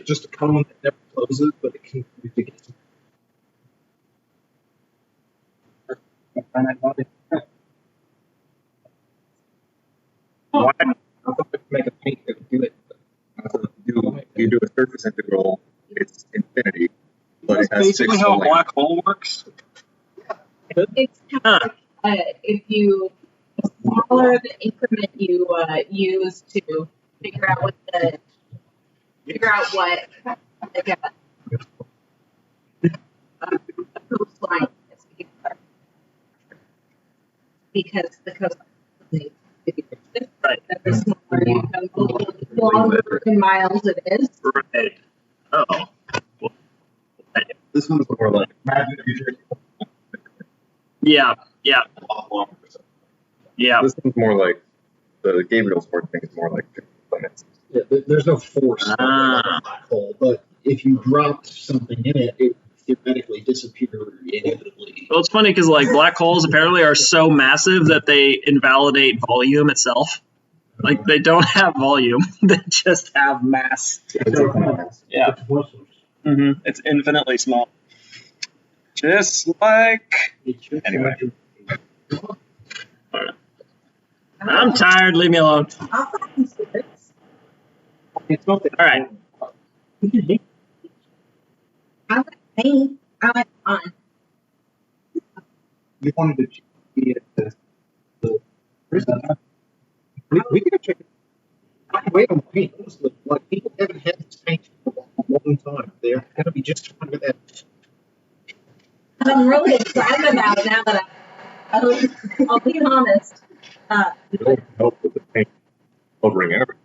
Just a cone that never closes, but it can be get finite body. Why? I thought I could make a paint that would do it. You do a surface integral, it's infinity, but it has Basically fixed how a length. black hole works. It's kind of like if you the smaller the increment you use to figure out what like a coastline is because the coastline is Right. that the smaller you go, the longer in miles it is. Right. Oh. Well, This one's more like yeah. Yeah. Yeah. this one's more like the Gabriel sport thing is more like limits. Yeah, there's no force on Ah. the black hole, but if you dropped something in it, it would theoretically disappear inevitably. Well, it's funny because like black holes apparently are so massive that they invalidate volume itself. Like they don't have volume; they just have mass. Yeah. Mm-hmm. It's infinitely small. Just like. Anyway. Alright. I'm tired. Leave me alone. I'll find spirits. It's not that. All right. I like paint. I like fun. We wanted to be at the prison. We could check it. I can wait on paint. Honestly, like people haven't had this paint for a long time. They're going to be just fine with that. I'm really excited about it now that I'll be honest. It don't help with the paint covering everything.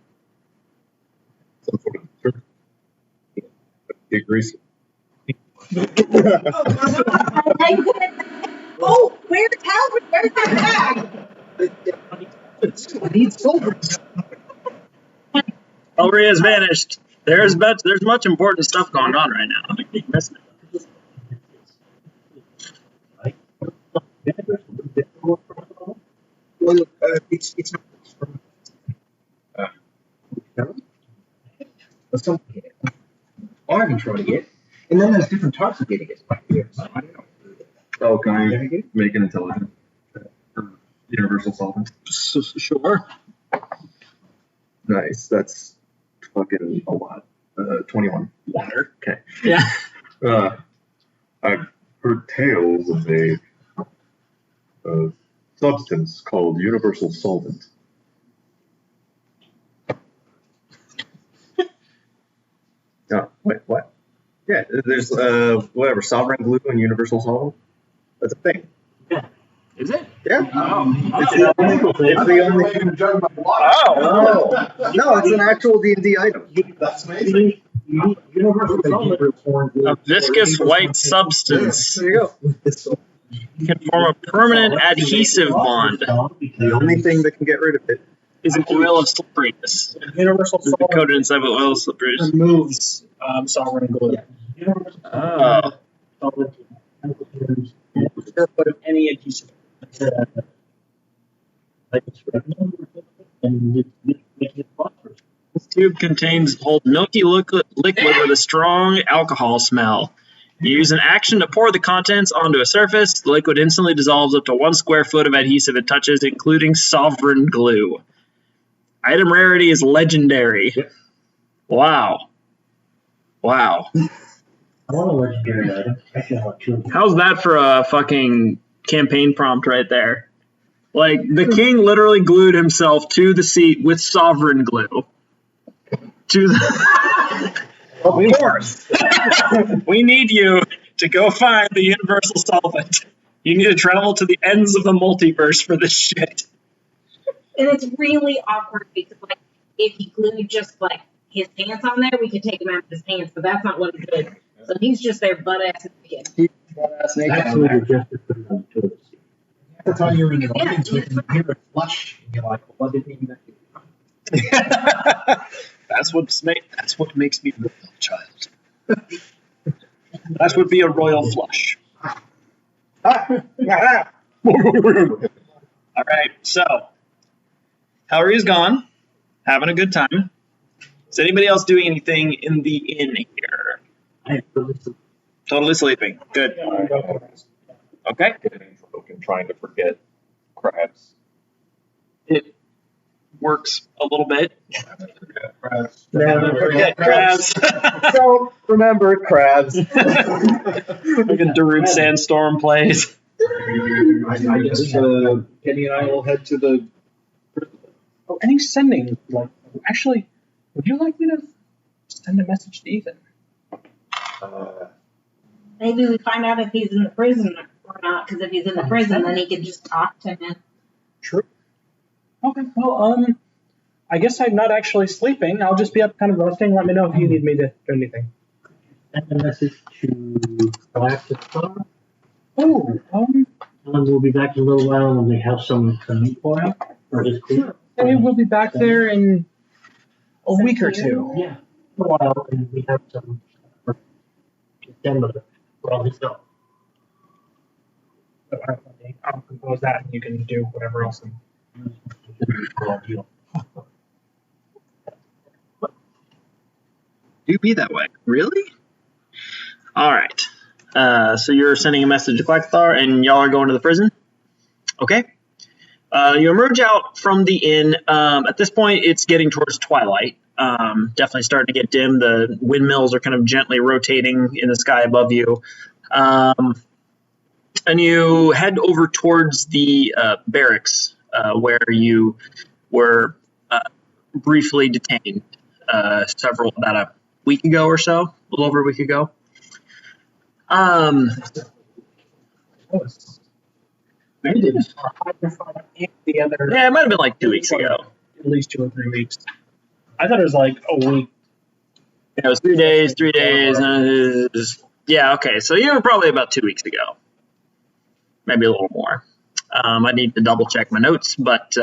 Some sort of surface. Get greasy. Oh, where's Calvin? Where's that bag? It needs solvents. Ellery has vanished. There's much important stuff going on right now. I keep missing it. Well, it's not from. But some I haven't tried it yet. And then there's different types of vinegar. Like so I don't know. Oh, can I make an intelligent universal solvent? Sure. Nice. That's fucking a lot. 21. Water. Okay. Yeah. I've heard tales of a substance called universal solvent. Wait, what? Yeah, there's whatever sovereign glue and universal solvent. That's a thing. Is it? Yeah. It's the only. Oh. No, it's an actual D&D item. That's amazing. Universal solvent. A viscous white substance There you go. can form a permanent adhesive bond. The only thing that can get rid of it. Is an oil of slipperiness. Universal It's solvent coated inside with oil of slipperiness. removes sovereign glue. Oh. But of any adhesive. tube holds milky liquid with a strong alcohol smell. You use an action to pour the contents onto a surface. The liquid instantly dissolves up to 1 square foot of adhesive it touches, including sovereign glue. Item rarity is legendary. Yep. Wow. I want a legendary item. I should have 2 of them. How's that for a fucking campaign prompt right there? Like, the king literally glued himself to the seat with sovereign glue. To the... Of course. We need you to go find the universal solvent. You need to travel to the ends of the multiverse for this shit. And it's really awkward because, like, if he glued just, like, his pants on there, we could take him out of his pants, but that's not what he did. So he's just there butt-ass naked. Butt-ass naked. Absolutely just to put it on the toilet seat. The time you're in the Yeah. audience, you can hear a flush, and you're like, well, I didn't even know. That's what makes me royal, child. That would be a royal flush. All right, so Hillary gone, having a good time. Is anybody else doing anything in the inn here? I have Totally sleeping. Good. Okay. And trying to forget crabs. It works a little bit. Never Forget crabs. Don't remember crabs. Like a Darude Sandstorm plays. I guess Penny and I will head to the. Oh, any sending, like, actually, would you like me to send a message to Ethan? Maybe we find out if he's in the prison or not, because if he's in the prison, then he could just talk to him. True. Okay, well, I guess I'm not actually sleeping. I'll just be up kind of resting. Let me know if you need me to do anything. send a message to Galactic Star. Oh, And we'll be back in a little while when we have some meat for him. Or his crew. hey, we'll be back there in a week or two. Yeah, a while, and we have some for December for all his stuff. So I'll compose that, and you can do whatever else. Do be that way. Really? All right. So you're sending a message to Quackthar, and y'all are going to the prison? Okay. You emerge out from the inn. At this point, it's getting towards twilight. Definitely starting to get dim. The windmills are kind of gently rotating in the sky above you. And you head over towards the barracks where you were briefly detained about a week ago or so, a little over a week ago. Maybe they just the other. Yeah, it might have been like 2 weeks ago. At least 2 or 3 weeks. I thought it was like a week. Yeah, it was 3 days, 3 days. Yeah, okay. So you were probably about 2 weeks ago. Maybe a little more. I need to double check my notes, but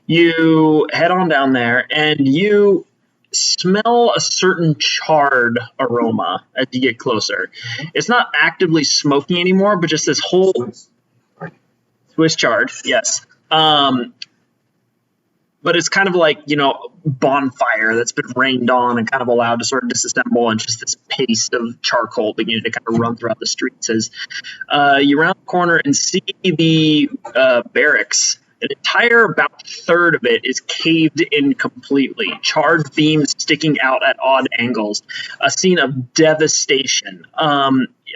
you head on down there and you smell a certain charred aroma as you get closer. It's not actively smoking anymore, but just this whole Swiss chard, yes. But it's kind of like, bonfire that's been rained on and kind of allowed to sort of disassemble, and just this paste of charcoal beginning to kind of run throughout the streets as you round the corner and see the barracks. An entire about third of it is caved in completely, charred beams sticking out at odd angles, a scene of devastation.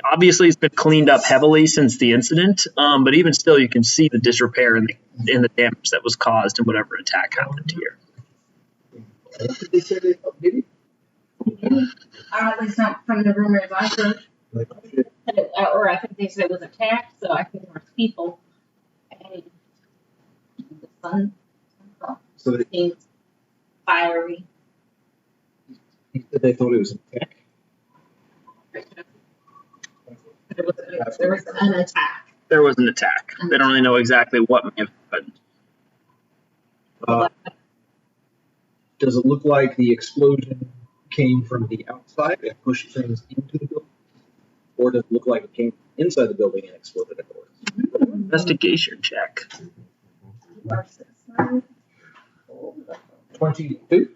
Obviously, it's been cleaned up heavily since the incident, but even still, you can see the disrepair and the damage that was caused in whatever attack happened here. What did they say they did it? At least not from the rumors I heard. Or I think they said it was attacked, so I think there was people. And the sun So they, seems fiery. they thought it was an attack. There was an attack. There was an attack. They don't really know exactly what may have happened. Does it look like the explosion came from the outside and pushed things into the building? Or does it look like it came inside the building and exploded outdoors? Investigation check. 22.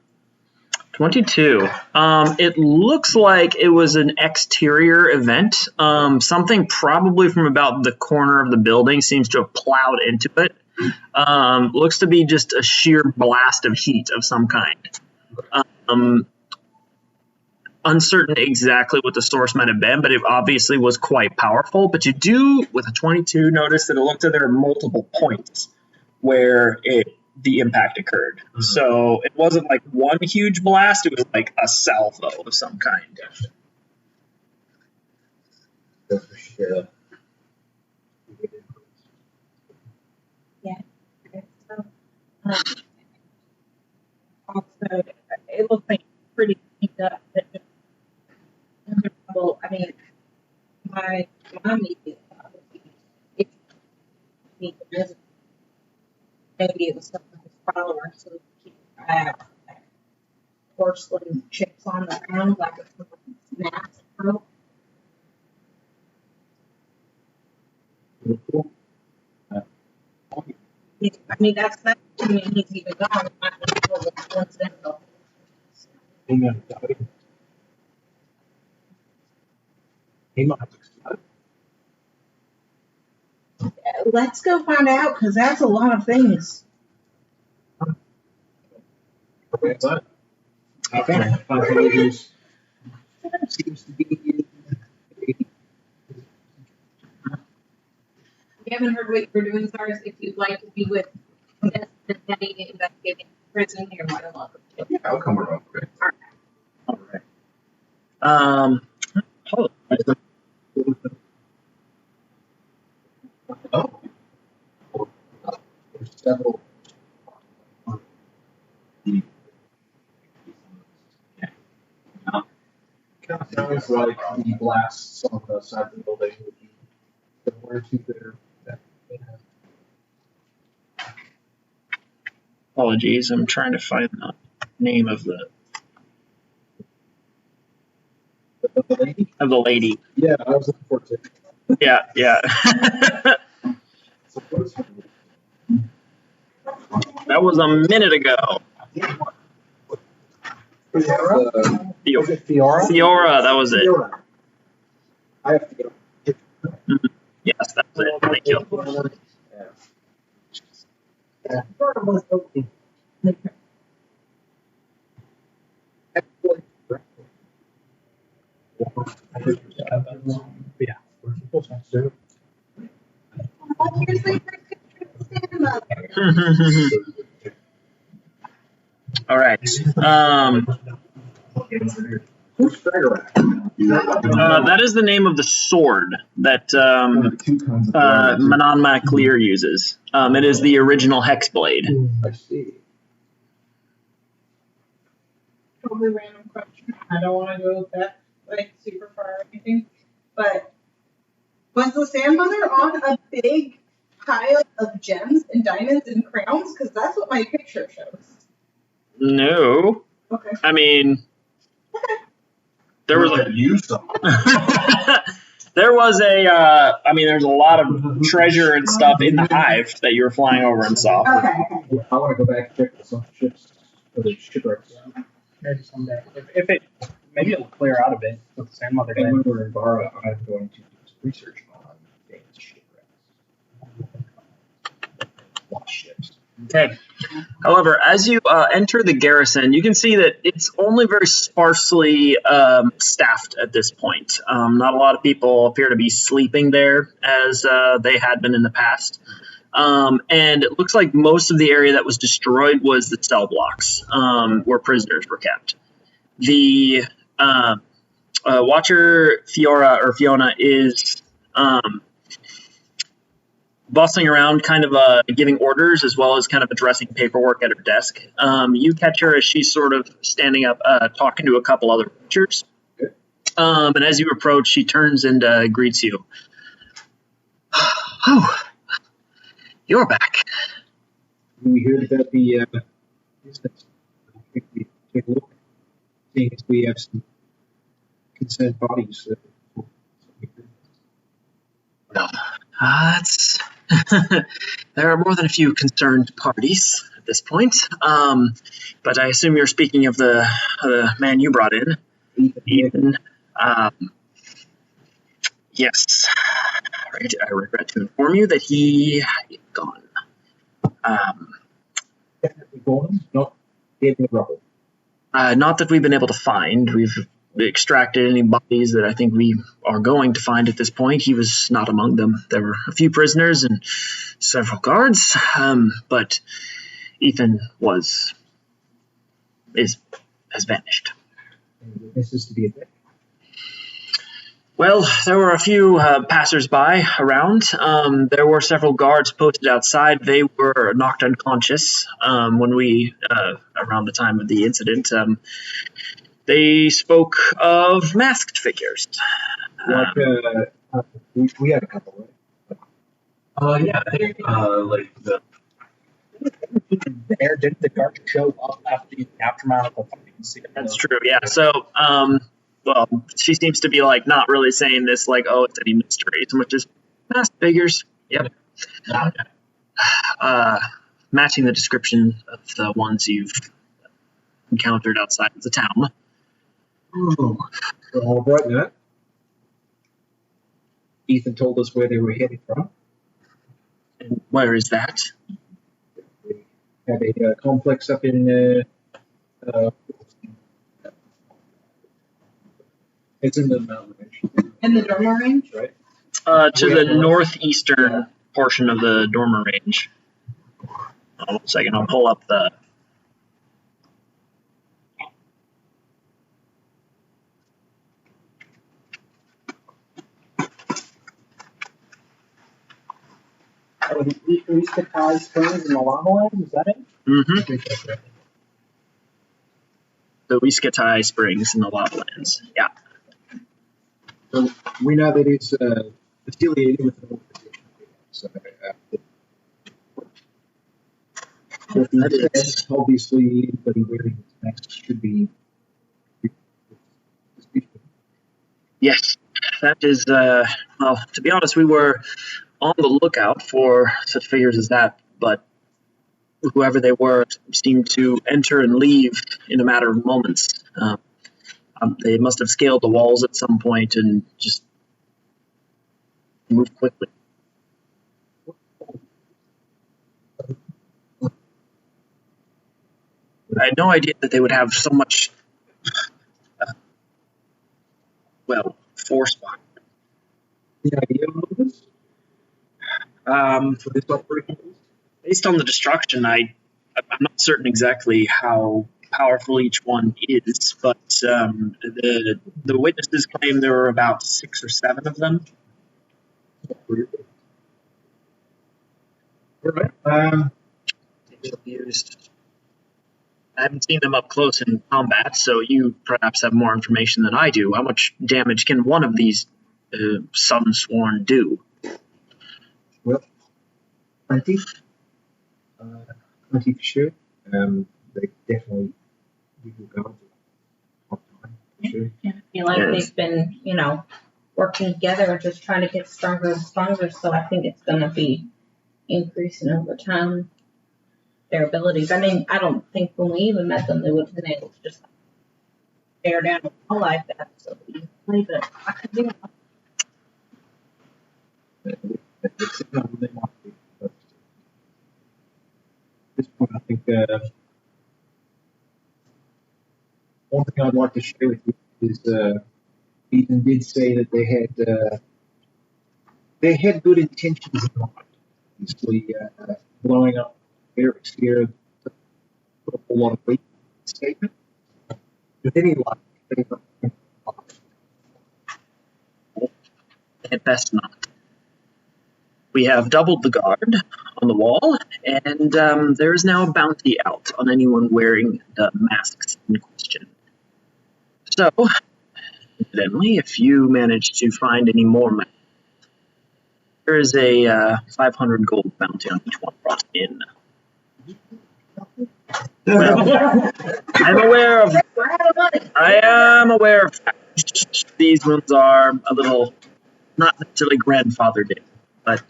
22. It looks like it was an exterior event. Something probably from about the corner of the building seems to have plowed into it. Looks to be just a sheer blast of heat of some kind. Uncertain exactly what the source might have been, but it obviously was quite powerful. But you do, with a 22, notice that it looks like there are multiple points where the impact occurred. Mm-hmm. So it wasn't like one huge blast, it was like a salvo of some kind. Gotcha. Yeah. So, also, it looks like pretty cleaned up. Well, I mean, my immediate thought would be if maybe it was something his follower, so we keep an eye out for that porcelain chips on the ground, like if someone snaps broke. I mean, that's that to me. He's even gone. Not coincidental. He might have exploded. Let's go find out because that's a lot of things. Okay. Seems to be. We haven't heard what you're doing, Cyrus. If you'd like to be with us investigating prison, you're more than welcome to. Yeah, I'll come around. Okay. All right. Hold on. Oh. There's several. Kind of sounds like the blasts on the side of the building would be similar to their. Apologies, I'm trying to find the name of the lady? Of the lady. Yeah, I was looking forward to it. Yeah. That was a minute ago. Fiora? Fiora, that was it. Fiora. I have to get Mm-hmm. Yes, that was it. Thank you. All right. That is the name of the sword that Manon MacLear uses. It is the original hex blade. I see. Totally random question. I don't want to go that like super far or anything, but was the Sandmother on a big pile of gems and diamonds and crowns? Because that's what my picture shows. No. Okay. I mean, there was there was there's a lot of treasure and stuff in the hive that you were flying over and saw. Okay. Yeah, I want to go back and check some ships for the shipwrecks. Maybe someday. If it, maybe it'll clear out a bit with the Sandmother. And when we're in Vara, I'm going to do some research on famous shipwrecks. Lost ships. Okay. However, as you enter the garrison, you can see that it's only very sparsely staffed at this point. Not a lot of people appear to be sleeping there as they had been in the past. And it looks like most of the area that was destroyed was the cell blocks where prisoners were kept. The Watcher Fiona is bustling around, kind of giving orders as well as kind of addressing paperwork at her desk. You catch her as she's sort of standing up, talking to a couple other Watchers. And as you approach, she turns and greets you. Oh, you're back. We heard about the take a look, seeing as we have some concerned bodies. Well, It's there are more than a few concerned parties at this point. But I assume you're speaking of the man you brought in, Ethan. Yes. Right. I regret to inform you that he is gone. Definitely gone. Not dead in the rubble. Not that we've been able to find. We've extracted any bodies that I think we are going to find at this point. He was not among them. There were a few prisoners and several guards, but Ethan has vanished. This is to be a bit. Well, there were a few passers-by around. There were several guards posted outside. They were knocked unconscious when we, around the time of the incident. They spoke of masked figures. We had a couple, right? Yeah, I think like the There, didn't the guard show up after the aftermath of the fucking scene? That's true, yeah. So, well, she seems to be like not really saying this like, oh, it's any mystery, so much as masked figures. Yep. Matching the description of the ones you've encountered outside of the town. Oh, all right now. Ethan told us where they were headed from. And where is that? They had a complex up in. It's in the mountain range. In the Dormer range? Right. To the northeastern portion of the Dormer range. Hold on 1 second, I'll pull up the. Oh, the East Springs in the Lava Land, is that it? Mm-hmm. The Wiskatai Springs in the Lavalands. Yeah. So we know that it's affiliated with an organization. So, obviously, anybody wearing this mask should be. Yes, that is, well, to be honest, we were on the lookout for such figures as that, but whoever they were seemed to enter and leave in a matter of moments. They must have scaled the walls at some point and just moved quickly. I had no idea that they would have so much, force behind them. The idea of this? For this operation? Based on the destruction, I'm not certain exactly how powerful each one is, but the witnesses claim there were about 6 or 7 of them. All right. Used. I haven't seen them up close in combat, so you perhaps have more information than I do. How much damage can one of these Sunsworn do? Well, 20. 20 for sure. They definitely will go on time, for sure. I feel like they've been, working together and just trying to get stronger and stronger. So I think it's going to be increasing over time, their abilities. I mean, I don't think when we even met them, they would have been able to just tear down a wall like that so easily, but I could do it. It's not really want to, but at this point, I think one thing I'd like to share with you is Ethan did say that they had good intentions in mind. Obviously, blowing up barracks here put a whole lot of weight in the statement. With any luck, At best not. We have doubled the guard on the wall, and there is now a bounty out on anyone wearing the masks in question. So, incidentally, if you manage to find any more masks, there is a 500 gold bounty on each one brought in. Well, I am aware of these ones are a little not necessarily grandfathered in. but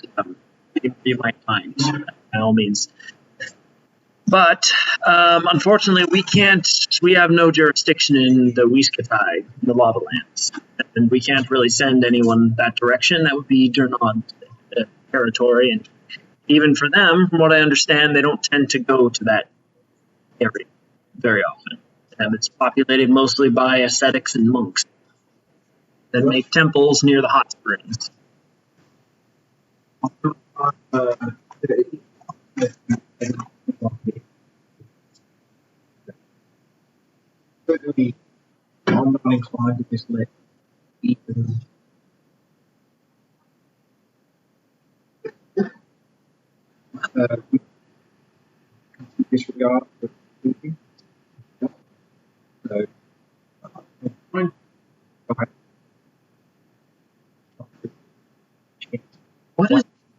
you might find by all means. But unfortunately, we have no jurisdiction in the Wiskatai, the lava lands, and we can't really send anyone that direction. That would be Durnod territory, and even for them, from what I understand, they don't tend to go to that area very often. It's populated mostly by ascetics and monks that make temples near the hot springs. I'm not inclined to just let Ethan disregard for thinking. So, fine. Okay.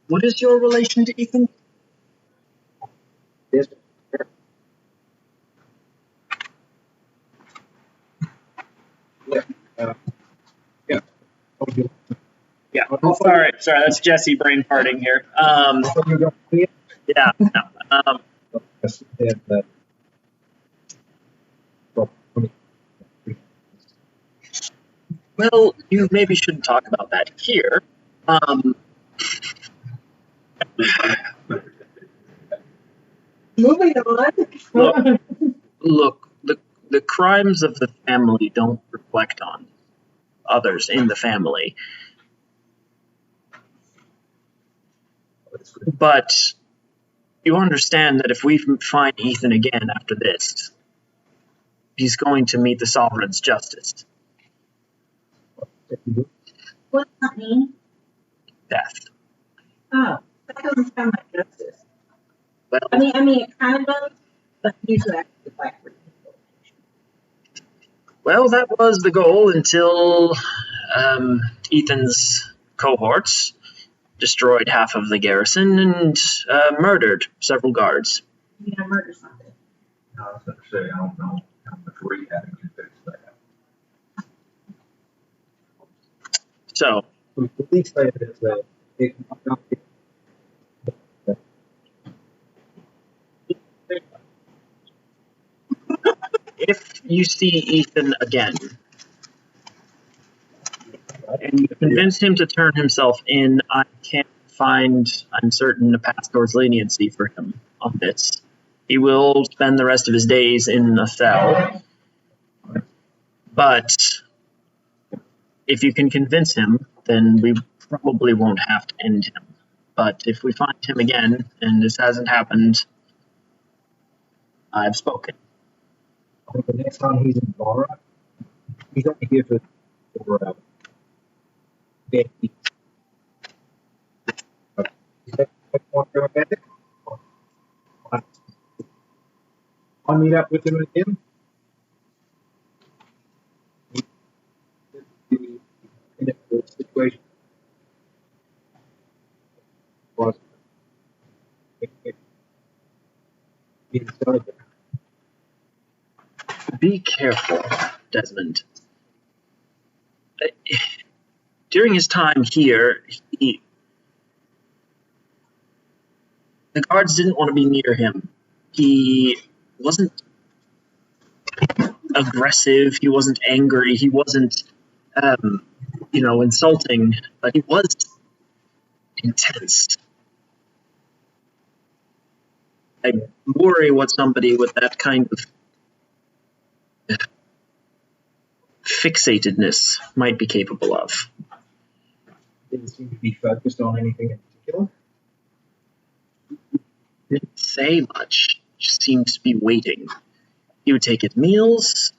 What is your relation to Ethan? Yes. Yeah. Yeah. Yeah. Oh, sorry, that's Jesse brain farting here. Yeah. No. Well, you maybe shouldn't talk about that here. Moving on. Look, the crimes of the family don't reflect on others in the family. But you understand that if we find Ethan again after this, he's going to meet the Sovereign's justice. What does that mean? Death. Oh, that doesn't sound like justice. Well, I mean, it kind of does, but usually I feel like well, that was the goal until Ethan's cohorts destroyed half of the garrison and murdered several guards. you know, murder something. I was going to say, I don't know how much rehab you fix that. So, We please say that it might not be. if you see Ethan again, and you convince him to turn himself in, I can't find, I'm certain, a path towards leniency for him on this. He will spend the rest of his days in a cell. But if you can convince him, then we probably won't have to end him. But if we find him again, and this hasn't happened, I've spoken. I think the next time he's in Vara, he's only here for bed. Is that what you're about it? I'll meet up with him again. In a situation was inside. Be careful, Desmond. During his time here, the guards didn't want to be near him. He wasn't aggressive, he wasn't angry, he wasn't, insulting, but he was intense. I worry what somebody with that kind of fixatedness might be capable of. Didn't seem to be focused on anything in particular. Didn't say much, just seemed to be waiting. He would take his meals,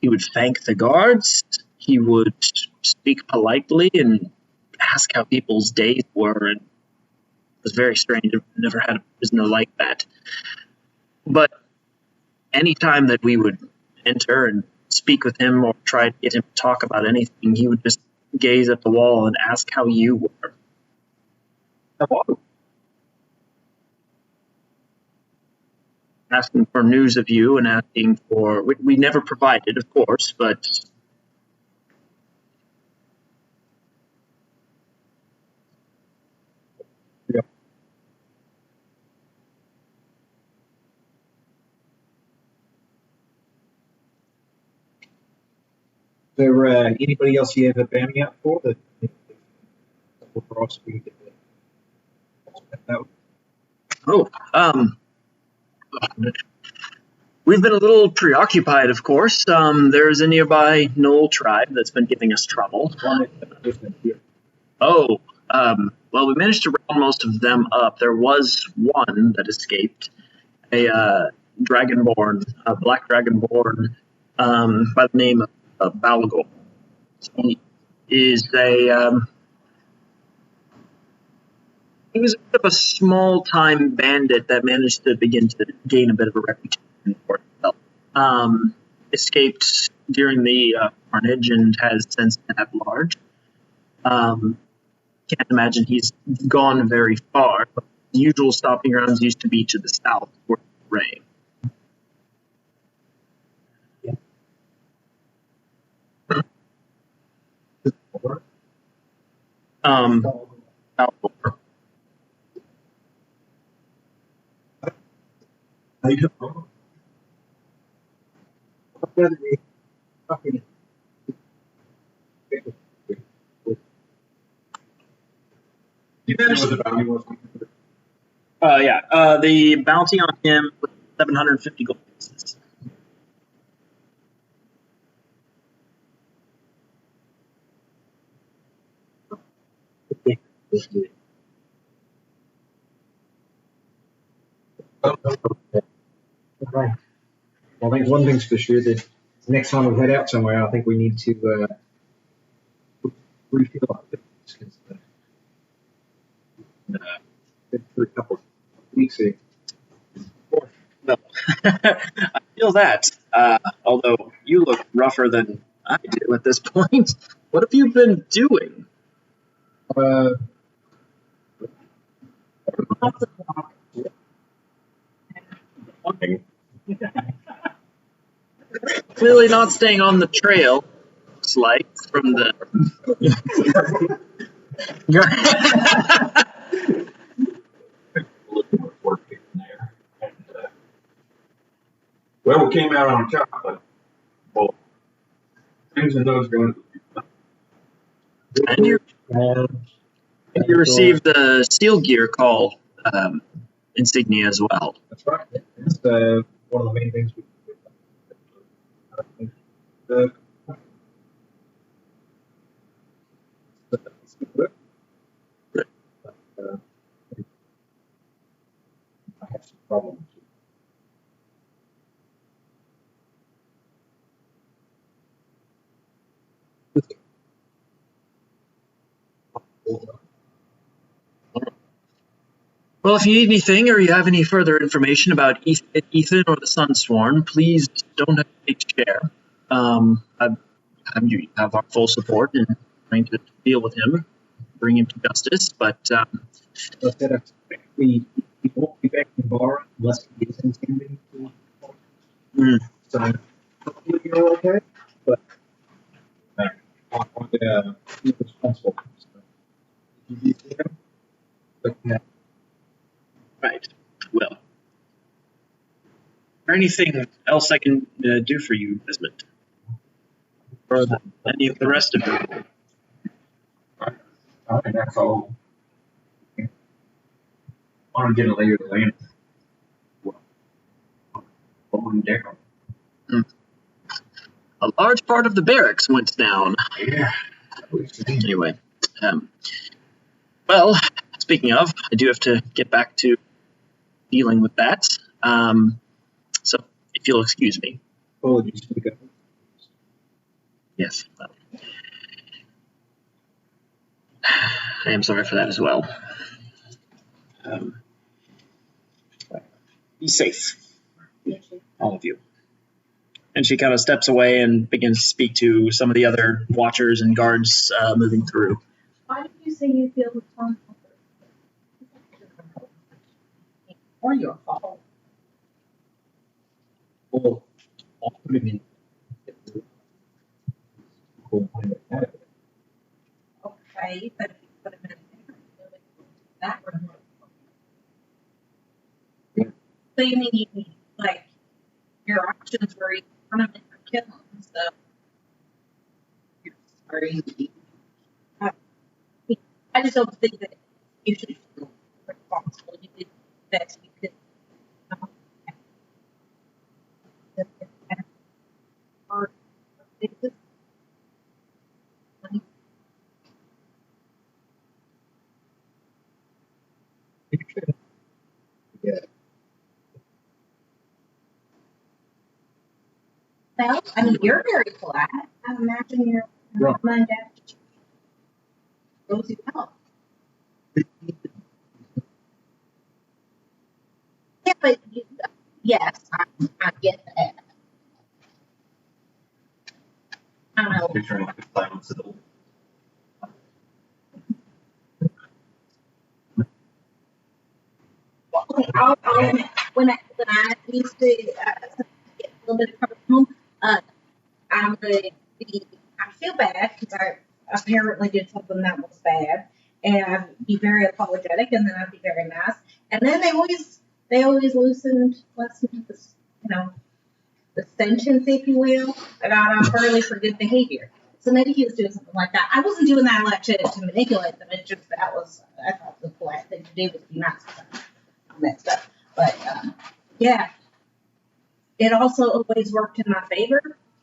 he would thank the guards, he would speak politely and ask how people's days were, and it was very strange. I've never had a prisoner like that. But any time that we would enter and speak with him or try to get him to talk about anything, he would just gaze at the wall and ask how you were. Asking for news of you and asking for... We never provided, of course, but... there anybody else you have a bounty out for that for us we could that Oh, we've been a little preoccupied, of course. There's a nearby Knoll tribe that's been giving us trouble. Oh, well, we managed to round most of them up. There was one that escaped, a dragonborn, a black dragonborn, by the name of Balagor. He is he was a bit of a small-time bandit that managed to begin to gain a bit of a reputation for himself. Escaped during the carnage and has since been at large. Can't imagine he's gone very far. The usual stopping grounds used to be to the south, towards the Ray. Balagor. I don't know. You managed the bounty was. yeah. The bounty on him was 750 gold pieces. Right. Well, I think one thing's for sure that next time we head out somewhere, I think we need to refill our fitness because been through a couple of weeks here. No. I feel that. Although you look rougher than I do at this point. What have you been doing? Clearly not staying on the trail. Looks like from the. Well, we came out on top, but well, things and those going. And you received the seal gear call insignia as well. That's right. That's one of the main things we do. I have some problems. Well, if you need anything or you have any further information about Ethan or the Sunsworn, please don't hesitate to share. You have our full support in trying to deal with him, bring him to justice. But we won't be back in the bar unless he is intending to. So hopefully you're okay, but I'm going to be responsible. So, if you see him, but right. Well, is there anything else I can do for you, Desmond? Or any of the rest of you? I think that's all. I want to get a lay of the land. Going down. A large part of the barracks went down. Yeah. Anyway, well, speaking of, I do have to get back to dealing with that. So, if you'll excuse me. apologies for the guy. Yes. Well, I am sorry for that as well. Be safe, all of you. And she kind of steps away and begins to speak to some of the other watchers and guards moving through. Why did you say you feel responsible? Or your fault? Well, I'll put him in. Okay, but if you put him in that room. So you mean, like, your options were either tournament or kill him, so. are easy. I just don't think that you should feel responsible. You did the best you could. Or Yeah. well, I mean, you're very flat. I imagine your mom and dad just goes you out. Yeah, but you, yes, I get that. I don't know. Picturing like a silence adult. Okay, when I used to get a little bit of personal, I'm gonna be, I feel bad because I apparently did something that was bad, and I'd be very apologetic, and then I'd be very nice, and then they always lessened the, the sentence, if you will. I got off early for good behavior. So maybe he was doing something like that. I wasn't doing that like to manipulate them. It's just I thought the polite thing to do was be nice to them. I messed up. But yeah, it also always worked in my favor,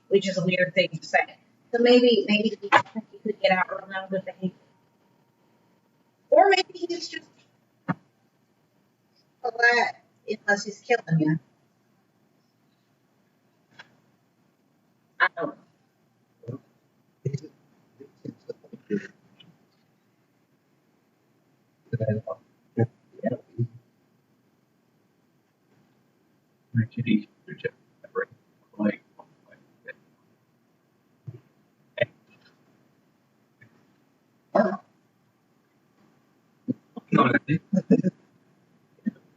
which is a weird thing to say. So maybe you could get out early on good behavior. Or maybe he's just polite unless he's killing you. I don't know. Actually, like,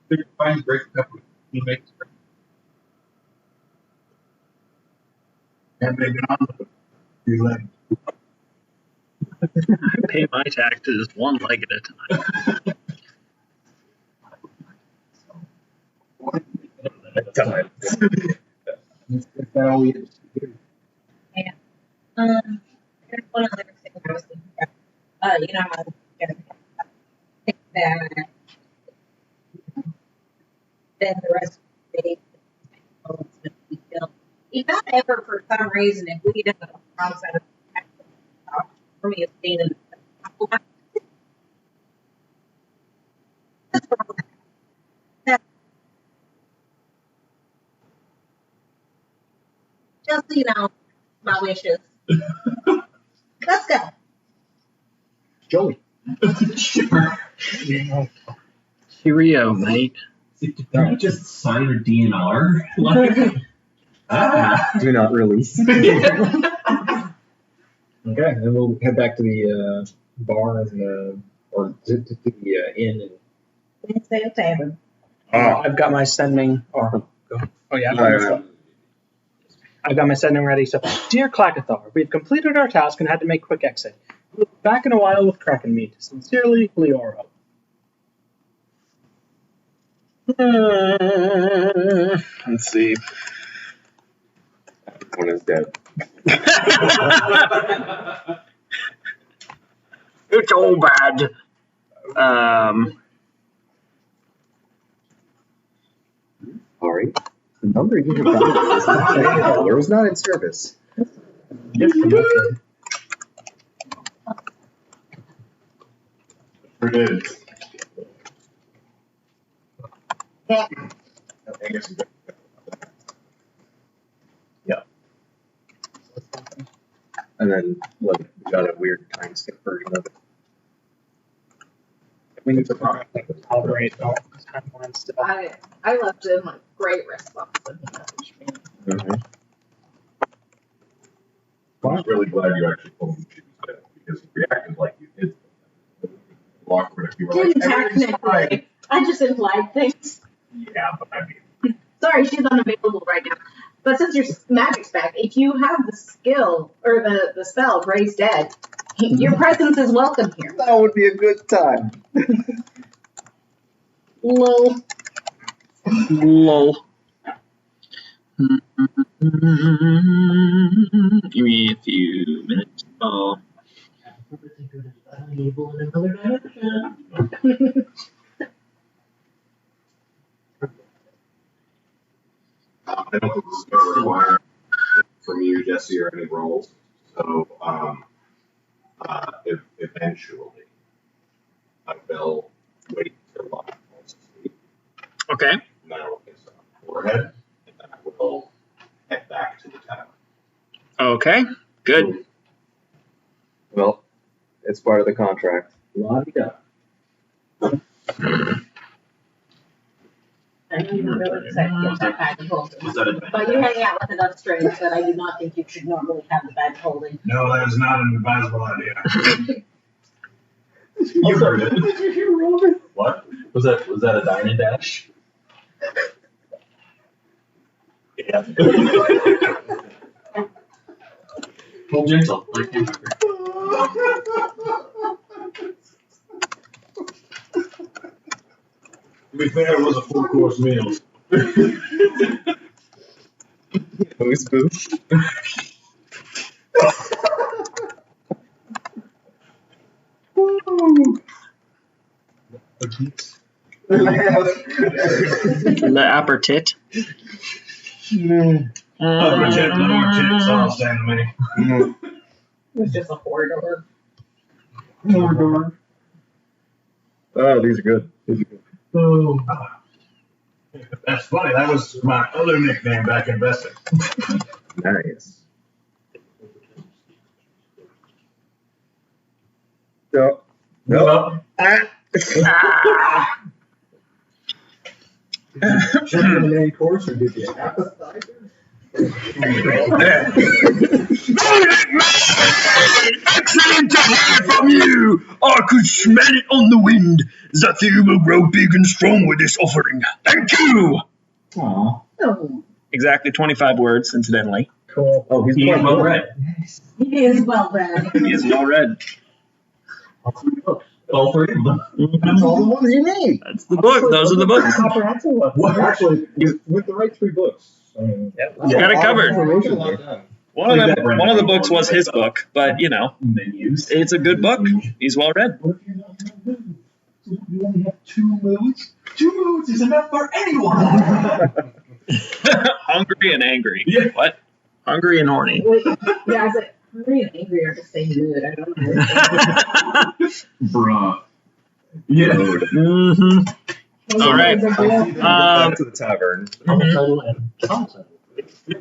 Big fine break up with teammates. And maybe not. You let I pay my taxes one leg at a time. Is that all we do? Yeah. There's one other thing I was thinking about. I'm gonna think that then the rest of the day it's going to be filled. If not ever for some reason, if we did the outside of for me, it's being in just my wishes. Let's go. Joey. sure. Cheerio, mate. Did you just sign a DNR? Like, Do not release. Okay, then we'll head back to the bar and or to the inn and Wednesday tavern. I've got my sending. Oh yeah. I've got my sending ready. So, dear Clackathor, we've completed our task and had to make quick exit. We'll be back in a while with Kraken meat. Sincerely, Leoro. Let's see. One is dead. It's all bad. Sorry. The number you have dialed is not available or is not in service. disconnected. Sure did. Yeah. Yeah. And then we got a weird time skip version of it. We need to tolerate the timeline still. I left him a great response when he messaged me. Mm-hmm. I'm really glad you actually told me she was dead because you reacted like you did. Awkward if you were like, Didn't "Everything's fine." technically. I just implied things. Yeah, but I mean, Sorry, she's unavailable right now. But since your magic's back, if you have the skill or the spell Raise Dead, your presence is welcome here. That would be a good time. Lol. Lol. Give me a few minutes. Oh. Evil in another dimension. I don't think this is going to require from you, Jesse, or any rolls. So, eventually, I will wait till Locke falls asleep. Okay. And then I will kiss her on the forehead, and then I will head back to the tower. Okay. Good. Well, it's part of the contract. La-di-da. I know you're really excited to get that bag of holding. Was that a But you hang out with enough strangers that I do not think you should normally have the bag of holding. No, that is not an advisable idea. You heard it. Did you hear Robert? What? Was that a dine and dash? Yeah. Full gentle, like hamburger. To be fair, it was a 4-course meal. Boost boost. The aperitif. No more chips, all stand to me. It was just a corridor. Oh, these are good. These are good. Oh. That's funny. That was my other nickname back in Bessie. Nice. No. No. Check the main course, or did you appetizer? Excellent to hear from you! I could smell it on the wind that you will grow big and strong with this offering. Thank you! Aw. Oh, Exactly 25 words, incidentally. Cool. Oh, he's He quite well well read. he is well read. He is well read. All 3 books. All 3 of them. That's all the ones you need. That's the book. Those are the books. Comprehensive one. Well, actually, with the right 3 books. I mean, He's got it covered. information there. One of the books was his book, but you know, Menus. it's a good book. He's well read. What if you're not gonna do? So you only have 2 moods? 2 moods is enough for anyone! Hungry and angry. Yeah. What? Hungry and horny. Wait, yeah, I was like, hungry and angry are the same mood. I don't know. Bruh. Yeah. Mm-hmm. All right. back to the tavern. Title and content.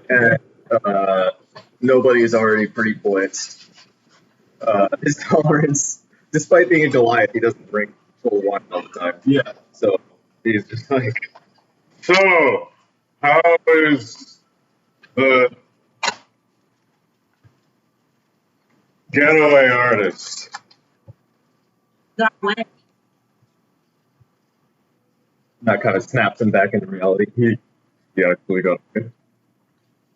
And nobody is already pretty blitzed. His tolerance, despite being a Goliath, he doesn't drink full wine all the time. Yeah. So he's just like, So, how is the getaway artist? Got wet. that kind of snaps him back into reality. He actually got it.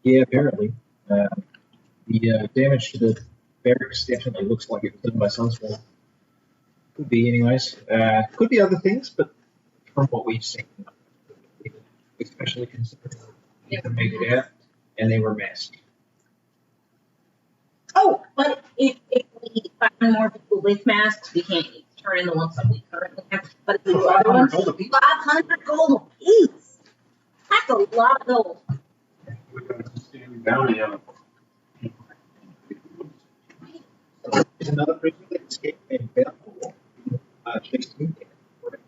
Yeah, apparently. The damage to the barracks definitely looks like it was done by Sunswell. Could be, anyways. Could be other things, but from what we've seen, especially considering they were made out and they were masked. Oh, but if we find more people with masks, we can't turn in the ones that we currently have. But if we do other ones, 500 gold apiece. That's a lot of gold. Bounty on There's another prisoner that escaped and Bethel. Chased him down.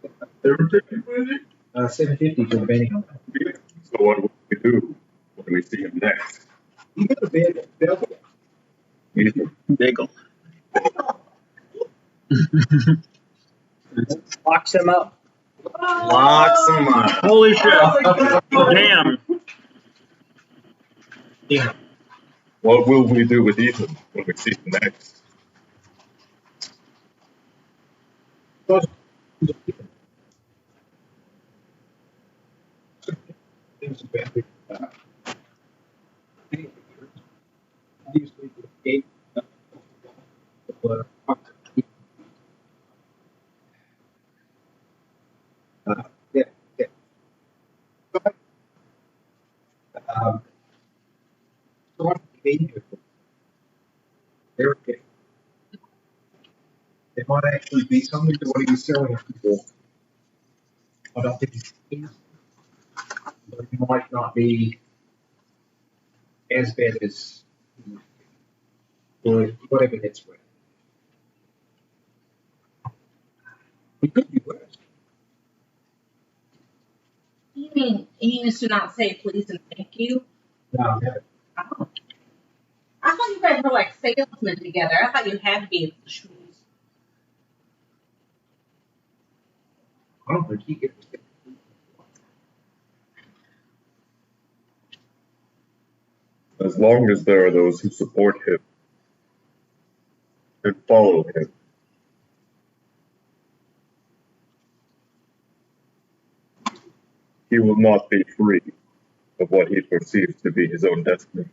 They were taking with it? 750 for the bounty on that. So what do we do when we see him next? You got a bed, Bethel. Bagel. Locks him up. Locks him up. Holy shit. Damn. What will we do with Ethan when we see him next? Obviously, the gate. Yeah, yeah. So what they do? They're It might actually be something to what he was telling people. I don't think he's innocent, but it might not be as bad as whatever that's worth. He could be worse. You mean he used to not say please and thank you? No, never. Oh. I thought you guys were like salesmen together. I thought you had to be able to schmooze. I don't think he gets it. As long as there are those who support him and follow him. He will not be free of what he perceives to be his own destiny.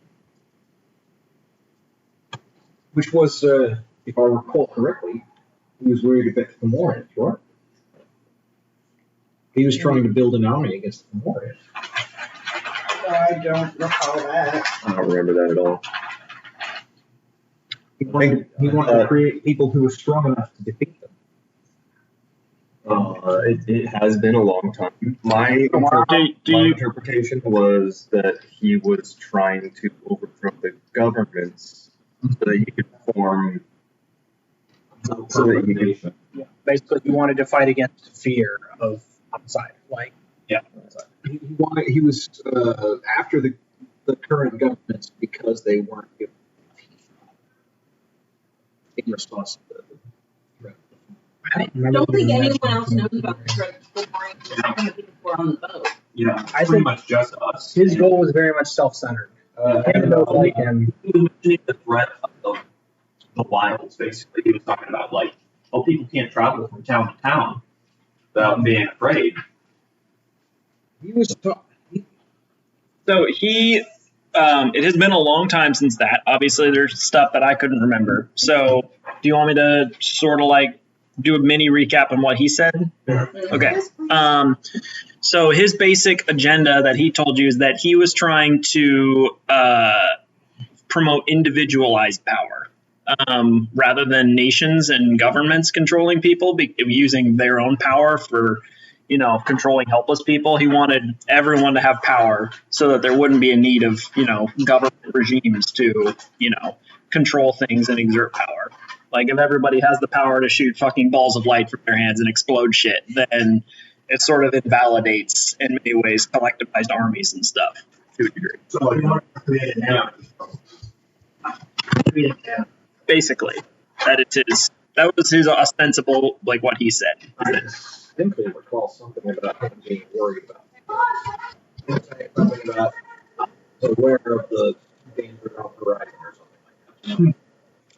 Which was, if I recall correctly, he was worried about the Fomorians, right? He was trying to build an army against the Fomorians. I don't recall that. I don't remember that at all. He wanted to create people who were strong enough to defeat them. It has been a long time. My interpretation was that he was trying to overthrow the governments so that he could form. So that he could. Yeah, basically, he wanted to fight against fear of outside. Like, Yeah. He was after the current governments because they weren't given in response to the threat. I don't remember. Don't think anyone else knows about the threat before the people who were on the boat. Yeah, I pretty think much just us. his goal was very much self-centered. Like him. He was mentioning the threat of the wilds, basically. He was talking about, like, oh, people can't travel from town to town without being afraid. He was So he, it has been a long time since that. Obviously, there's stuff that I couldn't remember. So, do you want me to sort of like do a mini recap on what he said? Okay. So his basic agenda that he told you is that he was trying to promote individualized power rather than nations and governments controlling people, using their own power for, controlling helpless people. He wanted everyone to have power so that there wouldn't be a need of, government regimes to, control things and exert power. Like if everybody has the power to shoot fucking balls of light from their hands and explode shit, then it sort of invalidates, in many ways, collectivized armies and stuff to a degree. So you want to create an enemy. Basically, that was his ostensible, like what he said. I distinctly recall something about him being worried about. Something about aware of the danger on the horizon or something like that.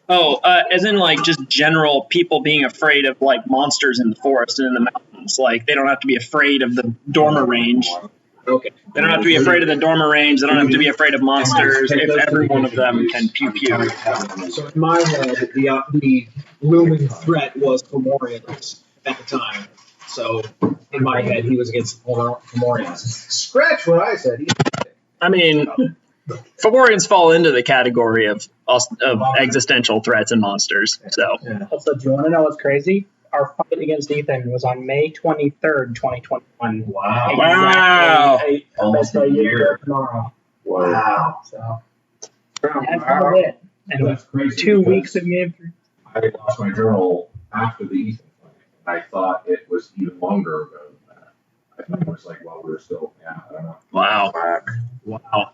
Oh, as in like just general people being afraid of like monsters in the forest and in the mountains. Like they don't have to be afraid of the dormer range. Okay. They don't have to be afraid of the dormer range. They don't have to be afraid of monsters if every one of them can pew pew. So in my head, the looming threat was Fomorians at the time. So in my head, he was against Fomorians. Scratch what I said. I mean, Fomorians fall into the category of existential threats and monsters. So. Yeah. Also, do you want to know what's crazy? Our fight against Ethan was on May 23rd, 2021. Wow. Wow. Almost a year tomorrow. Wow. So that's about it. And That's crazy 2 because weeks of game. I lost my journal after the Ethan fight. I thought it was even longer ago than that. I thought it was like while we were still, I don't know. Wow. Wow.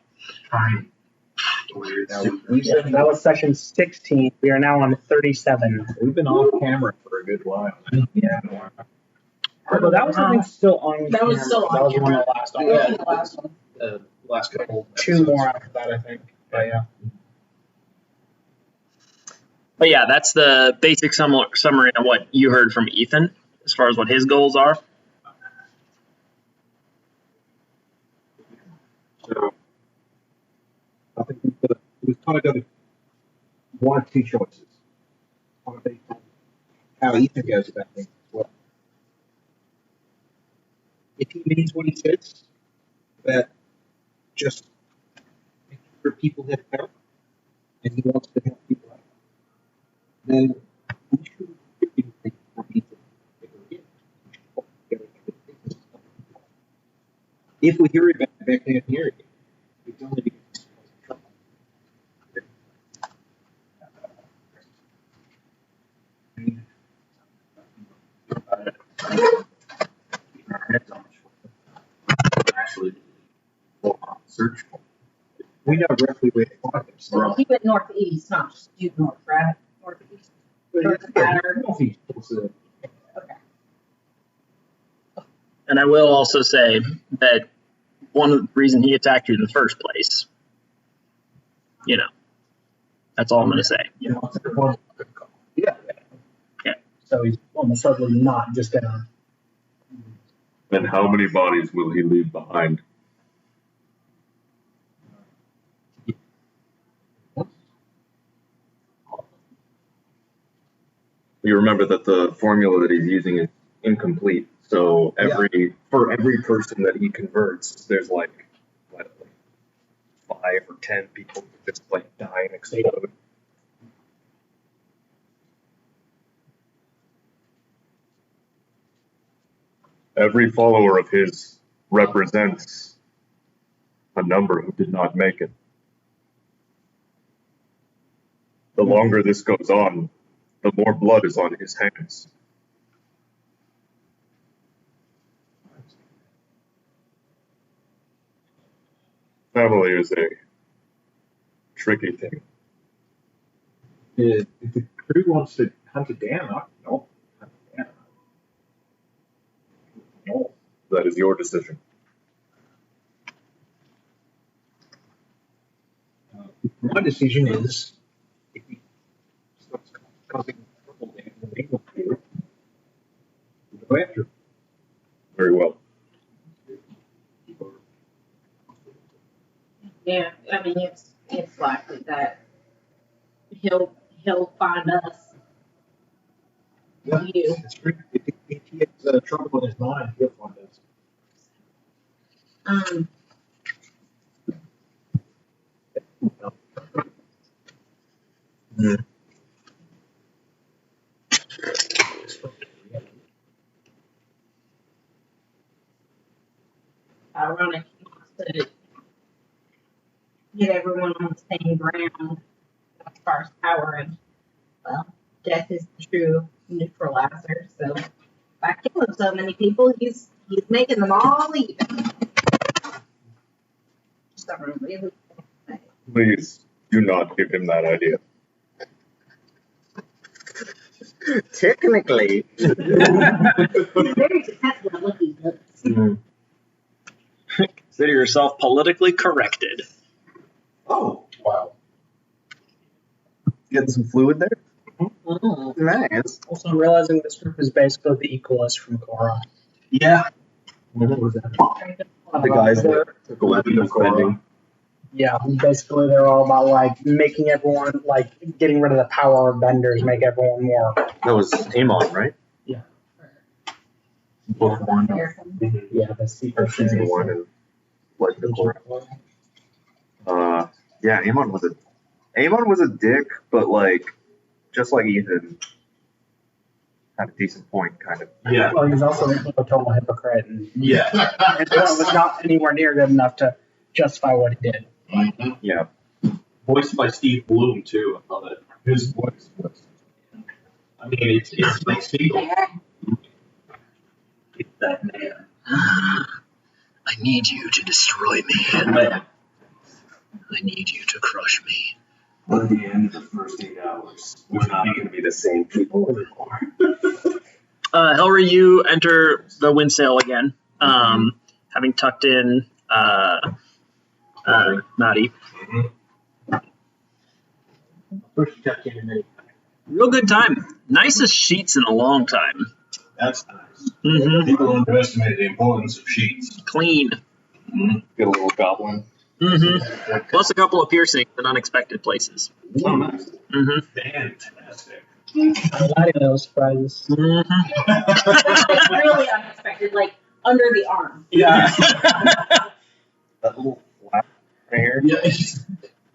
Time. That was session 16. We are now on 37. We've been off camera for a good while. Yeah. Although that was I think still on. That was camera. still on That was camera. one of the last. Yeah, the last one. Last couple. Two more after that, I think. But yeah. But yeah, that's the basic summary of what you heard from Ethan as far as what his goals are. So I think we've kind of got one or two choices. I think how Ethan goes about things as well. If he means what he says, that just making sure people have help, and he wants to help people out, then we should be If we hear about it back down here, it's only because it's trouble. Actually, go on search for. We know roughly where to find them. So keep it northeast, not just due north, right? Northeast. Doesn't matter. Northeast, it's, Okay. And I will also say that one of the reason he attacked you in the first place, you know, that's all I'm going to say. you know, it's a one good call. Yeah. So he's almost certainly not just gonna. And how many bodies will he leave behind? You remember that the formula that he's using is incomplete. So for every person that he converts, there's like 5 or 10 people that just like die and explode. Every follower of his represents a number who did not make it. The longer this goes on, the more blood is on his hands. Family is a tricky thing. If the crew wants to hunt it down, I can help hunt it down. No. That is your decision. My decision is if he starts causing trouble down in the England here, we'll go after him. Very well. Yeah, I mean it's likely that he'll find us. Yeah, You. it's true. If he has trouble in his mind, he'll find us. Ironic he wants to get everyone on the same ground as far as power, and well, death is the true neutralizer. So by killing so many people, he's making them all even. Just a really Please do not give him that idea. Technically. he's very successful at what he does. Consider yourself politically corrected. Oh, wow. Getting some fluid there? Oh. Nice. Also realizing this group is basically the equalist from Korra. Yeah. What was that? The guys that took away the spending. Yeah, basically they're all about like making everyone like getting rid of the power of vendors, make everyone more. That was Amon, right? Book one. Yeah, the secret Season series. 1 and like the Korra. Yeah, Amon was a dick, but like just like Ethan had a decent point, kind of. Yeah. Well, he's also a total hypocrite, and Yeah. it was not anywhere near good enough to justify what he did. Yeah. Voiced by Steve Bloom too. I love it. His voice was. I mean, it's like Spiegel. It's that man. I need you to destroy me. Man. I need you to crush me. But at the end of the first 8 hours, we're not going to be the same people anymore. Helry, you enter the windsail again, having tucked in Maddie. First you tucked in and then Real good time. Nicest sheets in a long time. That's nice. Mm-hmm. People underestimate the importance of sheets. Clean. Get a little goblin. Mm-hmm. Plus a couple of piercings in unexpected places. Oh, nice. Mm-hmm. Fantastic. I'm glad he knows surprises. Mm-hmm. Really unexpected, like under the arm. Yeah. That little flap right here.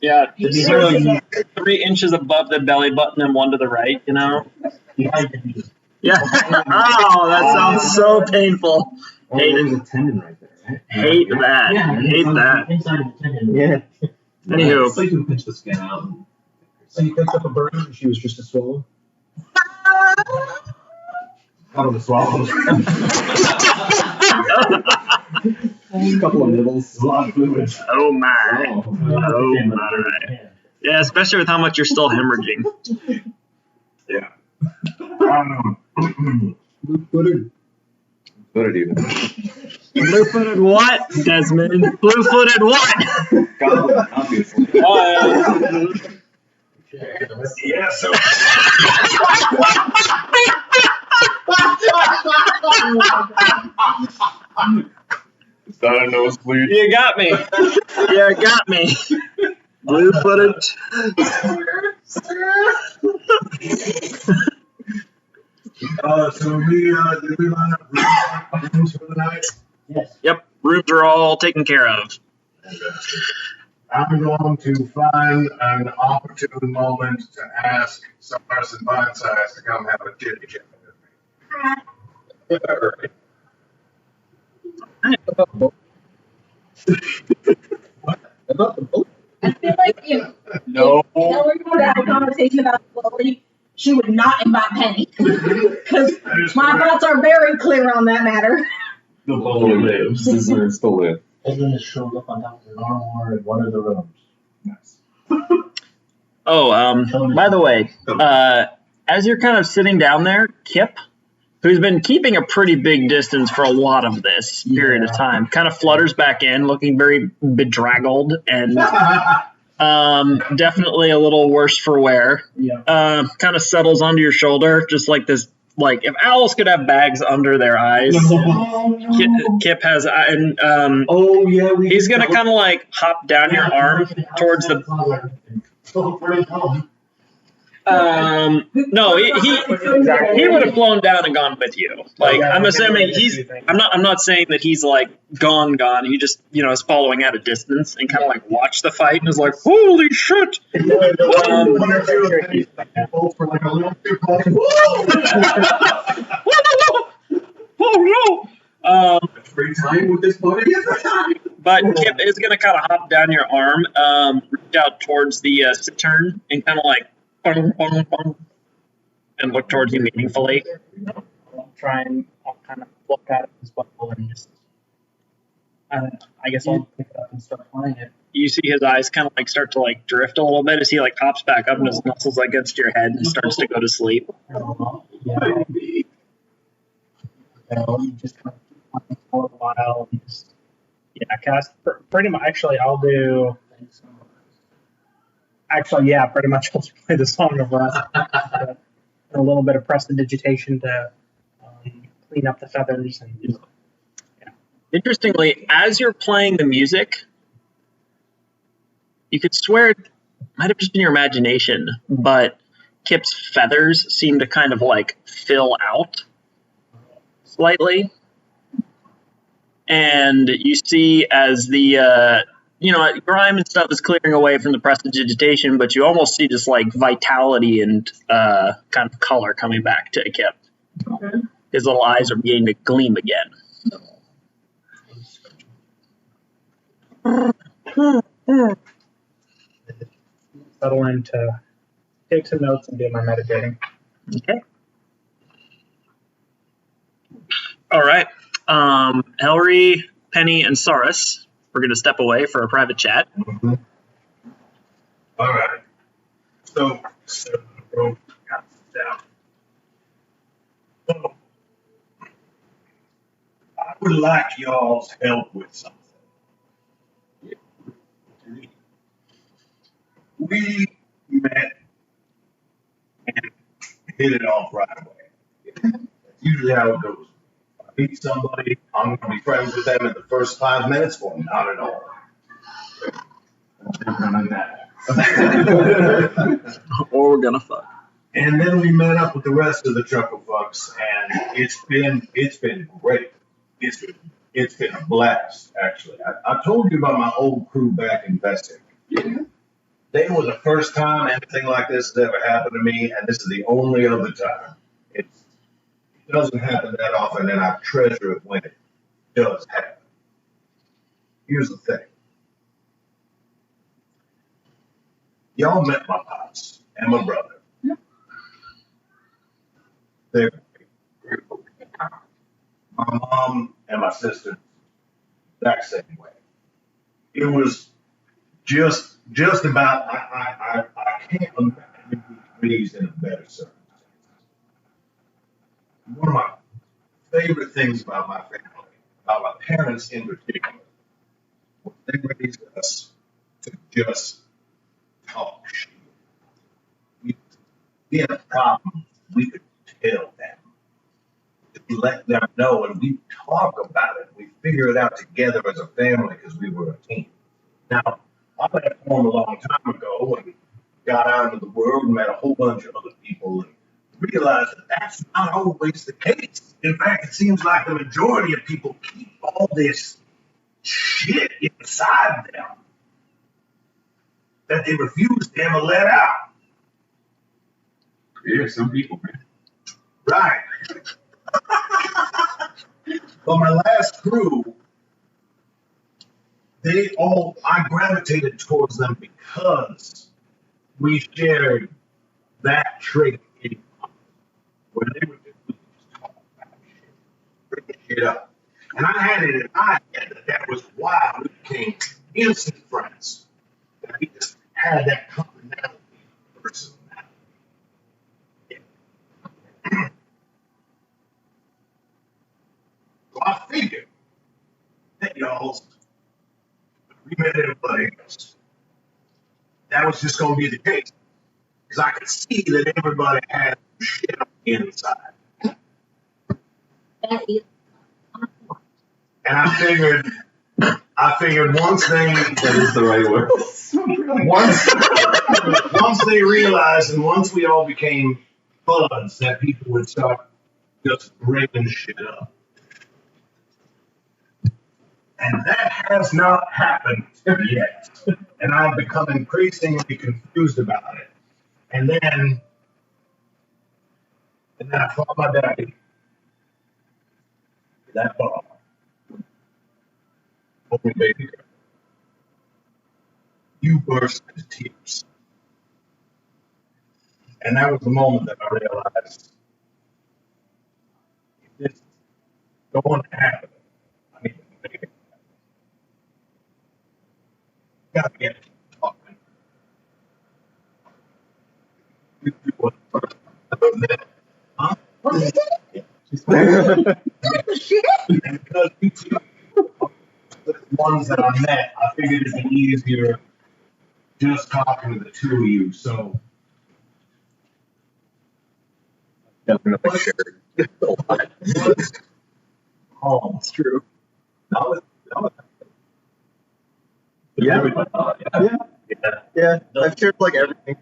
Yeah. It's sort of 3 inches above the belly button and 1 to the right, you know? behind the knee. Yeah. Oh, that sounds so painful. Oh, there's a tendon right there. Hate that. Yeah, Hate that. Inside of the tendon. Yeah. Anywho. It's like we pinch the skin out. So you picked up a bird and she was just a swallow? Out of the swallows. A couple of nibbles. A lot of fluids. Oh my. Oh my. Yeah, especially with how much you're still hemorrhaging. Yeah. Blue-footed. Put it even. Blue-footed what, Desmond? Blue-footed what? Goblin, obviously. Yeah, so. Is that a nosebleed? You got me. You got me. Blue-footed. So did we line up rooms for the night? Yes. Yep, rooms are all taken care of. I'm going to find an opportune moment to ask Cyrus and Bite-Size to come have a chitty chat with me. What? About the boat? I feel like if Hillary would have a conversation about Lily, she would not invite Penny. Because my thoughts are very clear on that matter. The bully lives. Deserves to live. Edwin just showed up on top of an armor in one of the rooms. Nice. Oh, by the way, as you're kind of sitting down there, Kip, who's been keeping a pretty big distance for a lot of this period of time, kind of flutters back in, looking very bedraggled and definitely a little worse for wear. Yeah. Kind of settles onto your shoulder, just like this. Like if owls could have bags under their eyes, Kip has, and Oh, yeah, he's gonna kind of like hop down your arm towards the. No, he would have flown down and gone with you. Like I'm assuming I'm not saying that he's like gone. He just is following at a distance and kind of like watch the fight and is like, holy shit. For like a little too Oh no. free time with this buddy. But Kip is gonna kind of hop down your arm, reach out towards the cittern and kind of like and look towards you meaningfully. I'll kind of look at it as well and just, I guess I'll pick it up and start playing it. You see his eyes kind of like start to like drift a little bit as he like pops back up and his muscles like against your head and starts to go to sleep. Yeah. You just kind of play for a while and just, cast pretty much. Actually, I'll do. Actually, yeah, pretty much I'll just play the Song of Rest. A little bit of prestidigitation to clean up the feathers and just, Interestingly, as you're playing the music, you could swear it might have just been your imagination, but Kip's feathers seem to kind of like fill out slightly. And you see as the grime and stuff is clearing away from the prestidigitation, but you almost see just like vitality and kind of color coming back to Kip. Okay. His little eyes are beginning to gleam again. settle in to take some notes and do my meditating. Okay. All right. Ellery, Penny, and Saurus, we're going to step away for a private chat. Mm-hmm. All right. So down. So, I would like y'all's help with something. We met and hit it off right away. That's usually how it goes. If I meet somebody, I'm going to be friends with them in the first 5 minutes, or not at all. Or we're going to fuck. And then we met up with the rest of the Chuckle Fucks, and it's been great. It's been a blast, actually. I told you about my old crew back in Vesic. They were the first time anything like this has ever happened to me, and this is the only other time. It doesn't happen that often, and I treasure it when it does happen. here's the thing. Y'all met my pops and my brother. They're great. My mom and my sister, that same way. It was just about, I can't imagine being raised in a better circumstance. One of my favorite things about my family, about my parents in particular, was they raised us to just talk shit. We had a problem, we could tell them. We let them know, and we talk about it. We figure it out together as a family because we were a team. Now, I left home a long time ago and got out into the world and met a whole bunch of other people and realized that that's not always the case. In fact, it seems like the majority of people keep all this shit inside them that they refuse to ever let out. Yeah, some people, man. Right. But my last crew, I gravitated towards them because we shared that trait in common, where they would just talk about shit, bring shit up. And I had it in my head that was why we became instant friends. That we just had that commonality personality. So I figured that y'all, we met everybody else. That was just going to be the case. Because I could see that everybody had shit on the inside. And I figured once That is the right word. once they realized and once we all became buds, that people would start just bringing shit up. And that has not happened yet. And I've become increasingly confused about it. And then I called my daddy to that bar. Told me, baby, you burst into tears. And that was the moment that I realized if this is going to happen, I need to make it. Gotta get talking. You what? Huh? What is it? And because you two are the ones that I met, I figured it'd be easier just talking to the two of you. So Definitely shared a lot. oh, It's true. that was Yeah. Yeah. I've shared like everything.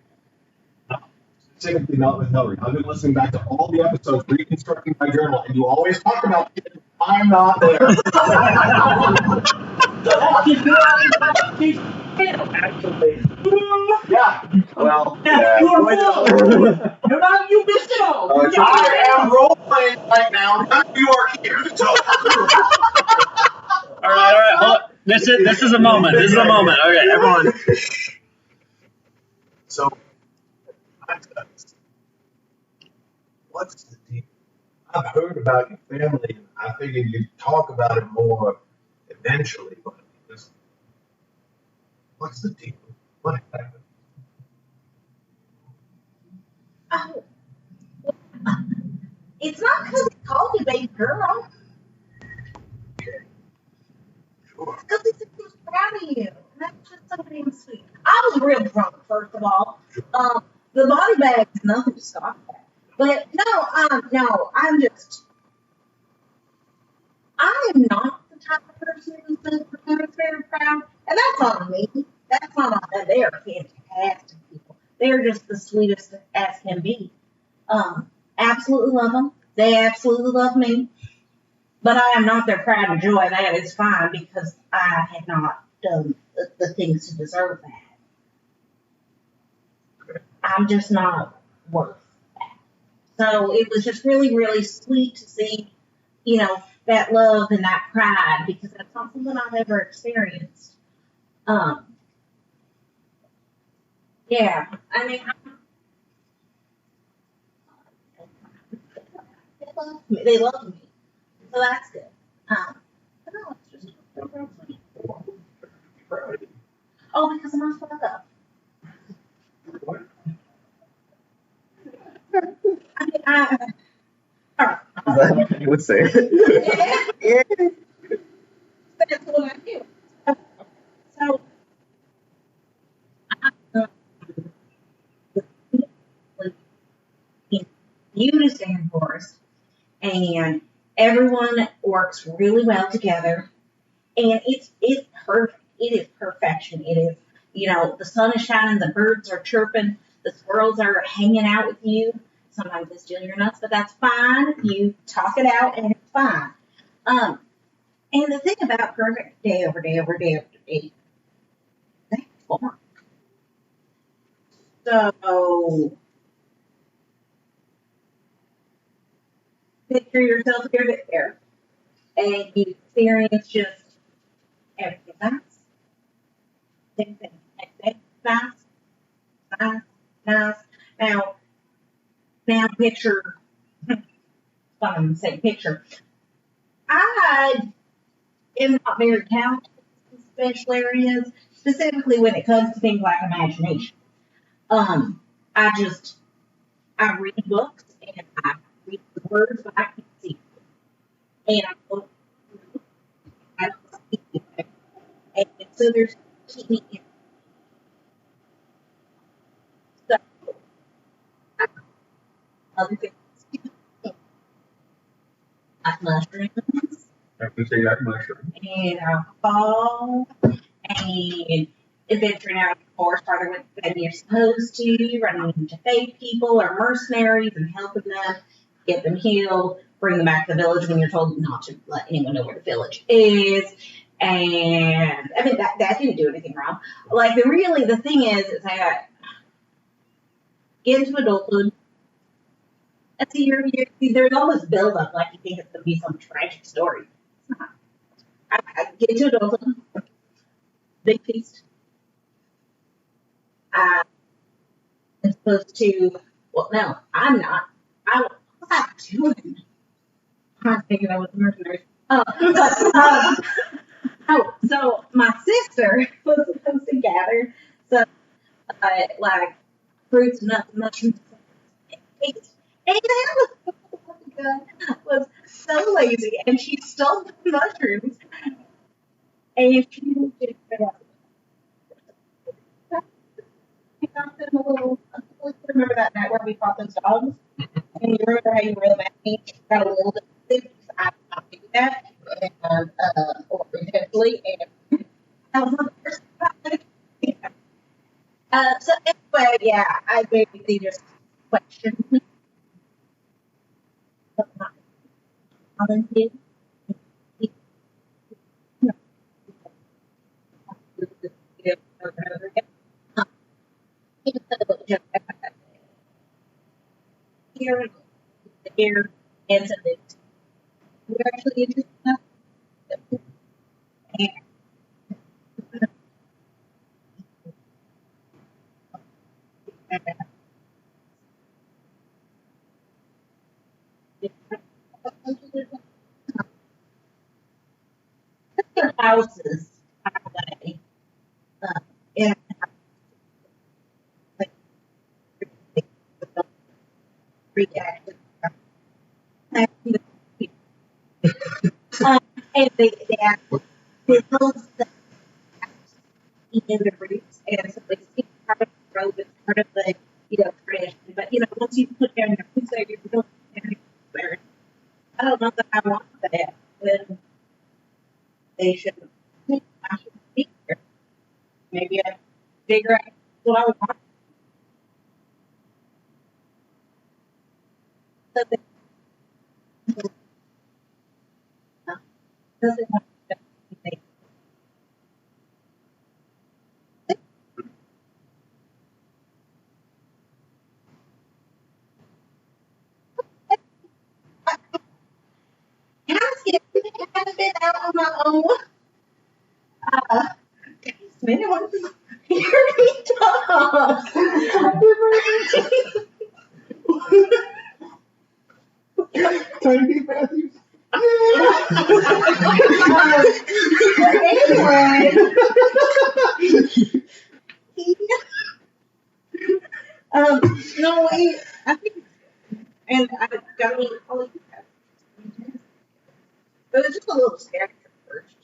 specifically not with Hillary. I've been listening back to all the episodes, reconstructing my journal, and you always talk about it. I'm not there. Actually. Yeah. Well, Yeah, yeah. you're not, you missed it all. Oh, You it's got I it. am role playing right now. None of you are here. So. All right. Hold on. This is a moment. This is a moment. Okay, everyone. So, what's the deal? I've heard about your family, and I figured you'd talk about it more eventually, but just, what's the deal? What happened? Oh, it's not because he called me baby girl. Sure. It's because he said he was proud of you. And that's just so damn sweet. I was real drunk, first of all. The body bag is nothing to scoff at. But no, I'm not the type of person who's been very proud. And that's on me. That's not on them. They are fantastic people. They're just the sweetest as can be. Absolutely love them. They absolutely love me. But I am not their pride and joy. That is fine because I have not done the things to deserve that. I'm just not worth that. So it was just really, really sweet to see, that love and that pride, because that's not something I've ever experienced. Yeah, I mean, they love me, so that's good. But no, it's just oh, because I'm not fucked up. I mean, Is that what you would say? yeah, that's what I do. So, beauty forest, and everyone works really well together, and it's perfect. It is perfection. It is, the sun is shining, the birds are chirping, the squirrels are hanging out with you. Sometimes they steal your nuts, but that's fine. You talk it out, and it's fine. And the thing about perfect day over day over day over day, that's fun. So picture yourself here, there, and you experience just everything nice, same thing, nice, nice, nice. Now picture, fun, say picture. I am not very talented in special areas, specifically when it comes to things like imagination. I read books and I read the words, but I can't see them. And I don't see them. And so there's keeping it. So, other things, like mushrooms, I can say that mushroom. and alcohol, and adventuring out in the forest farther than you're supposed to, running into fake people or mercenaries and helping them, get them healed, bring them back to the village when you're told not to let anyone know where the village is. And I mean that didn't do anything wrong. Like the thing is that get into adulthood. And so there's all this build up, like you think it's gonna be some tragic story. It's not. I get into adulthood, big feast. I'm supposed to. Well, no, I'm not. What's I doing? I'm thinking I was a mercenary. So my sister was supposed to gather some like fruits, nuts, mushrooms, and cakes. And that was so lazy, and she stole the mushrooms, and she didn't get something a little. I remember that night where we fought those dogs, and you remember how you were mad at me? Got a little bit sick because I did not do that, and or intentionally, and that was the first time. So anyway, yeah, I basically just questioned me. But not volunteer. Here, here, and so we're actually interested in that. And their houses out of the way. And like reacted. And they actually build the in the roots, and so it's part of the road, it's part of the tradition. But once you put down your roots there, you're building there. I don't know that I want that when they should. I should be here. Maybe I figure out what I would want. So they doesn't want to think. Ask it. been out on my own. Maybe one of the dogs. Tiny Matthews. Anyway. No, I think, and I got me all. It was just a little scary at first.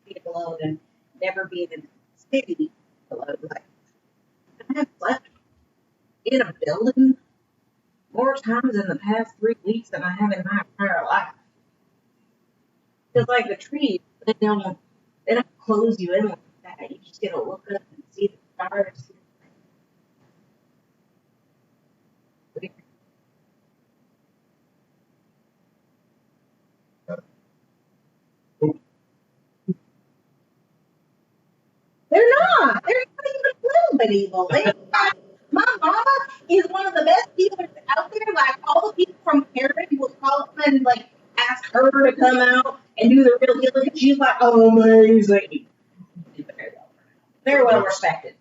Being alone and never being in the city alone. Like, I have slept in a building more times in the past 3 weeks than I have in my entire life. Because, like, the trees, they don't close you in like that. You just get to look up and see the stars. They're not. They're not even a little bit evil. My mama is one of the best healers out there. Like, all the people from Herod will call up and, like, ask her to come out and do the real healing. She's like, oh, amazing. Very well respected.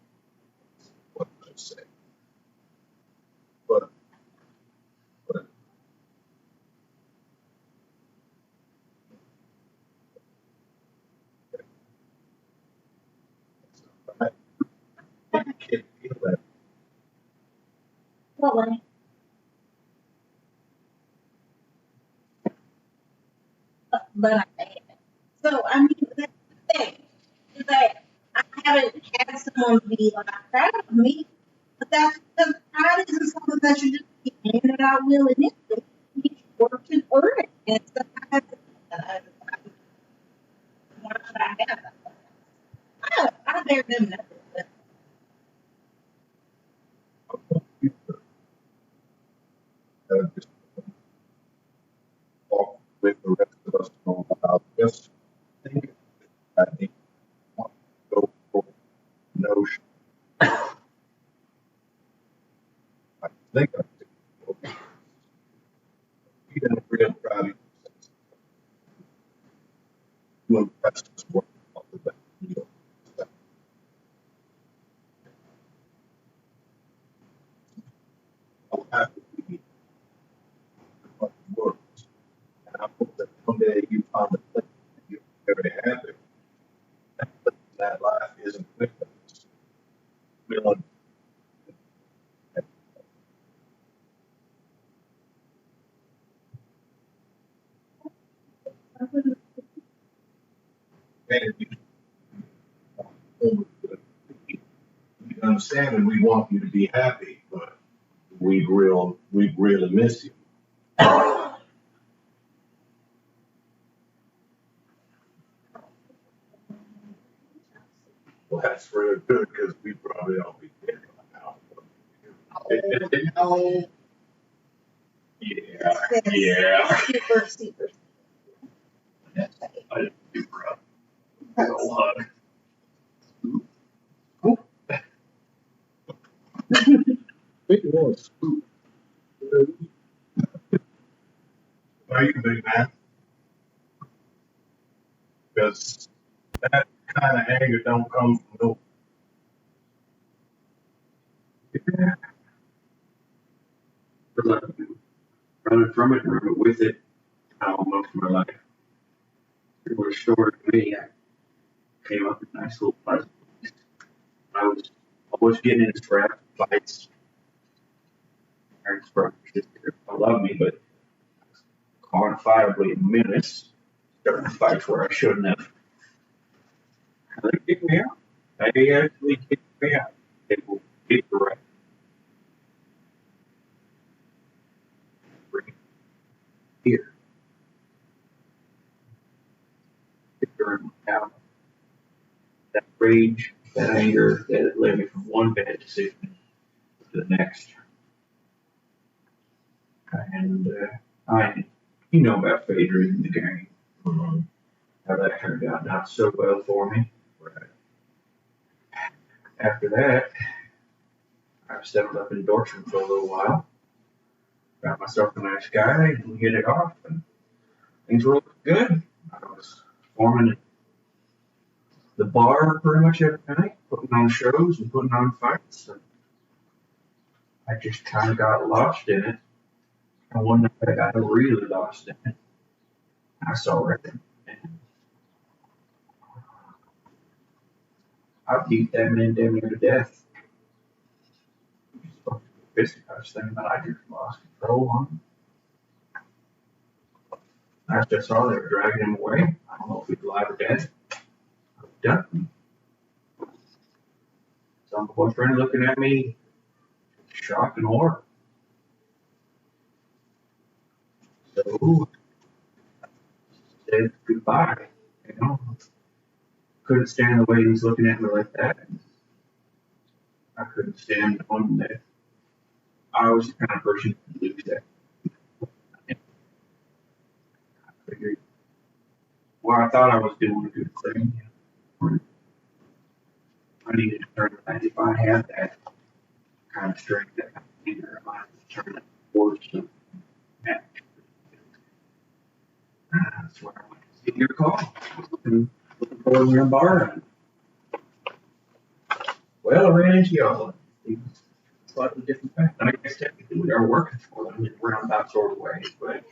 What did I say? But I can't feel that. What way? But I can. So, I mean, that's the thing. Is that I haven't had someone be like proud of me, but that's because pride isn't something that you just be handed out willy-nilly. You work to earn it. And so I have to, why should I have that? I bear them nothing. Just walk with the rest of us for a while. Just think I think go for notion. I think I you didn't real proud of yourself. When rest is working on the back. I'll have to be works. And I hope that one day you find a place that you're very happy. That life isn't quick. It's feeling. And you understand, and we want you to be happy, but we really miss you. Well, that's real good because we probably all be dead by now. Oh, Yeah, yeah. super, super. I didn't do for a little hug. It was. Are you big man? Because that kind of anger don't come from no. Running from it, running with it, most of my life. It was restored to me. I came up with a nice little pleasant place. I was always getting into scrap fights. Parents, brothers, sisters, I love me, but quantifiably a menace. Starting fights where I shouldn't have. They kicked me out. They actually kicked me out. They will kick the right. Here. During out that rage, that anger that led me from one bad decision to the next. And you know about Phaedra in the game. Mm-hmm. How that turned out not so well for me. Right. After that, I settled up in Dorchester for a little while. Got myself a nice guy and we hit it off. And things were looking good. I was forming the bar pretty much every night, putting on shows and putting on fights. And I just kind of got lost in it. And one night I got really lost in it. I saw it. And I beat that man damn near to death. Fisticuffs thing that I just lost control on. I just saw they were dragging him away. I don't know if he's alive or dead. Done. So my boyfriend looking at me, shock and horror. So said goodbye. You know, couldn't stand the way he was looking at me like that. I couldn't stand knowing that I was the kind of person who could lose that. I figured, well, I thought I was doing a good thing. I needed to turn that. If I had that kind of strength, that kind of anger, I might have to turn it towards them. That's where I went to see your call. Looking for your bar. And, well, I ran into y'all. It was a slightly different path. And I guess technically we are working for them in roundabout sort of ways, but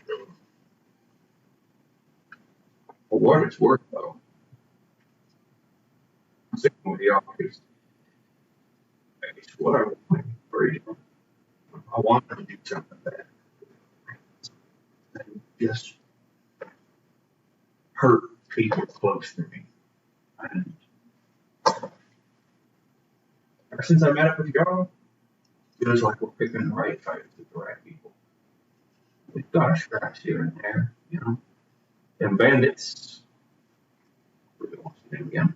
for what it's worth, though, I'm sitting with y'all because it's what I want for you. I want them to do something bad. And just hurt people close to me. And ever since I met up with y'all, it feels like we're picking the right fights with the right people. We've got our scraps here and there, you know. Them bandits, really want to see them again.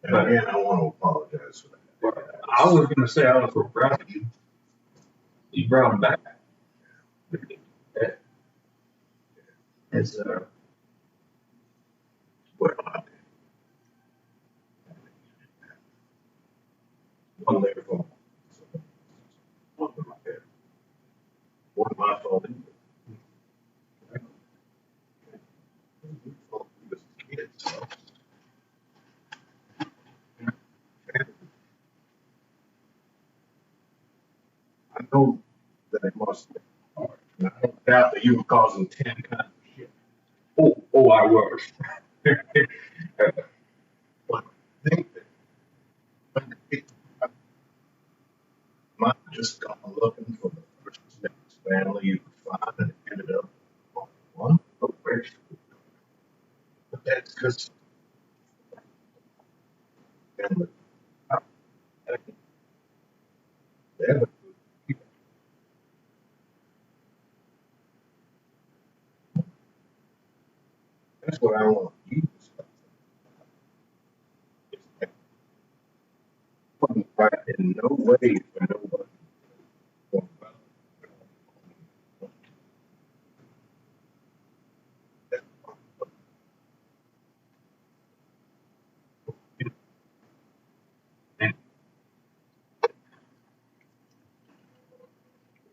And again, I want to apologize for that. But I was going to say I was real proud of you. You brought them back. As Well, I did. One their fault. One of my bad. One of my fault. Kids, so. I know that it must be hard. And I don't doubt that you were causing 10 kinds of shit. Oh, I was. But I think that when people might have just gone looking for the person's next family you could find and ended up on one. Oh, where's but that's because family. They have a That's what I want to use. Right in no way for nobody.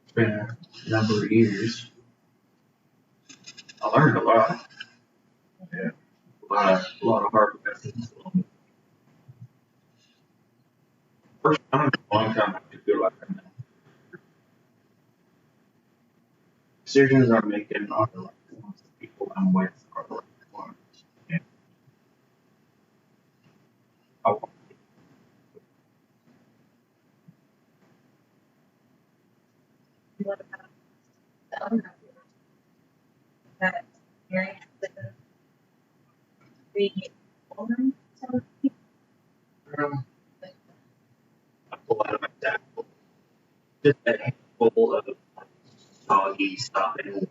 it's been a number of years. I learned a lot. Yeah. A lot of hard lessons. First time in a long time I feel like I know. Decisions I'm making are the right ones. The people I'm with are the right ones. And I want What about the owner of yours? That you're interested in the owner? a lot of my tackle. Just a handful of soggy stopping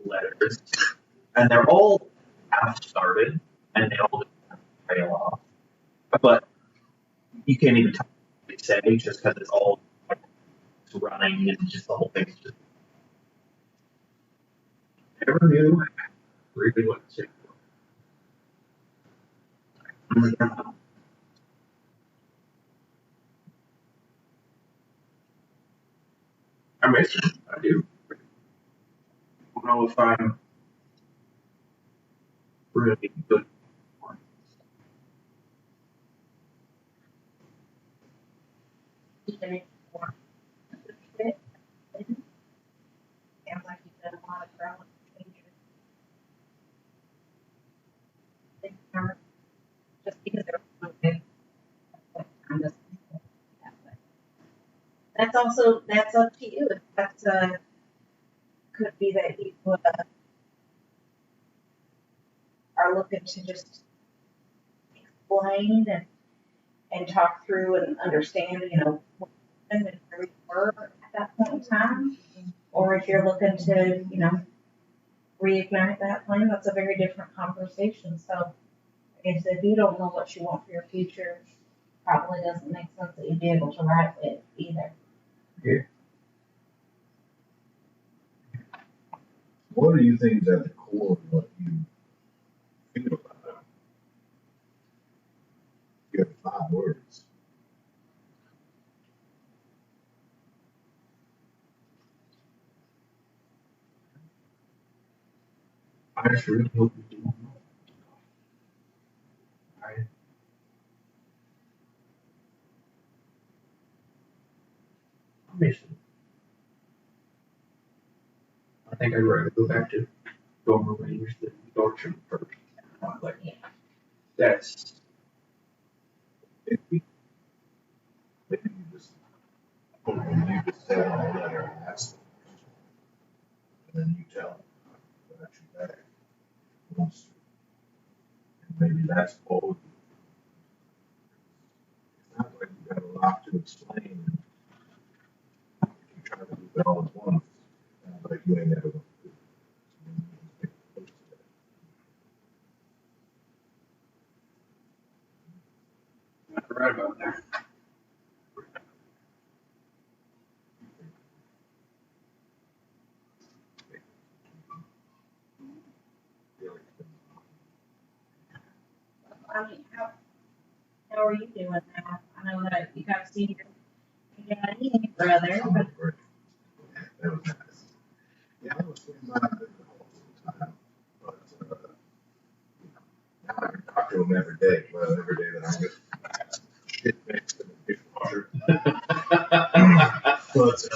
letters. And they're all half started and they all just trail off. But you can't even talk what they say just because it's all like, running and just the whole thing's just never knew really what to say. I miss him. I do. don't know if I'm really good. Even if you want to fit, sounds like you've done a lot of growing changes. Just because they're okay. I'm just that's also that's up to you. If that's could be that you are looking to just explain and talk through and understand, you know, what and where you were at that point in time, or if you're looking to, you know, reignite that flame, that's a very different conversation. So, I guess if you don't know what you want for your future, probably doesn't make sense that you'd be able to write it either. Yeah. What do you think is at the core of what you feel about it? You have 5 words. I sure hope you do. Mission. I think I'd rather go back to Gomer Range than Dorchester first. Like, that's Maybe you just said all that or ask them. And then you tell them that you back. Once. And maybe that's all. It's not like you got a lot to explain. You try to do it all at once. But you ain't never going to do it. not right about that. I mean, how are you doing now? I know that you got to see your daddy and your brother, but That was nice. Yeah, I was thinking about it the whole time. But now I can talk to him every day. Well, every day that I get shit mixed in the dishwasher. But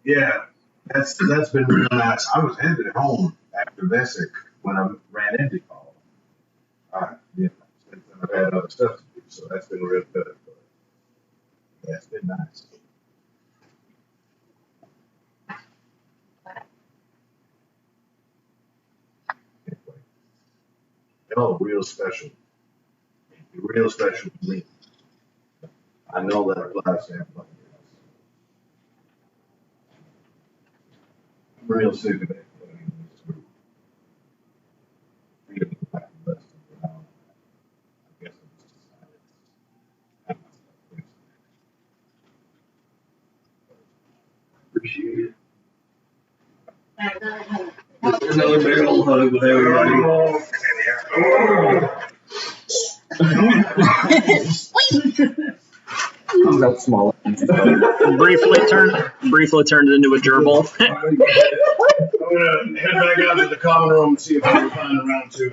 yeah, that's been real nice. I was headed home after Vesic when I ran into y'all. Yeah, since I've had other stuff to do, so that's been real good. But yeah, it's been nice. Anyway, y'all real special. You're real special to me. I know that applies to everybody else. I'm real sick of it. Feeling like the best of it now. I guess I'm just decided. Appreciate it. Another big old hug with everybody. Comes out smaller. Briefly turned it into a gerbil. I'm gonna head back out to the common room and see if I can find a round 2.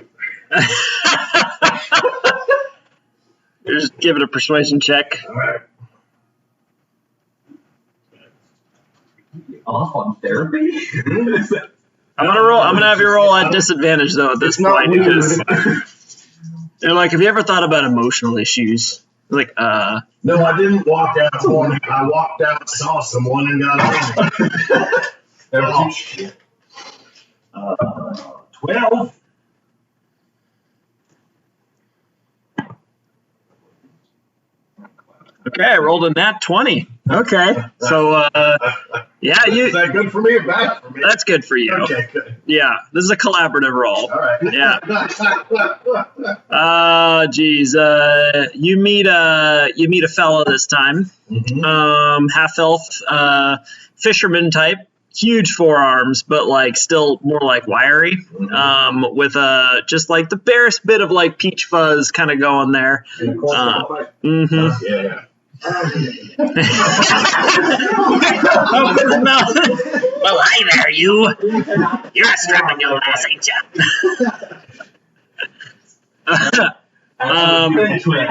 Just give it a persuasion check. All right. Off on therapy? I'm gonna have you roll at disadvantage though at this point because they're like, have you ever thought about emotional issues? Like, No, I didn't walk down one. I walked out, saw someone, and got on. 12. okay, I rolled a nat 20. Okay, so yeah, Is that good for me or bad for me? that's good for you. Okay, good. Yeah, this is a collaborative roll. All right. Yeah. Geez. You meet a fellow this time. Mhm. Half elf, fisherman type, huge forearms, but like still more like wiry. With just like the barest bit of like peach fuzz kind of going there. In the corner of the fight? Mm-hmm. Yeah. Open his mouth. Well, hi there, you. You're a strapping young lass, ain't ya?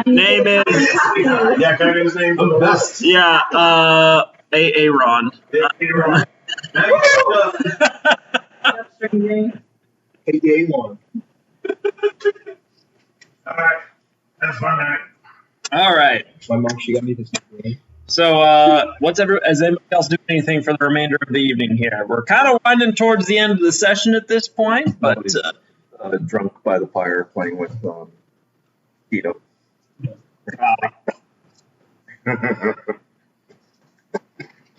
Name is. Yeah, can I get his name? The best. Yeah, Aaron. Aaron. ADA1. All right. That's fun, man. All right. My mom, she got me this game. So, is anybody else doing anything for the remainder of the evening here? We're kind of winding towards the end of the session at this point, but Drunk by the fire playing with Tito.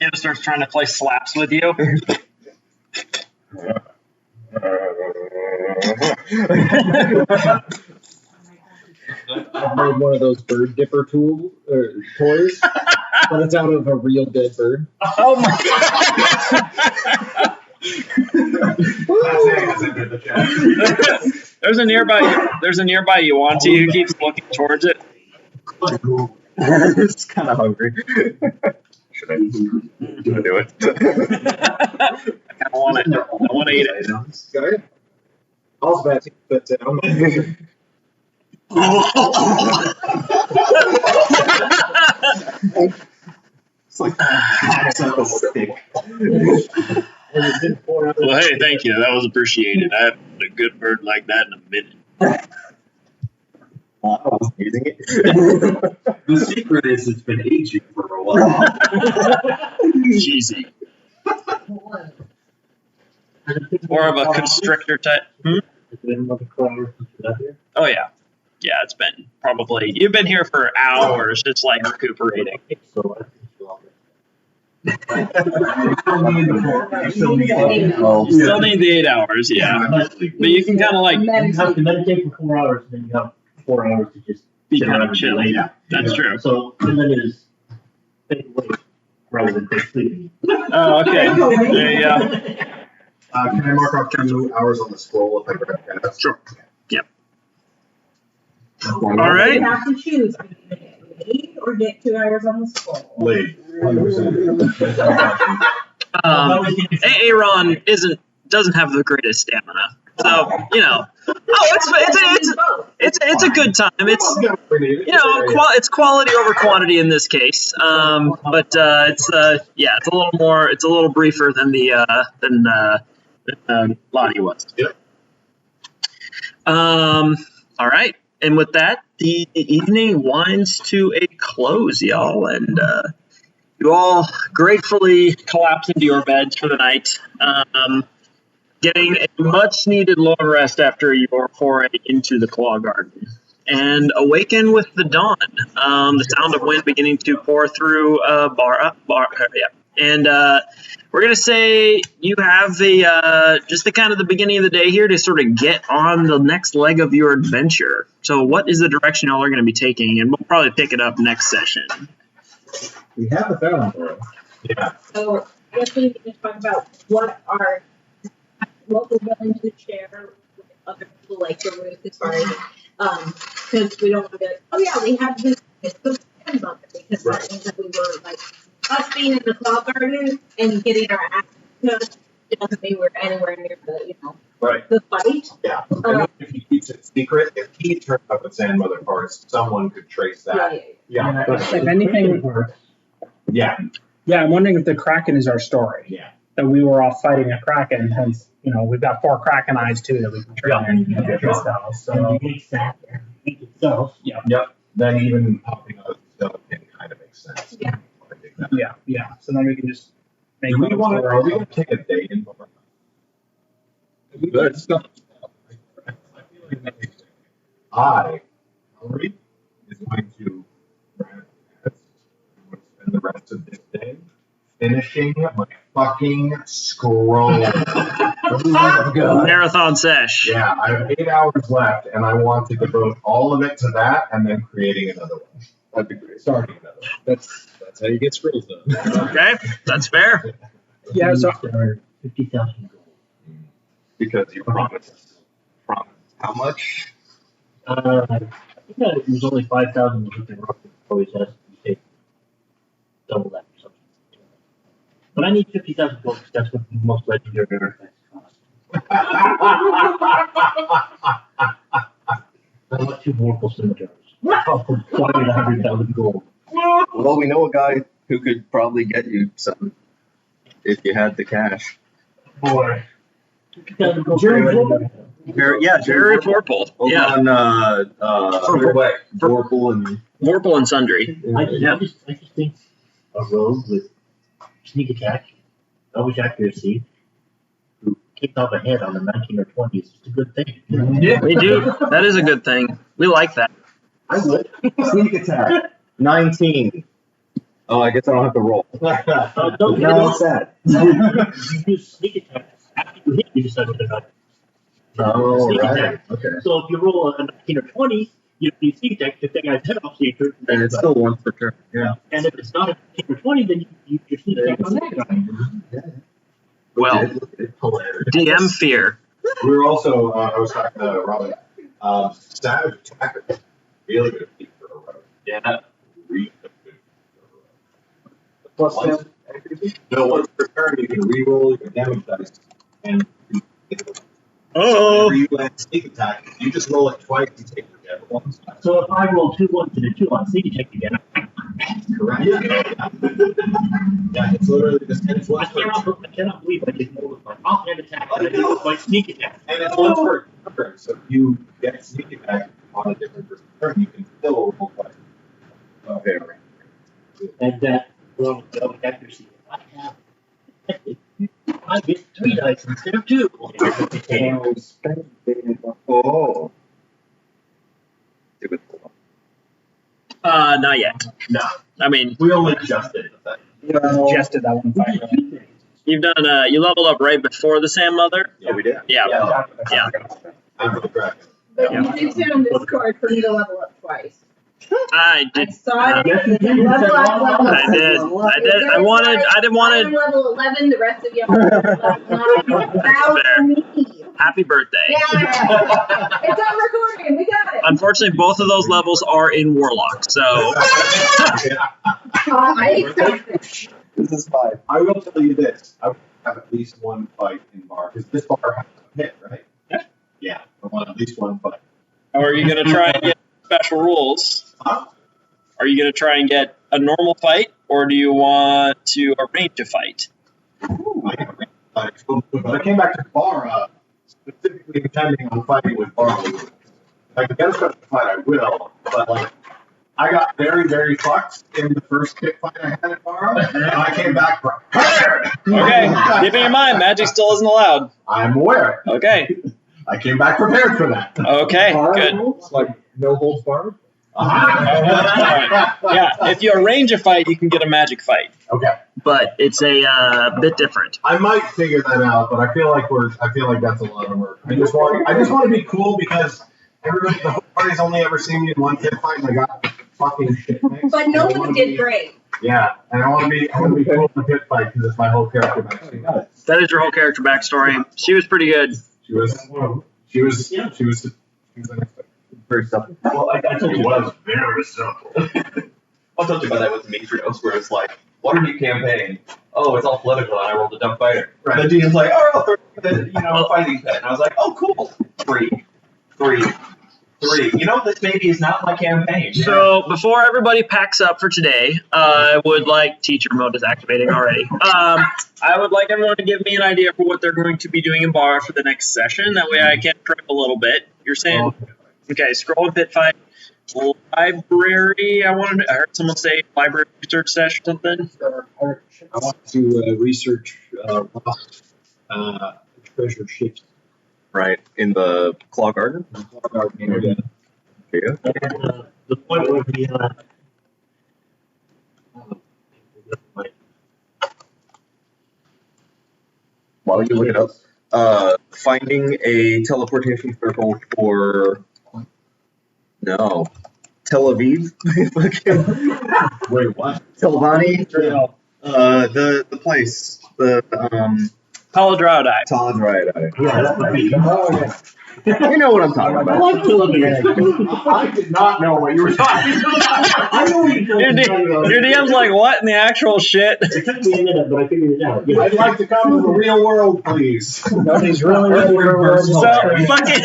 Kid starts trying to play slaps with you. I've made one of those bird dipper toys, but it's out of a real dead bird. Oh my god! There's a nearby Yuan-Ti who keeps looking towards it. It's kind of hungry. Should I do it? I want it. I want to eat it. Got it? Also bad, but I'm It's like a stick. Well, hey, thank you. That was appreciated. I haven't had a good bird like that in a minute. I was using it. The secret is it's been aging for a while. Cheesy. More of a constrictor type. Oh yeah. Yeah, it's been probably, you've been here for hours just like recuperating. Still need the 8 hours, yeah. But you can kind of like. You have to meditate for 4 hours, and then you have 4 hours to just be kind of chill. Yeah, that's true. So limit is take away rather than take sleeping. Oh, okay. There you go. Can I mark off 2 hours on the scroll if I grab that? Sure. Yep. All right. You have to choose. Are you going to get late or get 2 hours on the scroll? Late. 100%. Aaron doesn't have the greatest stamina. So, it's a good time. It's it's quality over quantity in this case. But it's a little briefer than than Lottie was. Yep. All right. And with that, the evening winds to a close, y'all, and you all gratefully collapse into your beds for the night. Getting a much-needed long rest after your foray into the Claw Garden, and awaken with the dawn. The sound of wind beginning to pour through and we're gonna say you have just the kind of the beginning of the day here to sort of get on the next leg of your adventure. So, what is the direction y'all are going to be taking? And we'll probably pick it up next session. We have the found for it. Yeah. So I guess we need to talk about what we're willing to share with other people, like your Ruth, as far as because we don't want to be like, oh yeah, we have this because that means that we were like us being in the Claw Garden and getting our ass kicked doesn't mean we're anywhere near the the fight. Yeah. And if he keeps it secret, if he turns up at Sandmother Forest, someone could trace that. Yeah. If anything, Yeah. yeah, I'm wondering if the Kraken is our story. Yeah. That we were all fighting a Kraken, hence, we've got 4 Kraken eyes too that we can trade in. So, Yep. Then even popping out skeleton kind of makes sense. yeah. So then we can just make Are we one going story. to take a day in Bar? Hillary, is going to spend the rest of this day finishing my fucking scroll. Marathon sesh. Yeah, I have 8 hours left, and I want to devote all of it to that, and then creating another one. That'd be great. Starting another one. That's how you get scrolls done. Okay, that's fair. Yeah, so 50,000 gold. Because you promised how much? I think that it was only 5,000 that always has to be taken. I need 50,000 gold because that's what most legendary artifacts cost. I want 2 Vorpal scimitars. I'll acquire 100,000 gold. Well, we know a guy who could probably get you some if you had the cash. Boy. 50,000 gold. Jerry Vorpal. Over Yeah. on Vorpal and Vorpal and Sundry. I just think a rogue with sneak attack, elvish accuracy, who kicked off a head on the 19 or 20 is just a good thing. Yeah, we do. That is a good thing. We like that. I would. Sneak attack. 19. oh, I guess I don't have to roll. Don't No, it's sad. you do sneak attack. After you hit, you decide whether or not. Oh, Sneak right. attack. Okay. So if you roll a 19 or 20, you do sneak attack to take guy's head off, so you turn. And it's still once per turn. Yeah. And if it's not a 19 or 20, then you sneak attack on that guy. Well, DM fear. We were also, I was talking to Robin, Savage Attacker, really good feat for a rogue. Yeah. Really good feat for a rogue. Plus Once- No, once per turn, you can re-roll your damage dice, and whenever you land sneak attack, you just roll it twice and take your damage once. So if I roll 2 1s and a 2 on sneak attack again, Correct. Yeah, it's literally just, and it's I once per turn. cannot believe I did more with my offhand attack than I did with my sneak attack. And it's once per turn, so if you get sneak attack on a different turn, you can still roll twice. Okay, right. And that roll of accuracy. I get 3 dice instead of 2. Oh. Not yet. No, I mean, we only just did the thing. Suggested that one fight. you've done. You leveled up right before the Sand Mother. Yeah, we did. Yeah. Yeah. After the dragon. But you did say on Discord for me to level up twice. I I did. saw it. Yes, you did. Level up, level up. I did. I did. I wanted. I didn't want I'm to. level 11, the rest of you are level 9. Proud for me. Happy birthday. Yeah. It's on recording. We got it. Unfortunately, both of those levels are in Warlock. So I accept it. This is fine. I will tell you this, I would have at least one fight in bar, because this bar has a hit, right? Yeah. Yeah, I want at least one fight. are you gonna try and get special rules? Huh? Are you gonna try and get a normal fight, or do you want to arrange a fight? But I came back to bar, specifically intending on fighting with bar. If I can get a special fight, I will, but like, I got very, very fucked in the first pit fight I had at bar, and I came back prepared! Okay. Keeping in mind, magic still isn't allowed. I'm aware. Okay. I came back prepared for that. Okay. Good. It's like no holds barred. Yeah. If you arrange a fight, you can get a magic fight, Okay. but it's a bit different. I might figure that out, but I feel like that's a lot of work. I just want to be cool because everybody, the whole party's only ever seen me in one pit fight, and I got fucking shit. Mixed. But no one did great. Yeah, and I want to be cool in the pit fight because it's my whole character backstory. That is your whole character backstory. She was pretty good. She was unexpected. Very simple. Well, I told It you was very simple. I told you about that with Demetrios, where it's like, what are you campaigning? Oh, it's all political, and I rolled a dumb fighter. Right. And the DM's like, oh, I'll throw the, fighting pit. And I was like, oh, cool. Three. You know, this maybe is not my campaign. So before everybody packs up for today, I would like teacher mode is activating already. I would like everyone to give me an idea for what they're going to be doing in bar for the next session. That way I can prep a little bit. You're saying, okay, scroll and pit fight, library. I heard someone say library research session or something. I want to research lost treasure ships. Right, in the Claw Garden? Yeah. Yeah. And the point where we While you look it up, finding a teleportation circle for Tel Aviv. Wait, what? Telvani. The place. The Paladrodai. Taladride. yeah, that would be. Oh, yeah. You know what I'm talking I about. like telomeres. I did not know what you were talking about. I know what you're Your, talking about. your DM's like, what in the actual shit? It took me a minute, but I figured it out. I'd like to come to the real world, please. Nobody's really ready for So fucking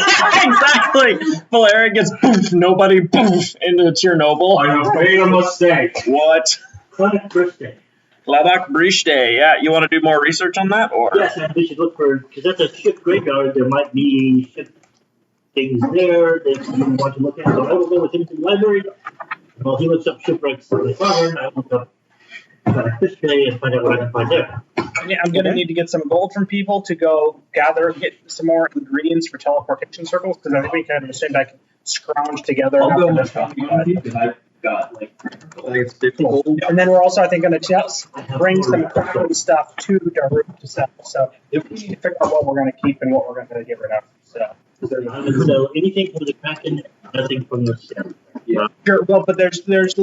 exactly. Valerian gets poof, nobody poof into Chernobyl. I have made a mistake. What? Chronic birthday. Labak Brichte. Yeah, you want to do more research on that, or? Yes, and we should look for, because that's a ship graveyard, there might be ship things there that you want to look at. So I will go with him to the library. While he looks up shipwrecks in the modern, I look up history and find out what I can find there. Yeah, I'm gonna need to get some gold from people to go get some more ingredients for teleportation circles because I think we kind of assumed I can scrounge together. I'll go enough with you because I've got like. I think it's 50 gold. And then we're also, I think, going to bring some Kraken stuff to Daruk to sell. So if we need to figure out what we're going to keep and what we're going to get rid of. So anything from the Kraken, nothing from the ship. Yeah. sure. Well, but there's things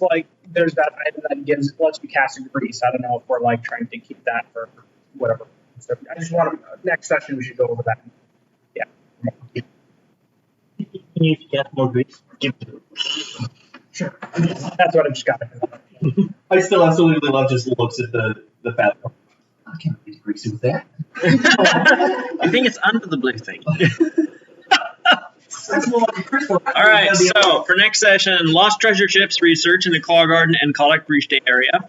like there's that item that lets you cast a grease. I don't know if we're like trying to keep that for whatever. So I just want to next session we should go over that. Yeah. Can you cast more grease? Give it to Sure. That's what I just got. I still absolutely love just looks at the fat. I can't be greasy with that. I think it's under the blue thing. That's more like a crystal. All right, so for next session, lost treasure ships research in the Claw Garden and Cala Anor area.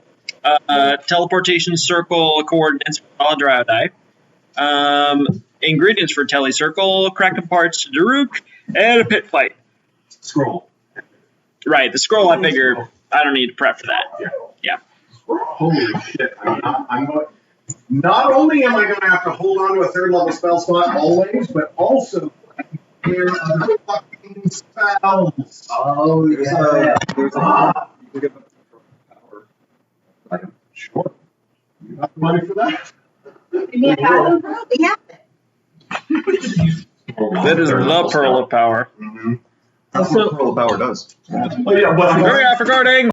Teleportation circle coordinates for Aladriodai. Ingredients for Telly Circle, Kraken parts to Daruk, and a pit fight. Scroll. Right, the scroll I figured I don't need to prep for that. Yeah. Holy shit! Not only am I going to have to hold on to a third level spell slot always, but also here other fucking spells. Oh, yeah. There's a power. Sure. You got the money for that? Give me a thousand pearls, we have it. That is the pearl of power. That's what Pearl of Power does. Oh, yeah, but Hurry up, regarding